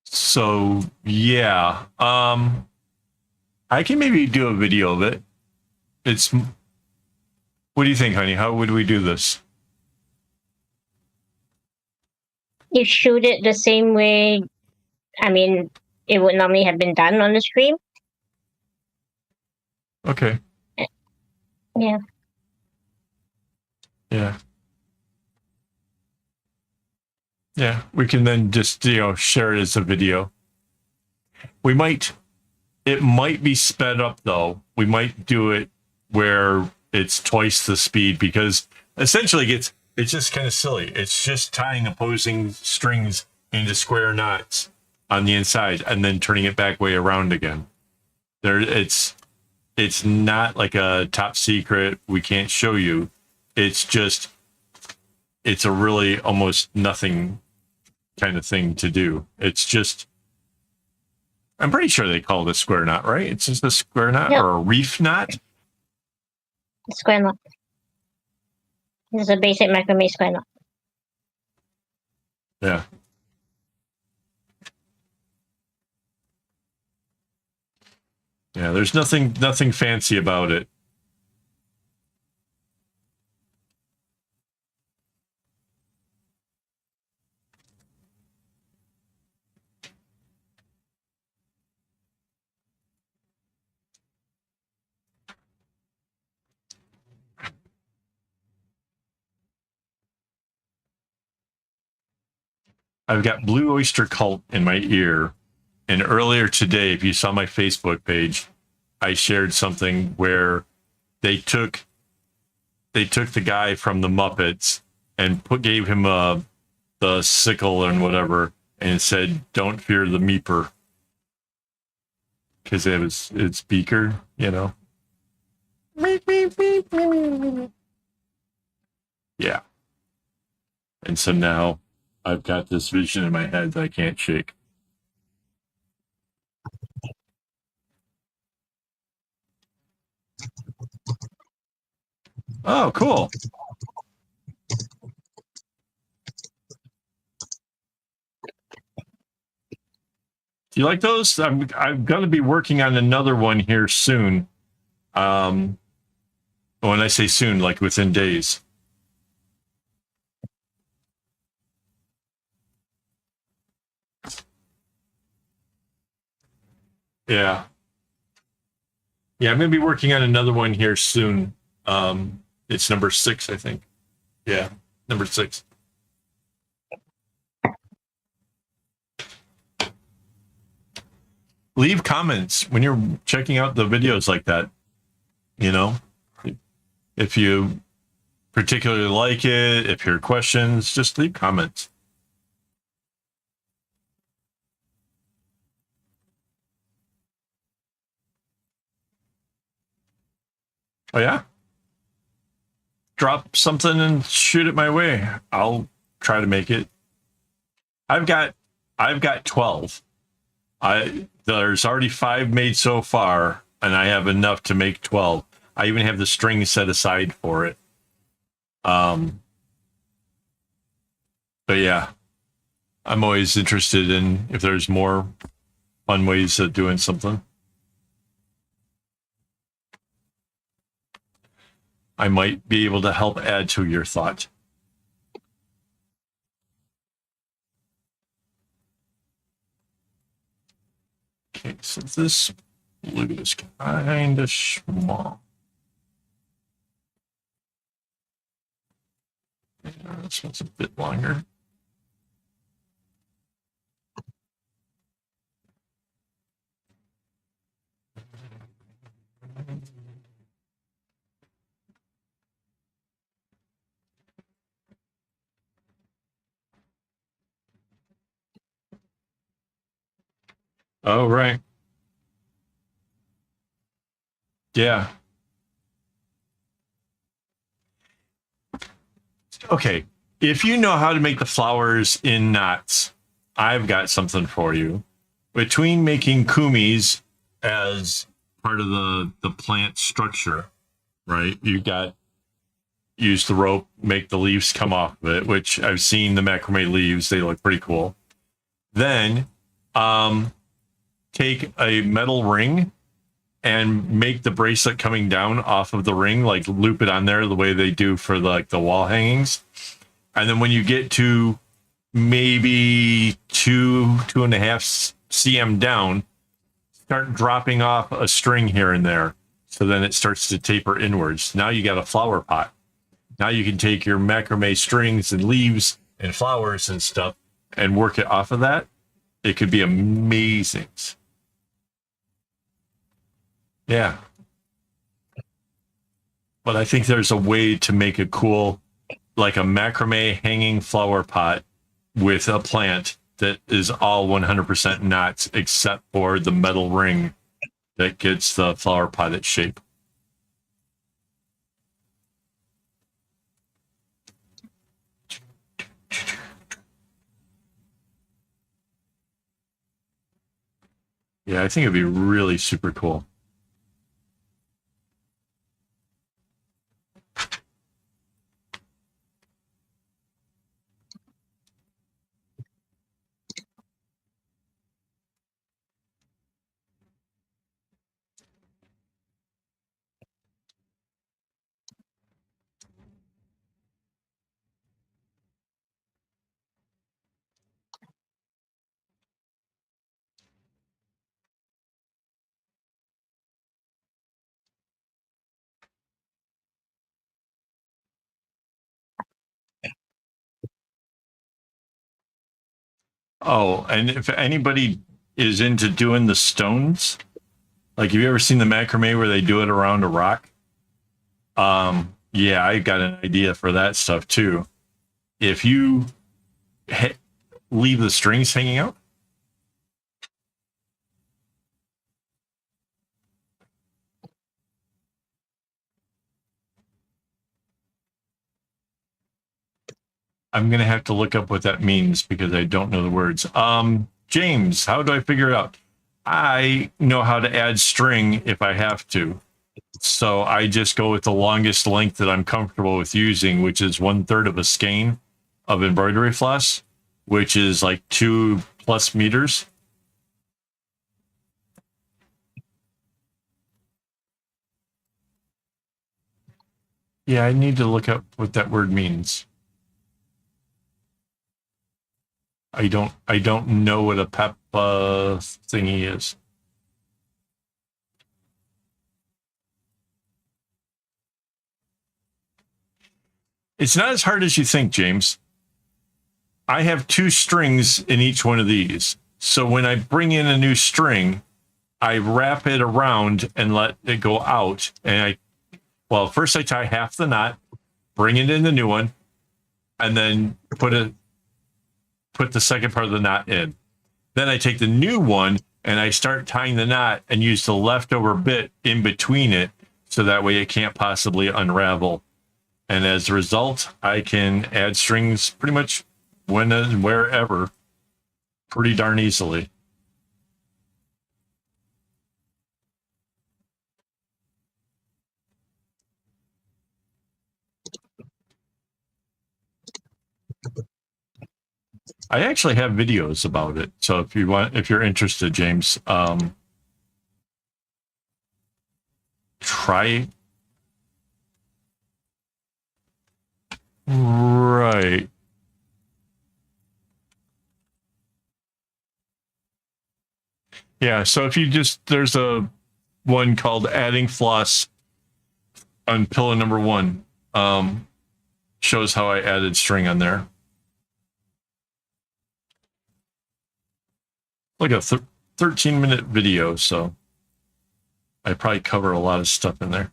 So yeah, I can maybe do a video of it. What do you think, honey? How would we do this? You shoot it the same way, I mean, it would normally have been done on the screen. Okay. Yeah. Yeah. Yeah, we can then just, share it as a video. It might be sped up though. We might do it where it's twice the speed, because essentially it's just kind of silly. It's just tying opposing strings into square knots on the inside and then turning it back way around again. It's not like a top secret, we can't show you. It's a really almost nothing kind of thing to do. It's just, I'm pretty sure they call it a square knot, right? It's just a square knot, Yeah. or a reef knot. Square knot. This is a basic macrame square knot. Yeah. Yeah, there's nothing fancy about it. I've got Blue Oyster Cult in my ear. And earlier today, if you saw my Facebook page, I shared something where they took the guy from the Muppets and gave him the sickle and whatever, and said, "Don't fear the Meeper," because it's Beaker, Yeah. And so now I've got this vision in my head that I can't shake. Oh, cool. Do you like those? I'm going to be working on another one here soon. When I say soon, like within days. Yeah. Yeah, I'm going to be working on another one here soon. It's number 6, I think. Yeah, number 6. Leave comments when you're checking out the videos like that. You know, if you particularly like it, if you have questions, just leave comments. Oh yeah? Drop something and shoot it my way. I'll try to make it. I've got 12. There's already 5 made so far, and I have enough to make 12. I even have the string set aside for it. But yeah, I'm always interested in if there's more fun ways of doing something. I might be able to help add to your thought. Okay, so this blue is kind of small. Yeah, this one's a bit longer. Oh, right. Yeah. Okay. If you know how to make the flowers in knots, I've got something for you. Between making kumis as part of the plant structure, right? You got use the rope, make the leaves come off of it, which I've seen the macrame leaves. They look pretty cool. Then take a metal ring and make the bracelet coming down off of the ring, like loop it on there the way they do for the wall hangings. And then when you get to maybe 2.5 cm down, start dropping off a string here and there. So then it starts to taper inwards. Now you got a flower pot. Now you can take your macrame strings and leaves and flowers and stuff and work it off of that. It could be amazing. Yeah. But I think there's a way to make it cool, like a macrame hanging flower pot with a plant that is all 100% knots, except for the metal ring that gets the flower pot its shape. Yeah, I think it'd be really super cool. Oh, and if anybody is into doing the stones, like have you ever seen the macrame where they do it around a rock? Yeah, I got an idea for that stuff too. If you leave the strings hanging out, I'm going to have to look up what that means because I don't know the words. James, how do I figure it out? I know how to add string if I have to. So I just go with the longest length that I'm comfortable with using, which is 1/3 of a skein of embroidery floss, which is like 2+ meters. Yeah, I need to look up what that word means. I don't know what a PEPA thingy is. It's not as hard as you think, James. I have 2 strings in each one of these. So when I bring in a new string, I wrap it around and let it go out. And first I tie half the knot, bring it in the new one, and then put the second part of the knot in. Then I take the new one and I start tying the knot and use the leftover bit in between it, so that way it can't possibly unravel. And as a result, I can add strings pretty much when and wherever pretty darn easily. I actually have videos about it. So if you're interested, James, try. Right. Yeah. So if you there's a one called adding floss on pillow number 1. Shows how I added string on there. Like a 13-minute video, so I probably cover a lot of stuff in there.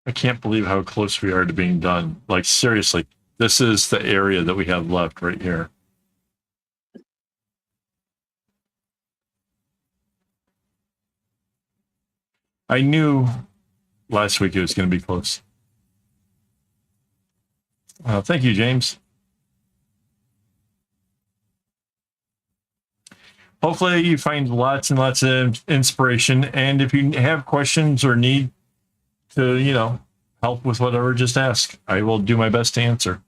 I can't believe how close we are to being done. Like, seriously, this is the area that we have left right here. I knew last week it was going to be close. Thank you, James. Hopefully you find lots and lots of inspiration. And if you have questions or need to, help with whatever, just ask. I will do my best to answer.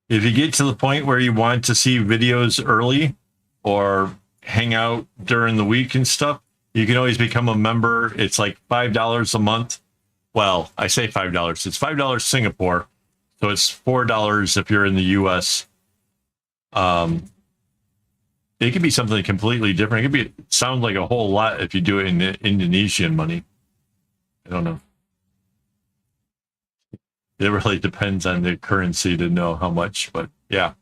If you get to the point where you want to see videos early or hang out during the week and stuff, you can always become a member. It's like $5 a month. Well, I say $5. It's $5 Singapore. So it's $4 if you're in the US. It could be something completely different. It could sound like a whole lot if you do it in Indonesian money. I don't know. It really depends on the currency to know how much, but yeah.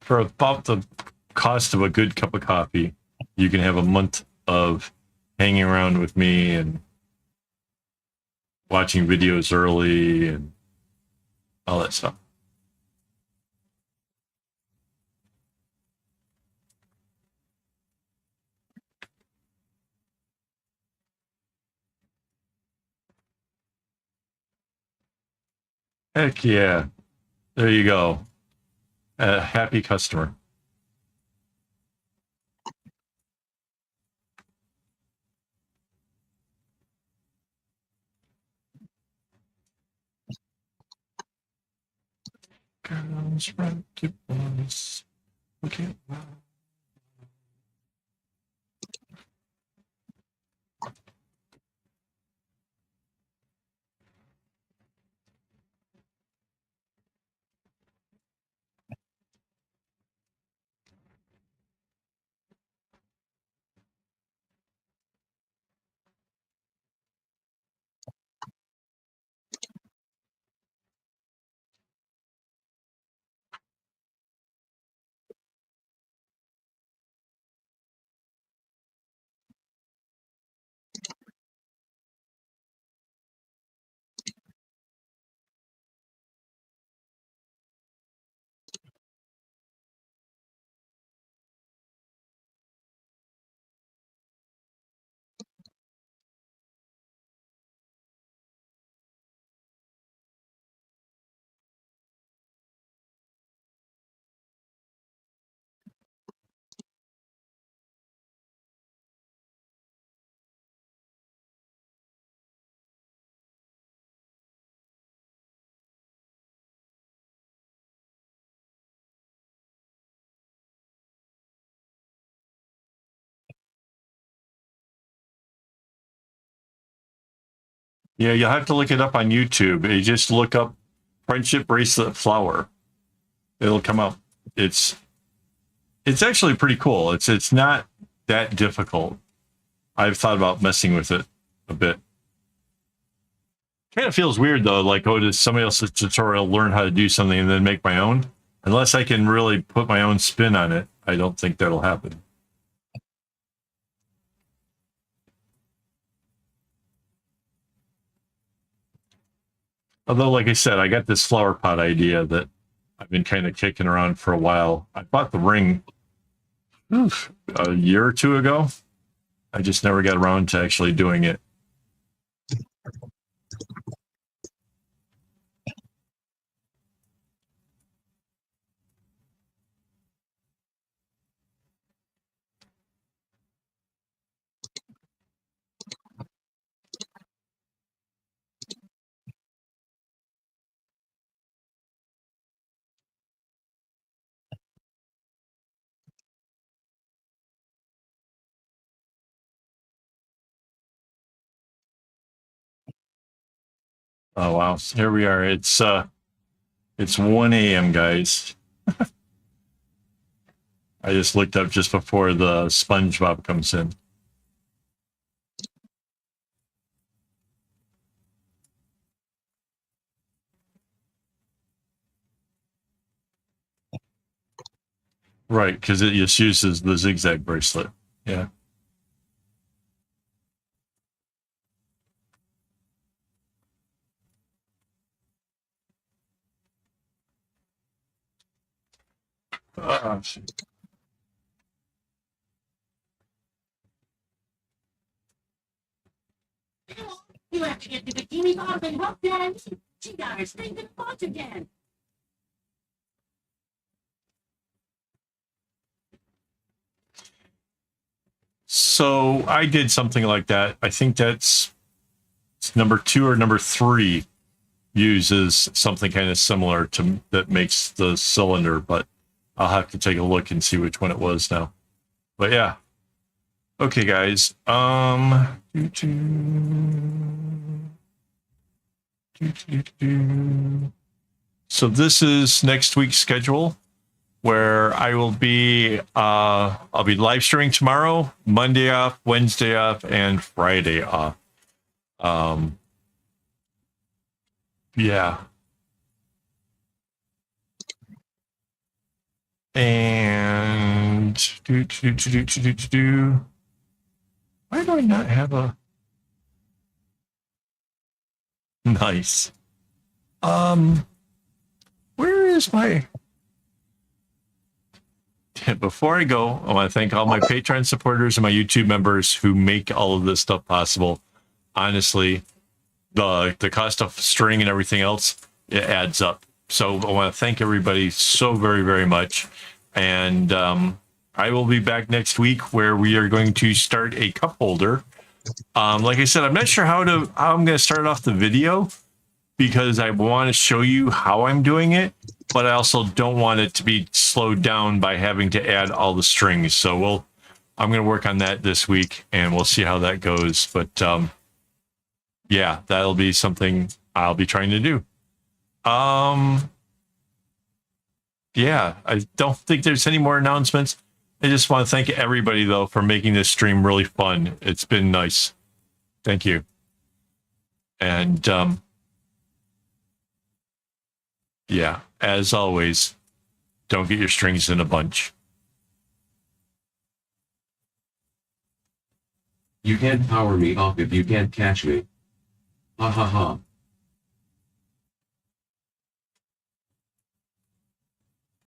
For about the cost of a good cup of coffee, you can have a month of hanging around with me and watching videos early and all that stuff. Heck yeah. There you go. A happy customer. unscripted. Okay. Yeah, you'll have to look it up on YouTube. You just look up friendship bracelet flower. It'll come up. It's actually pretty cool. It's not that difficult. I've thought about messing with it a bit. Kind of feels weird though, like go to somebody else's tutorial, learn how to do something, and then make my own. Unless I can really put my own spin on it, I don't think that'll happen. Although, like I said, I got this flower pot idea that I've been kind of kicking around for a while. I bought the ring a year or two ago. I just never got around to actually doing it. Oh wow, here we are. It's 1 a.m. guys. I just looked up just before the SpongeBob comes in. Right, because it just uses the zigzag bracelet. Yeah. Shit. You have to get the bikini bottom and help Daddy. She got her stinking pot again. So I did something like that. I think that's number 2 or number 3 uses something kind of similar to that makes the cylinder, but I'll have to take a look and see which one it was now. But yeah. Okay, guys. So this is next week's schedule, where I will be I'll be live streaming tomorrow, Monday off, Wednesday off, and Friday off. Yeah. And why do I not have a nice? Where is my? Before I go, I want to thank all my Patreon supporters and my YouTube members who make all of this stuff possible. Honestly, the cost of string and everything else, it adds up. So I want to thank everybody so very, very much. And I will be back next week where we are going to start a cup holder. Like I said, I'm not sure how I'm going to start off the video. because I want to show you how I'm doing it, but I also don't want it to be slowed down by having to add all the strings. So I'm going to work on that this week, and we'll see how that goes. But yeah, that'll be something I'll be trying to do. Yeah, I don't think there's any more announcements. I just want to thank everybody, though, for making this stream really fun. It's been nice. Thank you. And yeah, as always, don't get your strings in a bunch. You can't power me off if you can't catch me. Ha ha ha.